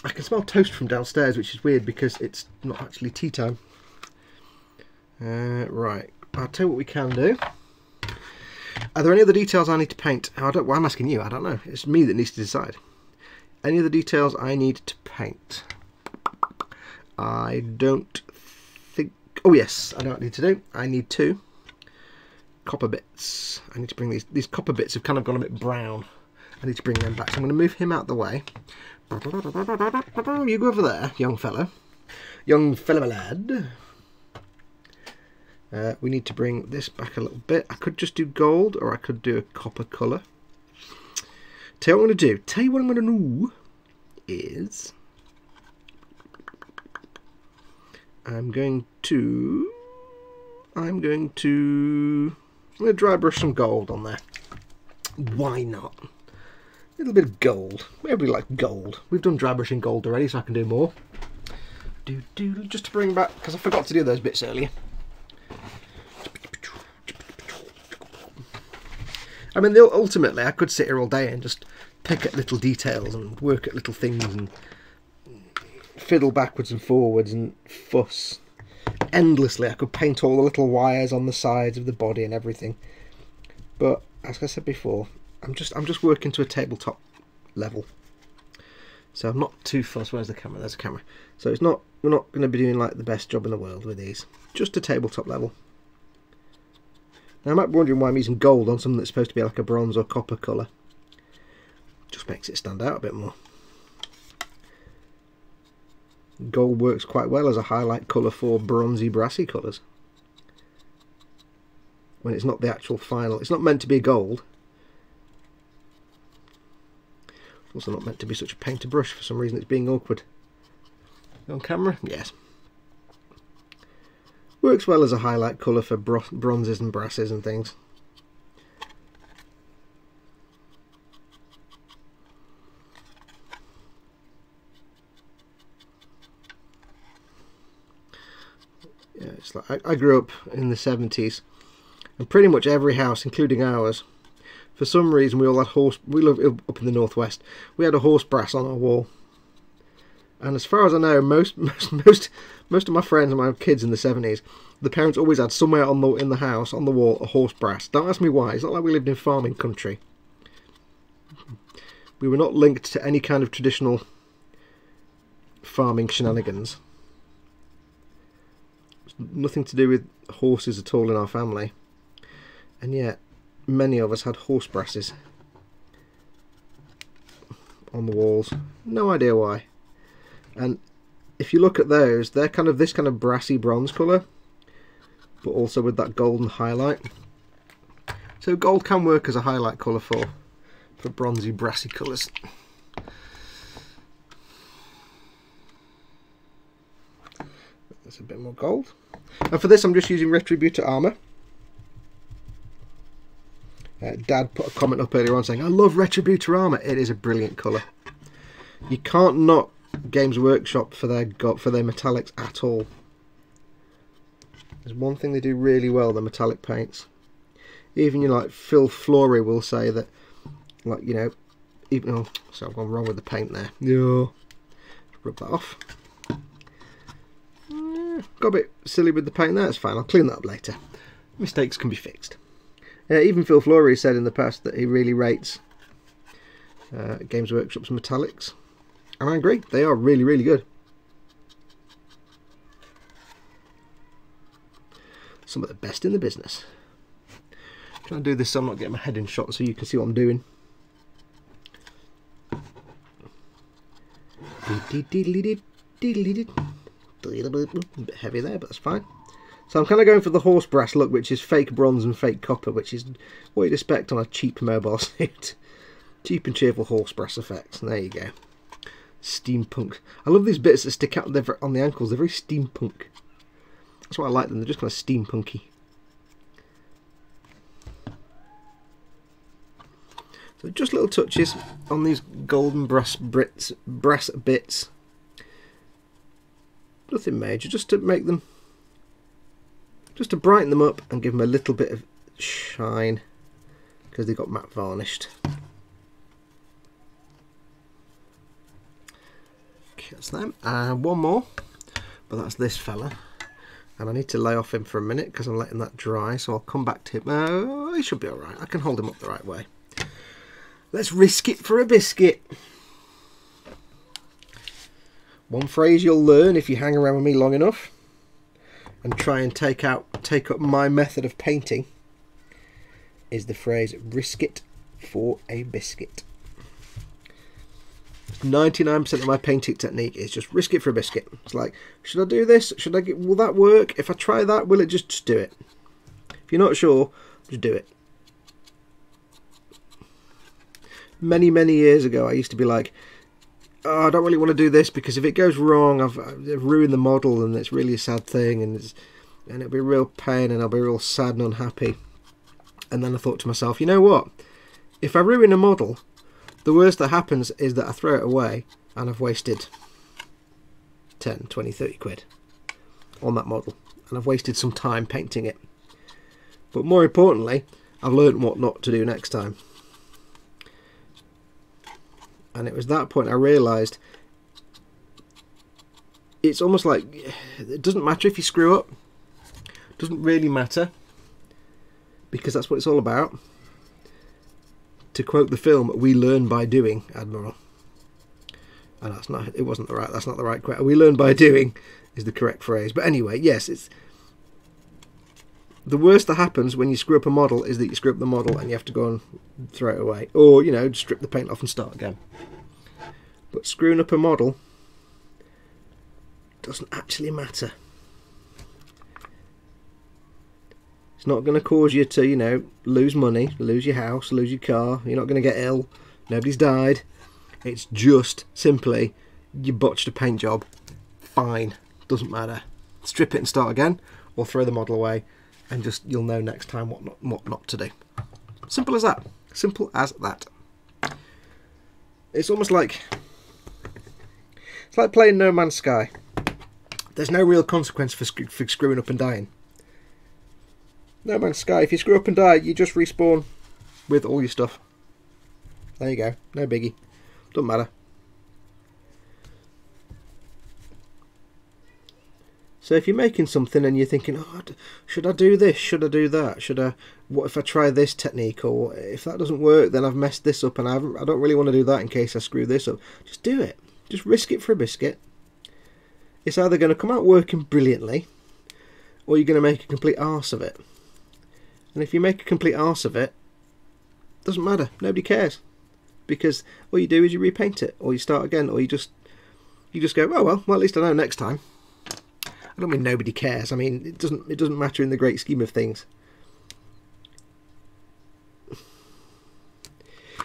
I can smell toast from downstairs, which is weird because it's not actually tea time. Right, I'll tell you what we can do. Are there any other details I need to paint? Well, I'm asking you, I don't know. It's me that needs to decide. Any other details I need to paint? I don't think... Oh yes, I know what I need to do. I need 2 copper bits. I need to bring these copper bits have kind of gone a bit brown. I need to bring them back. So I'm going to move him out the way. You go over there, young fellow. Young fellow, my lad. We need to bring this back a little bit. I could just do gold, or I could do a copper colour. Tell you what I'm going to do. Tell you what I'm going to do is... I'm going to dry brush some gold on there. Why not? A little bit of gold. Everybody likes gold. We've done dry brushing gold already, so I can do more. Just to bring back, because I forgot to do those bits earlier. I mean, ultimately, I could sit here all day and just pick at little details and work at little things and fiddle backwards and forwards and fuss endlessly. I could paint all the little wires on the sides of the body and everything. But as I said before, I'm just working to a tabletop level. So I'm not too fussed. Where's the camera? There's a camera. So it's not, we're not going to be doing like the best job in the world with these. Just a tabletop level. Now I might be wondering why I'm using gold on something that's supposed to be like a bronze or copper colour. Just makes it stand out a bit more. Gold works quite well as a highlight colour for bronzy, brassy colours. When it's not the actual final, it's not meant to be gold. It's also not meant to be such a pain to brush. For some reason it's being awkward. On camera? Yes. Works well as a highlight colour for bronzes and brasses and things. Yeah, it's like I grew up in the 70s, and pretty much every house, including ours, for some reason we all had we live up in the northwest. We had a horse brass on our wall, and as far as I know, most of my friends and my kids in the 70s, the parents always had somewhere in the house on the wall a horse brass. Don't ask me why. It's not like we lived in farming country. We were not linked to any kind of traditional farming shenanigans. Nothing to do with horses at all in our family, and yet many of us had horse brasses on the walls. No idea why. And if you look at those, they're kind of this kind of brassy bronze colour, but also with that golden highlight. So gold can work as a highlight colour for bronzy, brassy colours. There's a bit more gold. And for this I'm just using Retributor armour. Dad put a comment up earlier on saying, I love Retributor armour. It is a brilliant colour. You can't knock Games Workshop for their metallics at all. There's one thing they do really well, the metallic paints. Even like Phil Flory will say that, like, you know, even oh, so I've gone wrong with the paint there. Yeah, rub that off. Got a bit silly with the paint there. It's fine. I'll clean that up later. Mistakes can be fixed. Even Phil Flory said in the past that he really rates Games Workshop's metallics, and I agree. They are really, really good. Some of the best in the business. I'm trying to do this so I'm not getting my head in shot so you can see what I'm doing. A bit heavy there, but that's fine. So I'm kind of going for the horse brass look, which is fake bronze and fake copper, which is what you'd expect on a cheap mobile suit. Cheap and cheerful horse brass effects. And there you go. Steampunk. I love these bits that stick out on the ankles. They're very steampunk. That's why I like them. They're just kind of steampunky. So just little touches on these golden brass bits. Nothing major, just to make them, just to brighten them up and give them a little bit of shine, because they got matte varnished. Okay, that's them. And one more, but that's this fella. And I need to lay off him for a minute because I'm letting that dry, so I'll come back to him. He should be alright. I can hold him up the right way. Let's risk it for a biscuit. One phrase you'll learn if you hang around with me long enough and try and take up my method of painting is the phrase risk it for a biscuit. 99% of my painting technique is just risk it for a biscuit. It's like, should I do this? Will that work? If I try that, will it just do it? If you're not sure, just do it. Many years ago I used to be like, oh, I don't really want to do this because if it goes wrong I've ruined the model and it's really a sad thing and it'll be a real pain and I'll be real sad and unhappy. And then I thought to myself, you know what, if I ruin a model, the worst that happens is that I throw it away and I've wasted 10, 20, 30 quid on that model and I've wasted some time painting it. But more importantly, I've learned what not to do next time. And it was that point I realised it's almost like it doesn't matter if you screw up. It doesn't really matter, because that's what it's all about. To quote the film, we learn by doing, Admiral. And that's not the right quote. We learn by doing is the correct phrase. But anyway, yes, it's the worst that happens when you screw up a model is that you screw up the model and you have to go and throw it away, or, you know, strip the paint off and start again. But screwing up a model doesn't actually matter. It's not going to cause you to, you know, lose money, lose your house, lose your car. You're not going to get ill. Nobody's died. It's just simply you botched a paint job. Fine, doesn't matter. Strip it and start again, or throw the model away. And just, you'll know next time what not to do. Simple as that. Simple as that. It's almost like, it's like playing No Man's Sky. There's no real consequence for screwing up and dying. No Man's Sky, if you screw up and die, you just respawn with all your stuff. There you go. No biggie. Doesn't matter. So if you're making something and you're thinking, oh, should I do this? Should I do that? What if I try this technique? Or if that doesn't work, then I've messed this up and I don't really want to do that in case I screw this up. Just do it. Just risk it for a biscuit. It's either going to come out working brilliantly, or you're going to make a complete arse of it. And if you make a complete arse of it, doesn't matter. Nobody cares. because all you do is you repaint it, or you start again, or you just go, oh well, at least I know next time. I don't mean nobody cares. I mean, it doesn't matter in the great scheme of things.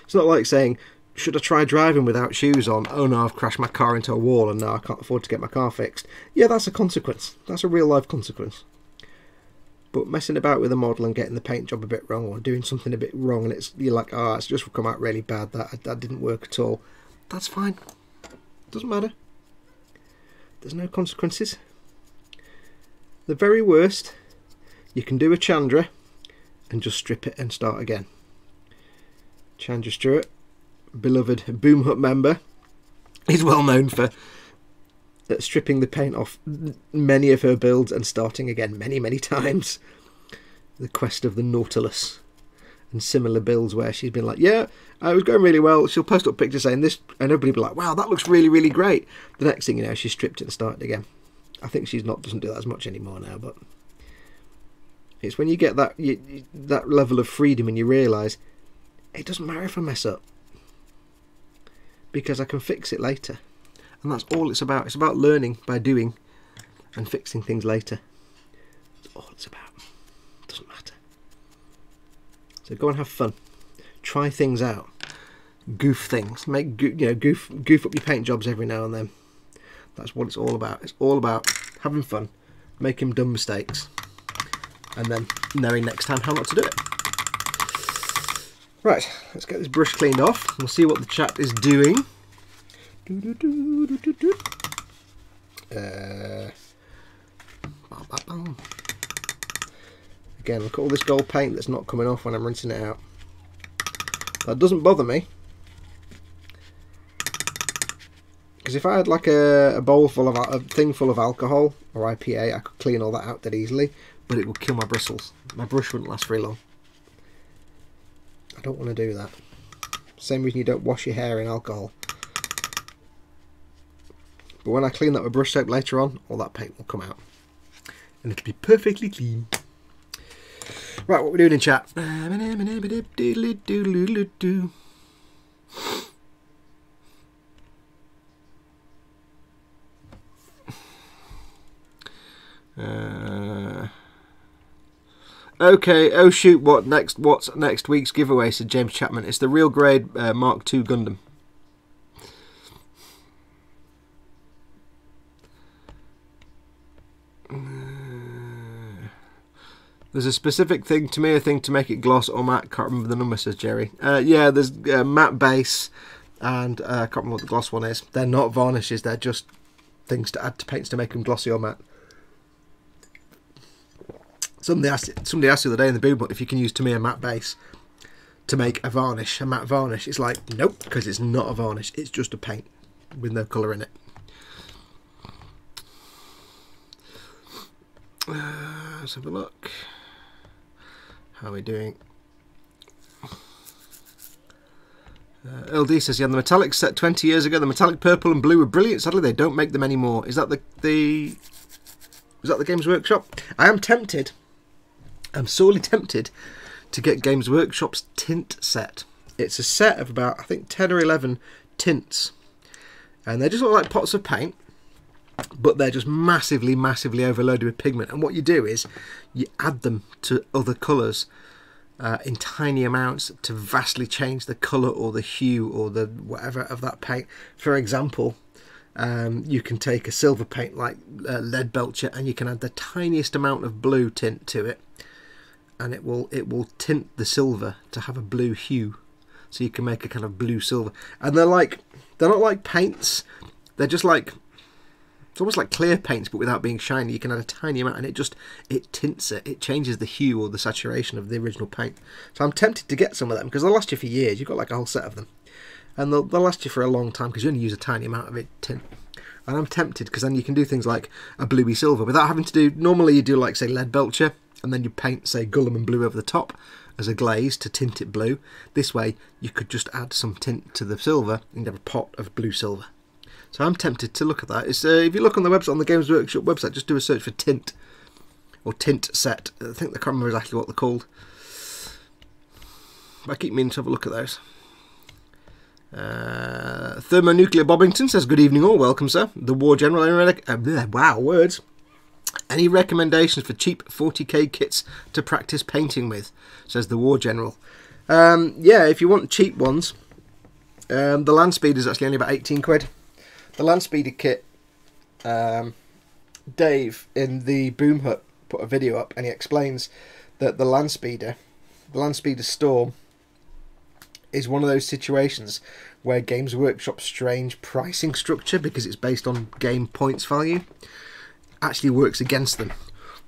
It's not like saying, should I try driving without shoes on? Oh no, I've crashed my car into a wall and now I can't afford to get my car fixed. Yeah, that's a consequence. That's a real life consequence. But messing about with a model and getting the paint job a bit wrong, or doing something a bit wrong, and you're like, oh, it's just come out really bad, that didn't work at all. That's fine. Doesn't matter. There's no consequences. The very worst, you can do a Chandra and just strip it and start again. Chandra Stewart, beloved Boom Hut member, is well known for stripping the paint off many of her builds and starting again many times. The quest of the Nautilus and similar builds where she's been like, yeah, it was going really well. She'll post up pictures saying this, and everybody will be like, wow, that looks really great. The next thing you know, she stripped it and started again. I think doesn't do that as much anymore now, but it's when you get that level of freedom and you realise it doesn't matter if I mess up, because I can fix it later. And that's all it's about. It's about learning by doing and fixing things later. That's all it's about. It doesn't matter. So go and have fun. Try things out. Goof things. Goof up your paint jobs every now and then. That's what it's all about. It's all about having fun, making dumb mistakes, and then knowing next time how not to do it. Right, let's get this brush cleaned off. We'll see what the chat is doing. Again, look at all this gold paint that's not coming off when I'm rinsing it out. That doesn't bother me, because if I had like a bowl full of a thing full of alcohol or IPA, I could clean all that out that easily, but it would kill my bristles. My brush wouldn't last very long. I don't want to do that. Same reason you don't wash your hair in alcohol. But when I clean that with brush soap later on, all that paint will come out and it'll be perfectly clean. Right, what we're doing in chat. Okay, oh shoot, what's next week's giveaway, said James Chapman. It's the real grade Mark II Gundam. There's a specific thing to me, a thing to make it gloss or matte. Can't remember the number, says Jerry. Yeah, there's matte base, and I can't remember what the gloss one is. They're not varnishes, they're just things to add to paints to make them glossy or matte. Somebody asked the other day in the boom if you can use Tamiya matte base to make a varnish, a matte varnish. It's like, nope, because it's not a varnish, it's just a paint with no colour in it. Let's have a look. How are we doing? LD says, yeah, the metallic set 20 years ago, the metallic purple and blue were brilliant. Sadly, they don't make them anymore. Is that the Games Workshop? I am tempted. I'm sorely tempted to get Games Workshop's tint set. It's a set of about, I think, 10 or 11 tints. And they just look like pots of paint, but they're just massively overloaded with pigment. And what you do is you add them to other colours in tiny amounts to vastly change the colour or the hue or the whatever of that paint. For example, you can take a silver paint like Lead Belcher and you can add the tiniest amount of blue tint to it, and it will tint the silver to have a blue hue, so you can make a kind of blue silver. And they're not like paints, they're just like, it's almost like clear paints but without being shiny. You can add a tiny amount and it tints it, it changes the hue or the saturation of the original paint. So I'm tempted to get some of them because they'll last you for years. You've got like a whole set of them and they'll last you for a long time because you only use a tiny amount of it tint. And I'm tempted because then you can do things like a bluey silver without having to do, normally you do like say Lead Belcher and then you paint say Gullum blue over the top as a glaze to tint it blue. This way you could just add some tint to the silver and have a pot of blue silver. So I'm tempted to look at that. It's, if you look on the website, on the Games Workshop website, just do a search for tint or tint set. I think I can't remember exactly what they're called. But I keep meaning to have a look at those. Thermonuclear Bobbington says, good evening all, welcome sir. The War General, wow, words. Any recommendations for cheap 40k kits to practice painting with, says the War General. Yeah, if you want cheap ones, the Landspeeder is actually only about 18 quid. The Landspeeder kit, Dave in the Boom Hut put a video up and he explains that the Landspeeder Storm is one of those situations where Games Workshop's strange pricing structure, because it's based on game points value, actually works against them.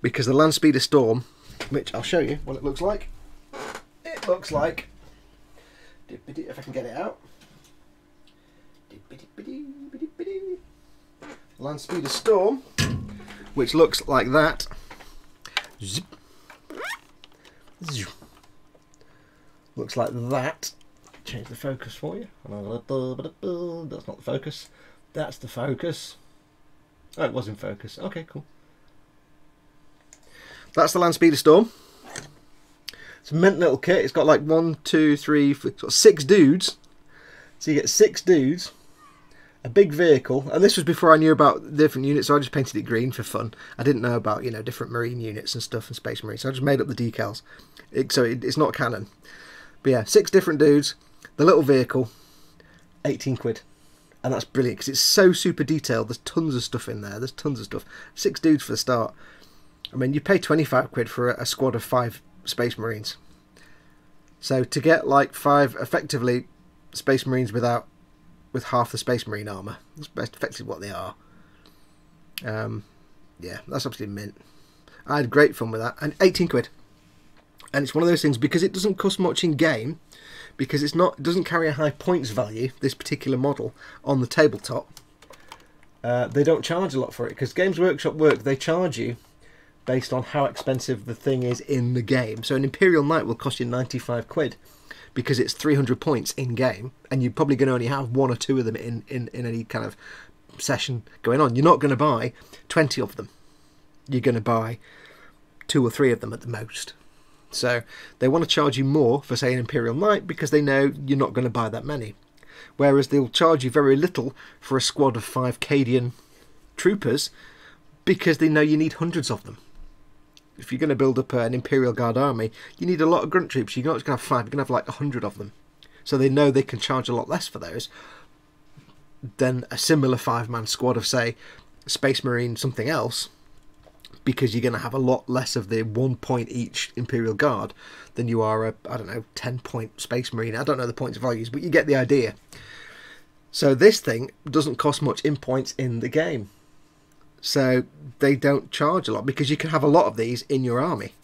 Because the Landspeeder Storm, which I'll show you what it looks like. It looks like, if I can get it out, Landspeeder Storm, which looks like that. Zip. Looks like that. Change the focus for you. That's not the focus. That's the focus. Oh, it was in focus. Okay, cool. That's the Landspeeder Storm. It's a mint little kit. It's got like 1, 2, 3, 4, it's got 6 dudes. So you get 6 dudes, a big vehicle, and this was before I knew about different units, so I just painted it green for fun. I didn't know about, you know, different marine units and stuff and space marines, so I just made up the decals. It's not canon. But yeah, 6 different dudes, the little vehicle, 18 quid. And that's brilliant because it's so super detailed. There's tons of stuff in there. There's tons of stuff. 6 dudes for the start. I mean, you pay 25 quid for a squad of 5 Space Marines. So to get like 5 effectively Space Marines with half the Space Marine armour, that's effectively what they are. Yeah, that's absolutely mint. I had great fun with that. And 18 quid. And it's one of those things, because it doesn't cost much in game, because it doesn't carry a high points value, this particular model, on the tabletop. They don't charge a lot for it, because Games Workshop they charge you based on how expensive the thing is in the game. So an Imperial Knight will cost you 95 quid, because it's 300 points in game, and you're probably going to only have 1 or 2 of them in any kind of session going on. You're not going to buy 20 of them. You're going to buy 2 or 3 of them at the most. So they want to charge you more for, say, an Imperial Knight, because they know you're not going to buy that many. Whereas they'll charge you very little for a squad of 5 Cadian troopers, because they know you need hundreds of them. If you're going to build up an Imperial Guard army, you need a lot of grunt troops. You're not just going to have 5, you're going to have like 100 of them. So they know they can charge a lot less for those than a similar 5-man squad of, say, Space Marine something else, because you're going to have a lot less of the 1 point each Imperial Guard than you are a, I don't know, 10-point Space Marine. I don't know the points values, but you get the idea. So this thing doesn't cost much in points in the game. So they don't charge a lot, because you can have a lot of these in your army.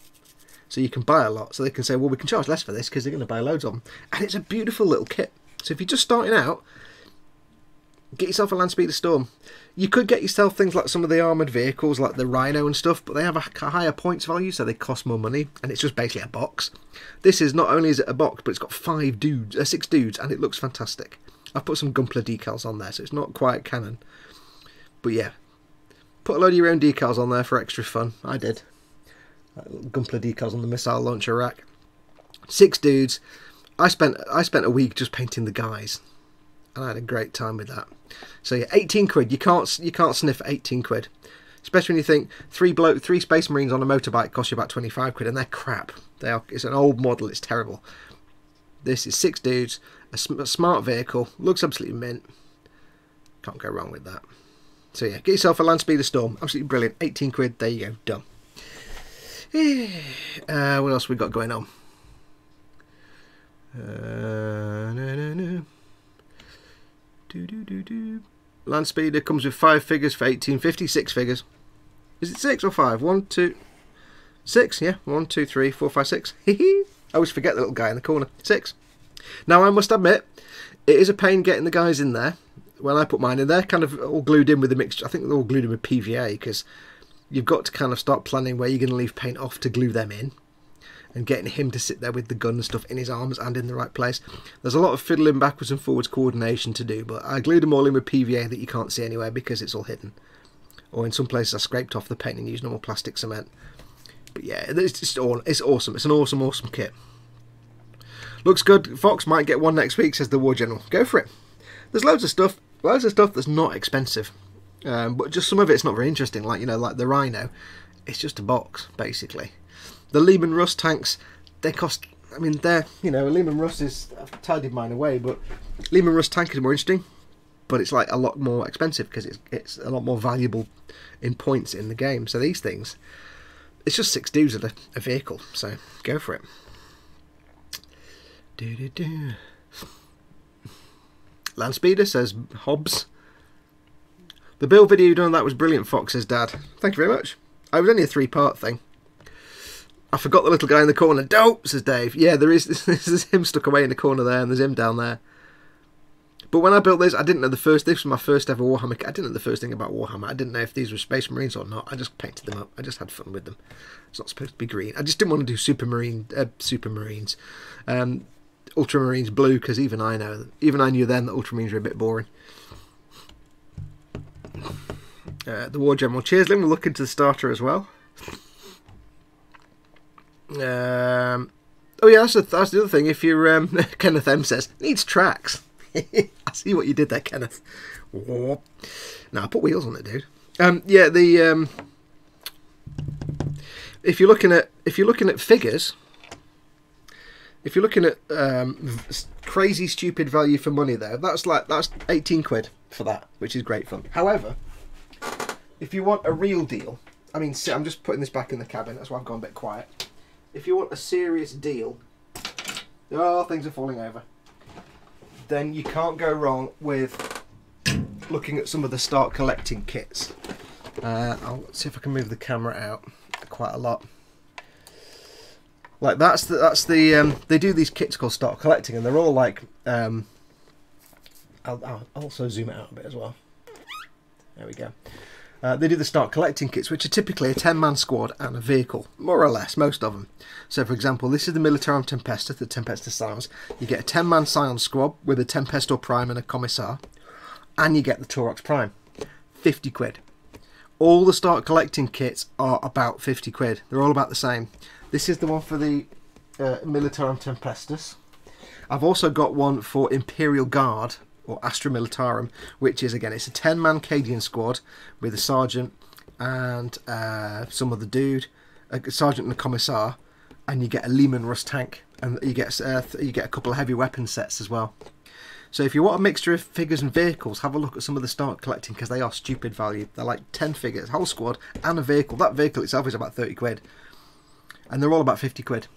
So you can buy a lot. So they can say, well, we can charge less for this because they're going to buy loads of them. And it's a beautiful little kit. So if you're just starting out, get yourself a Landspeeder Storm. You could get yourself things like some of the armoured vehicles, like the Rhino and stuff, but they have a higher points value, so they cost more money, and it's just basically a box. This is, not only is it a box, but it's got 6 dudes, and it looks fantastic. I've put some Gunpla decals on there, so it's not quite canon. But yeah, put a load of your own decals on there for extra fun. I did. Gunpla decals on the missile launcher rack. 6 dudes. I spent a week just painting the guys, and I had a great time with that. So yeah, 18 quid. You can't sniff 18 quid. Especially when you think 3 Space Marines on a motorbike cost you about 25 quid, and they're crap. It's an old model. It's terrible. This is 6 dudes, a smart vehicle, looks absolutely mint. Can't go wrong with that. So yeah, get yourself a Landspeeder Storm. Absolutely brilliant. 18 quid. There you go. Done. What else we got going on? No. Landspeeder comes with 5 figures for 18.50. 6 figures. Is it 6 or 5? 1, 2, 6. Yeah, 1, 2, 3, 4, 5, 6. I always forget the little guy in the corner. 6. Now I must admit, it is a pain getting the guys in there. When I put mine in, they're kind of all glued in with the mixture. I think they're all glued in with PVA, because you've got to kind of start planning where you're going to leave paint off to glue them in, and getting him to sit there with the gun and stuff in his arms and in the right place. There's a lot of fiddling backwards and forwards coordination to do, but I glued them all in with PVA that you can't see anywhere because it's all hidden. Or in some places I scraped off the paint and used normal plastic cement. But yeah, it's awesome. It's an awesome kit. Looks good. Fox might get one next week, says the War General. Go for it. There's loads of stuff that's not expensive. But just some of it's not very interesting, like, you know, like the Rhino. It's just a box, basically. The Lehman Russ tanks, they cost, I mean, they're, you know, Lehman Russ is, I've tidied mine away, but Lehman Russ tank is more interesting, but it's like a lot more expensive because it's a lot more valuable in points in the game. So these things, it's just 6 dudes at a vehicle, so go for it. Landspeeder, says Hobbs. The build video you done on that was brilliant, Fox, says Dad. Thank you very much. It was only a 3-part thing. I forgot the little guy in the corner. Dope, says Dave. Yeah, there's him stuck away in the corner there, and there's him down there. But when I built this, I didn't know this was my first ever Warhammer. I didn't know the first thing about Warhammer. I didn't know if these were Space Marines or not. I just painted them up. I just had fun with them. It's not supposed to be green. I just didn't want to do Super Marines, Ultramarines blue, because even I knew then that Ultramarines were a bit boring. The War General. Cheers, Lynn. We'll look into the starter as well. Oh yeah, that's the other thing. If you're Kenneth M says needs tracks. I see what you did there, Kenneth. No, I put wheels on it, dude. Yeah, the if you're looking at figures, if you're looking at crazy stupid value for money, though, that's 18 quid for that, which is great fun. However, if you want a real deal, I mean, I'm just putting this back in the cabin. That's why I've gone a bit quiet. If you want a serious deal, oh, things are falling over. Then you can't go wrong with looking at some of the start collecting kits. I'll see if I can move the camera out quite a lot. Like that's the they do these kits called start collecting, and they're all like I'll also zoom it out a bit as well. There we go. They do the start collecting kits, which are typically a 10-man squad and a vehicle, more or less, most of them. So, for example, this is the Militarum Tempesta, the Tempesta Scions. You get a 10-man Scion squad with a Tempestor Prime and a Commissar, and you get the Taurox Prime. 50 quid. All the start collecting kits are about 50 quid. They're all about the same. This is the one for the Militarum Tempestus. I've also got one for Imperial Guard, or Astra Militarum, which is, again, it's a 10-man Cadian squad with a sergeant and some other dude, a sergeant and a commissar, and you get a Lehman Russ tank, and you get a couple of heavy weapon sets as well. So if you want a mixture of figures and vehicles, have a look at some of the start collecting, because they are stupid value. They're like 10 figures, whole squad, and a vehicle. That vehicle itself is about 30 quid, and they're all about 50 quid.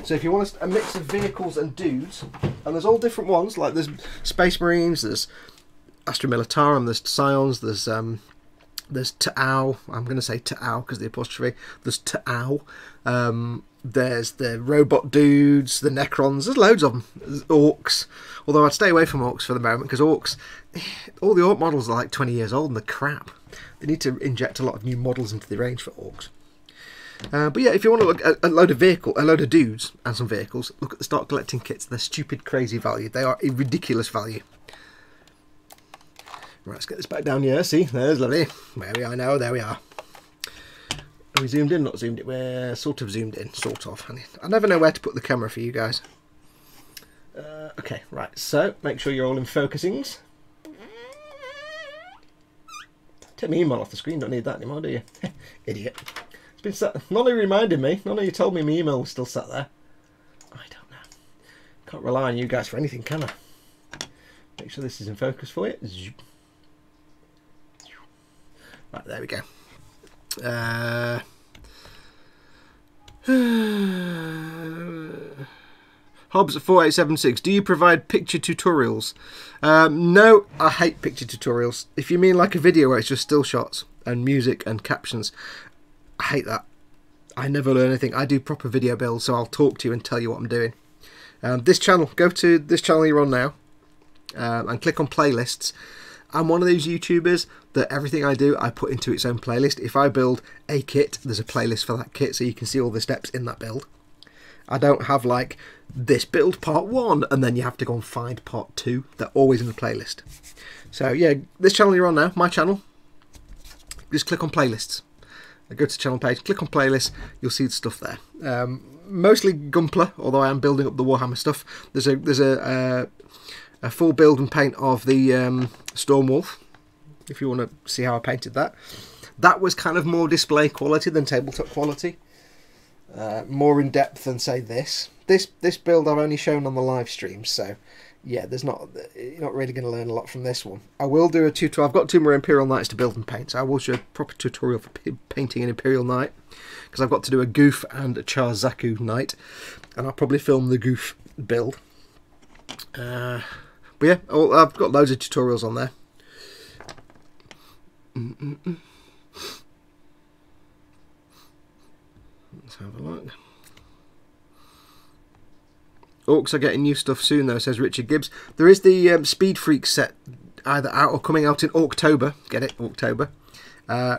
So if you want a mix of vehicles and dudes, and there's all different ones, like there's Space Marines, there's Astra Militarum, there's Scions, there's Ta'au, I'm going to say Ta'au because the apostrophe, there's Ta'au, there's the robot dudes, the Necrons, there's loads of them, there's Orcs, although I'd stay away from Orcs for the moment, because Orcs, all the Orc models are like 20 years old and they're crap. They need to inject a lot of new models into the range for Orcs. But yeah, if you want to look at a load of dudes and some vehicles, look at the start collecting kits. They're stupid, crazy value. They are a ridiculous value. Right, let's get this back down here. See, there's lovely. Where we are now, there we are. Are we zoomed in? Not zoomed in. We're sort of zoomed in, sort of. I never know where to put the camera for you guys. Okay, right. So make sure you're all in focusings. Take my email off the screen. Don't need that anymore, do you? Idiot. It's been sat. None of you reminded me. None of you told me my email was still sat there. I don't know. Can't rely on you guys for anything, can I? Make sure this is in focus for you. Right, there we go. Hobbs 4876. Do you provide picture tutorials? No, I hate picture tutorials. If you mean like a video where it's just still shots and music and captions, I hate that. I never learn anything. I do proper video builds, so I'll talk to you and tell you what I'm doing. This channel, go to this channel you're on now and click on playlists. I'm one of those YouTubers that everything I do, I put into its own playlist. If I build a kit, there's a playlist for that kit, so you can see all the steps in that build. I don't have like this build part 1 and then you have to go and find part 2. They're always in the playlist. So yeah, this channel you're on now, my channel, just click on playlists. go to channel page, click on playlist, you'll see the stuff there. Mostly Gunpla, although I am building up the Warhammer stuff. There's a full build and paint of the Storm Wolf, if you want to see how I painted that. That was kind of more display quality than tabletop quality. More in depth than, say, this. This build I've only shown on the live stream, so yeah, you're not really going to learn a lot from this one. I will do a tutorial. I've got 2 more Imperial Knights to build and paint, so I will show a proper tutorial for painting an Imperial Knight, because I've got to do a Goof and a Char Zaku Knight, and I'll probably film the Goof build. But yeah, I've got loads of tutorials on there. Let's have a look. Orcs are getting new stuff soon, though, says Richard Gibbs. There is the Speed Freak set either out or coming out in October. Get it? October.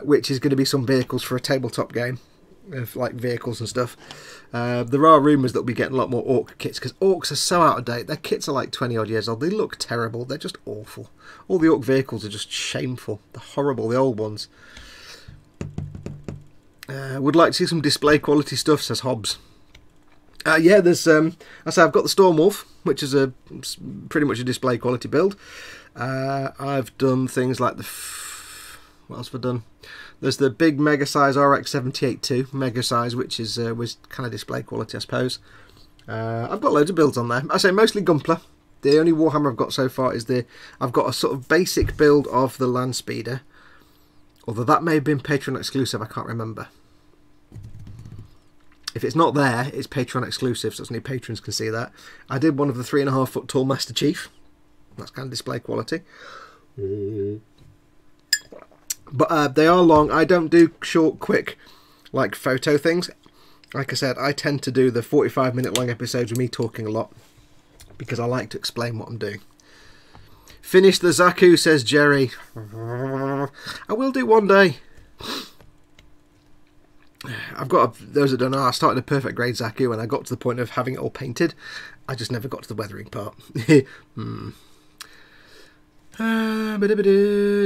Which is going to be some vehicles for a tabletop game, of like vehicles and stuff. There are rumours that we'll be getting a lot more Orc kits, because Orcs are so out of date. Their kits are like 20 odd years old. They look terrible. They're just awful. All the Orc vehicles are just shameful. They're horrible, the old ones. Would like to see some display quality stuff, says Hobbs. Yeah, there's I say I've got the Storm Wolf, which is pretty much a display quality build. I've done things like what else have I done? There's the big mega size RX-78-2 mega size, which is was kind of display quality, I suppose. I've got loads of builds on there. I say mostly Gunpla. The only Warhammer I've got so far is I've got a sort of basic build of the Land Speeder, although that may have been Patreon exclusive. I can't remember. If it's not there, it's Patreon exclusive, so only patrons can see that. I did one of the 3.5 foot tall Master Chief. That's kind of display quality. But they are long. I don't do short, quick, like photo things. Like I said, I tend to do the 45-minute long episodes with me talking a lot, because I like to explain what I'm doing. Finish the Zaku, says Jerry. I will do one day. I've got those that don't know, I started a perfect grade Zaku and I got to the point of having it all painted. I just never got to the weathering part.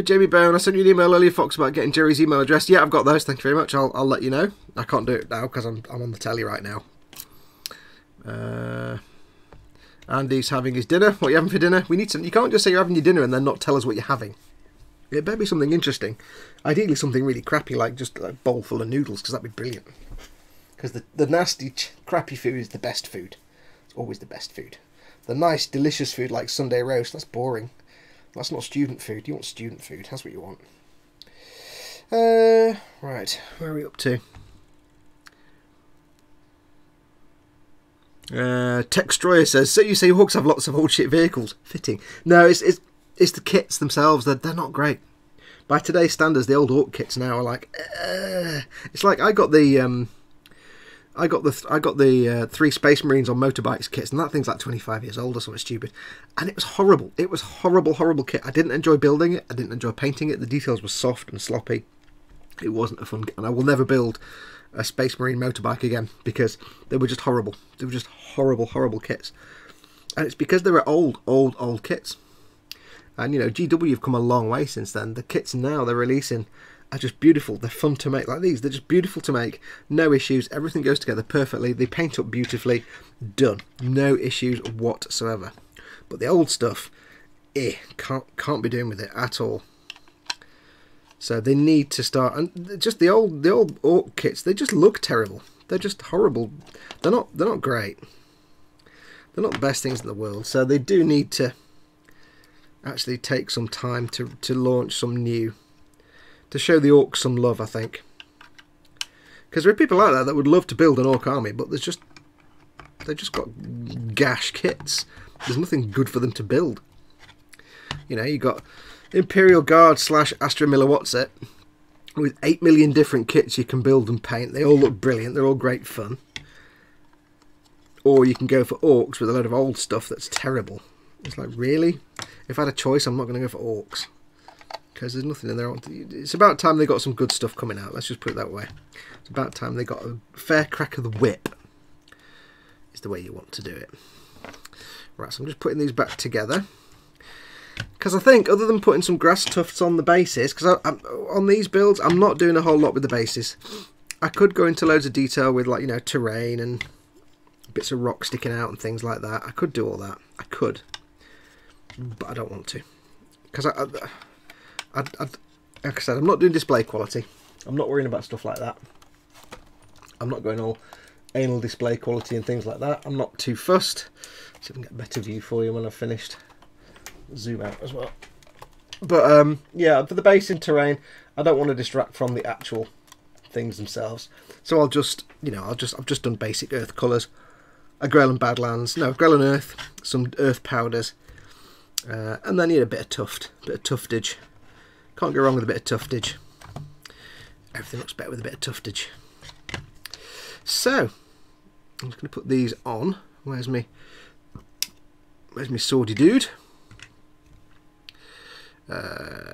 Jamie Bone, I sent you an email earlier, Fox, about getting Jerry's email address. Yeah, I've got those, thank you very much. I'll let you know. I can't do it now because I'm on the telly right now. Andy's having his dinner. What are you having for dinner? We need some. You can't just say you're having your dinner and then not tell us what you're having. It better be something interesting. Ideally something really crappy, like just a bowl full of noodles, because that'd be brilliant. Because the nasty, crappy food is the best food. It's always the best food. The nice, delicious food like Sunday roast, that's boring. That's not student food. You want student food. That's what you want. Right, where are we up to? Textroyer says, so you say Hawks have lots of old shit vehicles. Fitting. No, it's the kits themselves. They're not great. By today's standards, the old Orc kits now are like, it's like I got the 3 Space Marines on motorbikes kits, and that thing's like 25 years old or something stupid, and it was horrible. It was horrible kit. I didn't enjoy building it. I didn't enjoy painting it. The details were soft and sloppy. It wasn't a fun, and I will never build a Space Marine motorbike again because they were just horrible. They were just horrible kits, and it's because they were old kits. And you know, GW have come a long way since then. The kits now they're releasing are just beautiful. They're fun to make, like these. They're just beautiful to make. No issues. Everything goes together perfectly. They paint up beautifully. Done. No issues whatsoever. But the old stuff, can't be doing with it at all. So they need to start. And just the old Orc kits, they just look terrible. They're just horrible. They're not great. They're not the best things in the world. So they do need to actually take some time to launch some new, to show the Orcs some love, I think. Because there are people out there that would love to build an Orc army, but they've just got gash kits. There's nothing good for them to build. You know, you got Imperial Guard / Astra Milliwatset with 8 million different kits you can build and paint. They all look brilliant. They're all great fun. Or you can go for Orcs with a load of old stuff that's terrible. It's like, really? If I had a choice, I'm not going to go for Orcs. Because there's nothing in there. It's about time they got some good stuff coming out. Let's just put it that way. It's about time they got a fair crack of the whip. Is the way you want to do it. Right, so I'm just putting these back together. Because I think, other than putting some grass tufts on the bases, because on these builds, I'm not doing a whole lot with the bases. I could go into loads of detail with, like, you know, terrain and bits of rock sticking out and things like that. I could do all that. I could. But I don't want to. Because, like I said, I'm not doing display quality. I'm not worrying about stuff like that. I'm not going all anal display quality and things like that. I'm not too fussed. See if I can get a better view for you when I've finished. Zoom out as well. But yeah, for the base and terrain, I don't want to distract from the actual things themselves. So I'll just, you know, I've just done basic earth colours, a Grell and Badlands, no, Grell and Earth, some earth powders, and then, you know, a bit of tuftage. Can't go wrong with a bit of tuftage. Everything looks better with a bit of tuftage. So I'm just going to put these on. Where's me swordy dude? There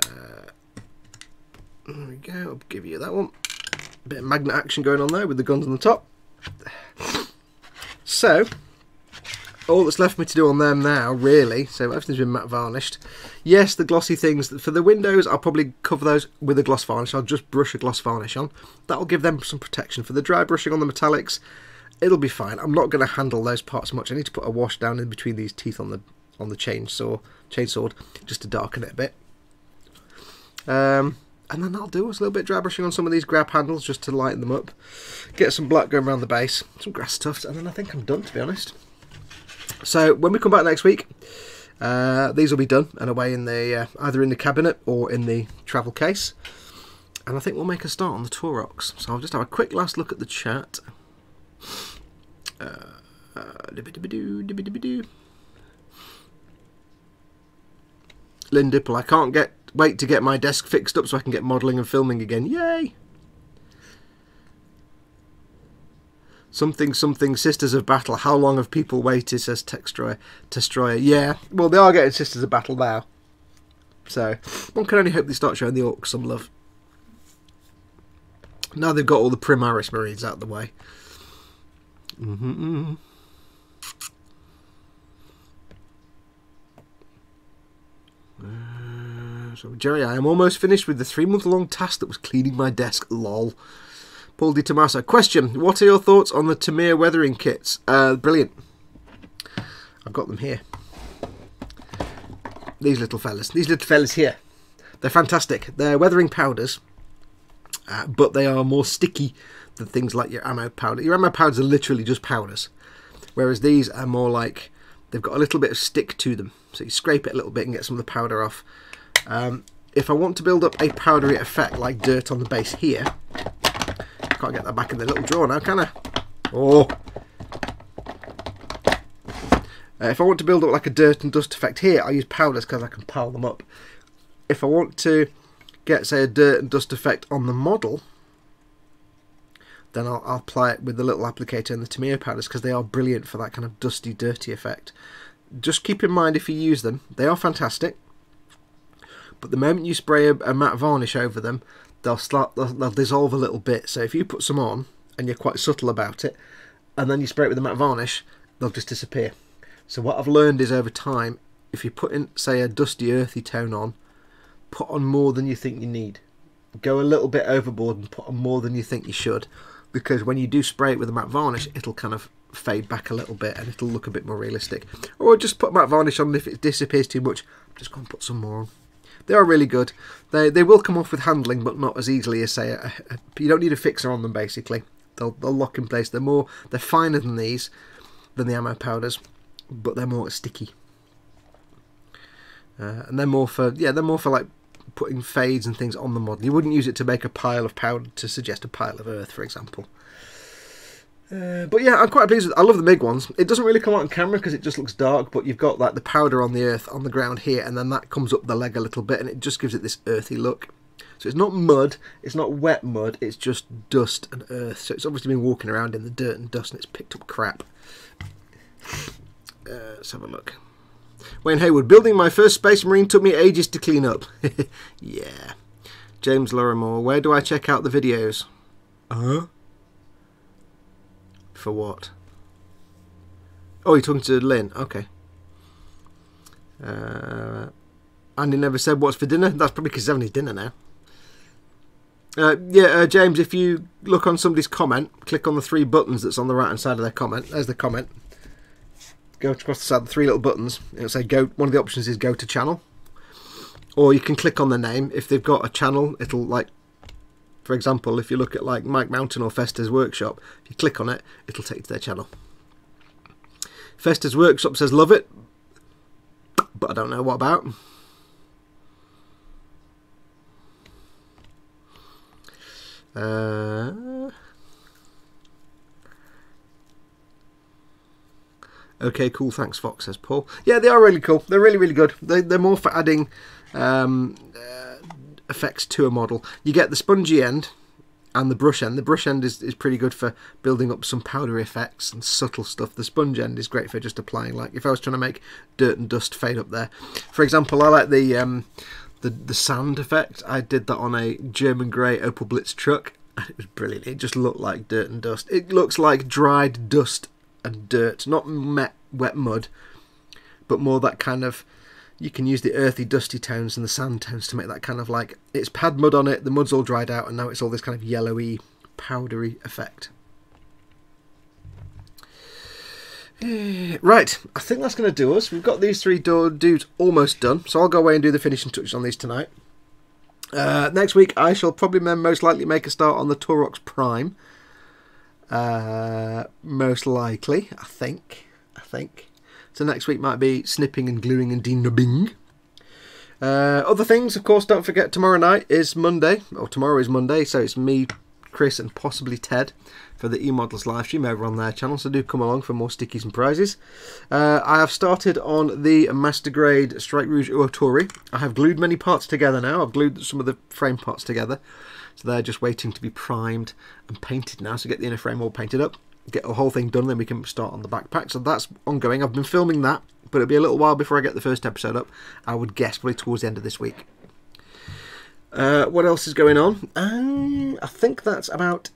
we go, I'll give you that one. Bit of magnet action going on there with the guns on the top. So, all that's left for me to do on them now, really, so everything's been matte varnished. Yes, the glossy things, for the windows, I'll probably cover those with a gloss varnish. I'll just brush a gloss varnish on. That'll give them some protection. For the dry brushing on the metallics, it'll be fine. I'm not going to handle those parts much. I need to put a wash down in between these teeth on the chainsword, just to darken it a bit. And then that'll do us a little bit of dry brushing on some of these grab handles just to lighten them up. Get some black going around the base, some grass tufts, and then I think I'm done, to be honest. So when we come back next week, these will be done and away in the either in the cabinet or in the travel case. And I think we'll make a start on the Taurox. So I'll just have a quick last look at the chat. Lynn Dipple, I can't wait to get my desk fixed up so I can get modelling and filming again. Yay! Something Sisters of Battle. How long have people waited, says Destroyer. Yeah, well, they are getting Sisters of Battle now. So one can only hope they start showing the Orcs some love. Now they've got all the Primaris Marines out of the way. So Jerry, I am almost finished with the 3-month-long task that was cleaning my desk. Lol. Paul Di Tommaso. Question: what are your thoughts on the Tamir weathering kits? Brilliant. I've got them here. These little fellas here. They're fantastic. They're weathering powders, but they are more sticky than things like your ammo powder. Your ammo powders are literally just powders, whereas these are more like they've got a little bit of stick to them. So you scrape it a little bit and get some of the powder off. If I want to build up a powdery effect like dirt on the base here, can't get that back in the little drawer now, can I? Oh! If I want to build up like a dirt and dust effect here, I use powders because I can pile them up. If I want to get, say, a dirt and dust effect on the model, then I'll apply it with the little applicator and the Tamir powders because they are brilliant for that kind of dusty, dirty effect. Just keep in mind if you use them, they are fantastic. But the moment you spray a matte varnish over them, they'll dissolve a little bit. So if you put some on and you're quite subtle about it, and then you spray it with a matte varnish, they'll just disappear. So what I've learned is over time, if you put in, say, a dusty, earthy tone on, put on more than you think you need. Go a little bit overboard and put on more than you think you should, because when you do spray it with a matte varnish, it'll kind of fade back a little bit and it'll look a bit more realistic. Or just put matte varnish on, and if it disappears too much, just go and put some more on. They are really good. They will come off with handling, but not as easily as, say, you don't need a fixer on them, basically. They'll lock in place. They're finer than these, than the ammo powders, but they're more sticky. And they're more for like putting fades and things on the model. You wouldn't use it to make a pile of powder to suggest a pile of earth, for example. But yeah, I'm quite pleased with it. I love the MiG ones. It doesn't really come out on camera because it just looks dark, but you've got like the powder on the earth, on the ground here, and then that comes up the leg a little bit, and it just gives it this earthy look. So it's not mud, it's not wet mud, it's just dust and earth. So it's obviously been walking around in the dirt and dust, and it's picked up crap. Let's have a look. Wayne Haywood, building my first Space Marine took me ages to clean up. Yeah. James Lorimore, where do I check out the videos? For what? Oh, you're talking to Lynn. Okay. And he never said what's for dinner. That's probably because he's having his dinner now. James, if you look on somebody's comment, click on the 3 buttons that's on the right hand side of their comment. There's the comment. Go across the side, the 3 little buttons. It'll say go. One of the options is go to channel. Or you can click on the name. If they've got a channel, it'll, like, for example, if you look at like Mike Mountain or Festa's Workshop, if you click on it, it'll take you to their channel. Festa's Workshop says love it, but I don't know what about. Okay, cool, thanks Fox, says Paul. Yeah, they are really cool. They're really, really good. They're more for adding effects to a model. You get the spongy end and the brush end. The brush end is pretty good for building up some powdery effects and subtle stuff. The sponge end is great for just applying, like if I was trying to make dirt and dust fade up there. For example, I like the sand effect. I did that on a German grey Opel Blitz truck and it was brilliant. It just looked like dirt and dust. It looks like dried dust and dirt, not wet mud, but more that kind of, you can use the earthy dusty tones and the sand tones to make that kind of like, it's had mud on it, the mud's all dried out and now it's all this kind of yellowy powdery effect. Right, I think that's going to do us. We've got these 3 dudes almost done, so I'll go away and do the finishing touches on these tonight. Next week I shall probably most likely make a start on the Taurox Prime. Most likely, I think. So next week might be snipping and gluing and denubbing. Other things, of course, don't forget tomorrow night is Monday, or tomorrow is Monday, so it's me, Chris and possibly Ted for the eModels live stream over on their channel, so do come along for more stickies and prizes. I have started on the Master Grade Strike Rouge Uotori. I have glued many parts together now. I've glued some of the frame parts together, so they're just waiting to be primed and painted now, so get the inner frame all painted up, get the whole thing done, then we can start on the backpack. So that's ongoing. I've been filming that, but it'll be a little while before I get the first episode up. I would guess probably towards the end of this week. What else is going on? I think that's about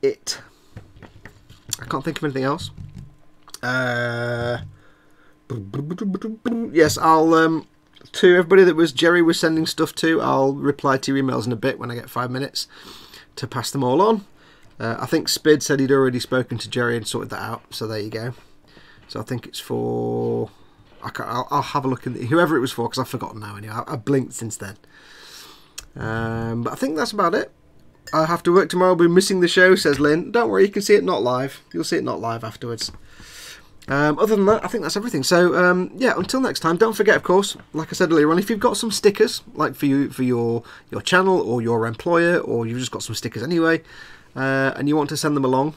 it. I can't think of anything else. Yes, I'll to everybody that Jerry was sending stuff to, I'll reply to your emails in a bit when I get 5 minutes to pass them all on. I think Spid said he'd already spoken to Jerry and sorted that out, so there you go. So I think it's for, I'll have a look in whoever it was for, because I've forgotten now anyway. I've blinked since then. But I think that's about it. I have to work tomorrow. I'll be missing the show, says Lynn. Don't worry, you can see it not live. You'll see it not live afterwards. Other than that, I think that's everything. So yeah, until next time, don't forget, of course, like I said earlier on, if you've got some stickers, like for your channel or your employer, or you've just got some stickers anyway, and you want to send them along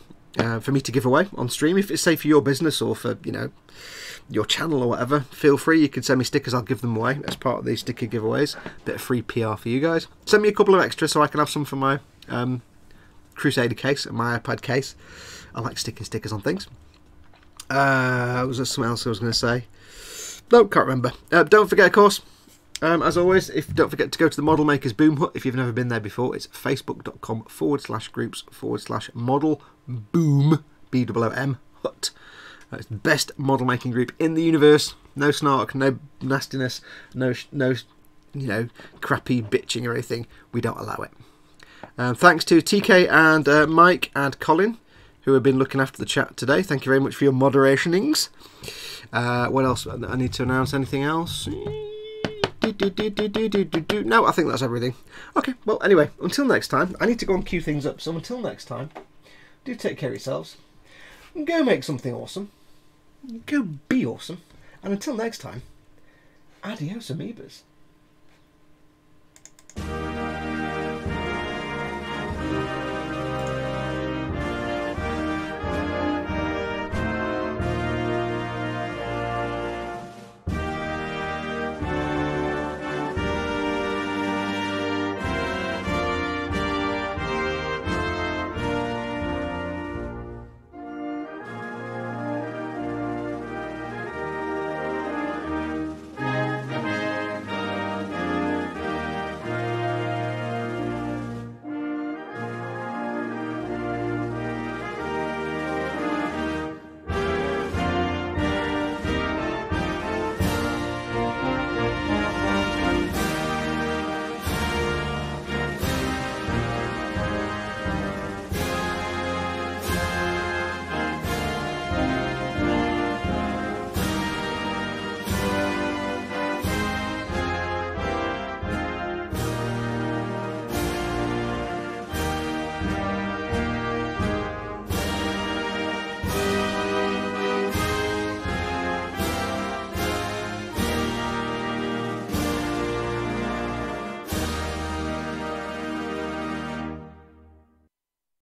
for me to give away on stream, if it's say for your business or for, you know, your channel or whatever, feel free. You can send me stickers, I'll give them away as part of these sticker giveaways. Bit of free PR for you guys. Send me a couple of extras so I can have some for my Crusader case and my iPad case. I like sticking stickers on things. Was there something else I was going to say? No, can't remember. Don't forget, of course, as always, don't forget to go to the Model Makers Boom Hut if you've never been there before. It's facebook.com/groups/model boom BOOM hut. It's the best model making group in the universe. No snark, no nastiness, no you know, crappy bitching or anything. We don't allow it. Thanks to TK and Mike and Colin, who have been looking after the chat today. Thank you very much for your moderationings. What else? I need to announce anything else? No, I think that's everything. Okay, well, anyway, until next time, I need to go and cue things up. So until next time, do take care of yourselves. Go make something awesome. Go be awesome. And until next time, adios amoebas.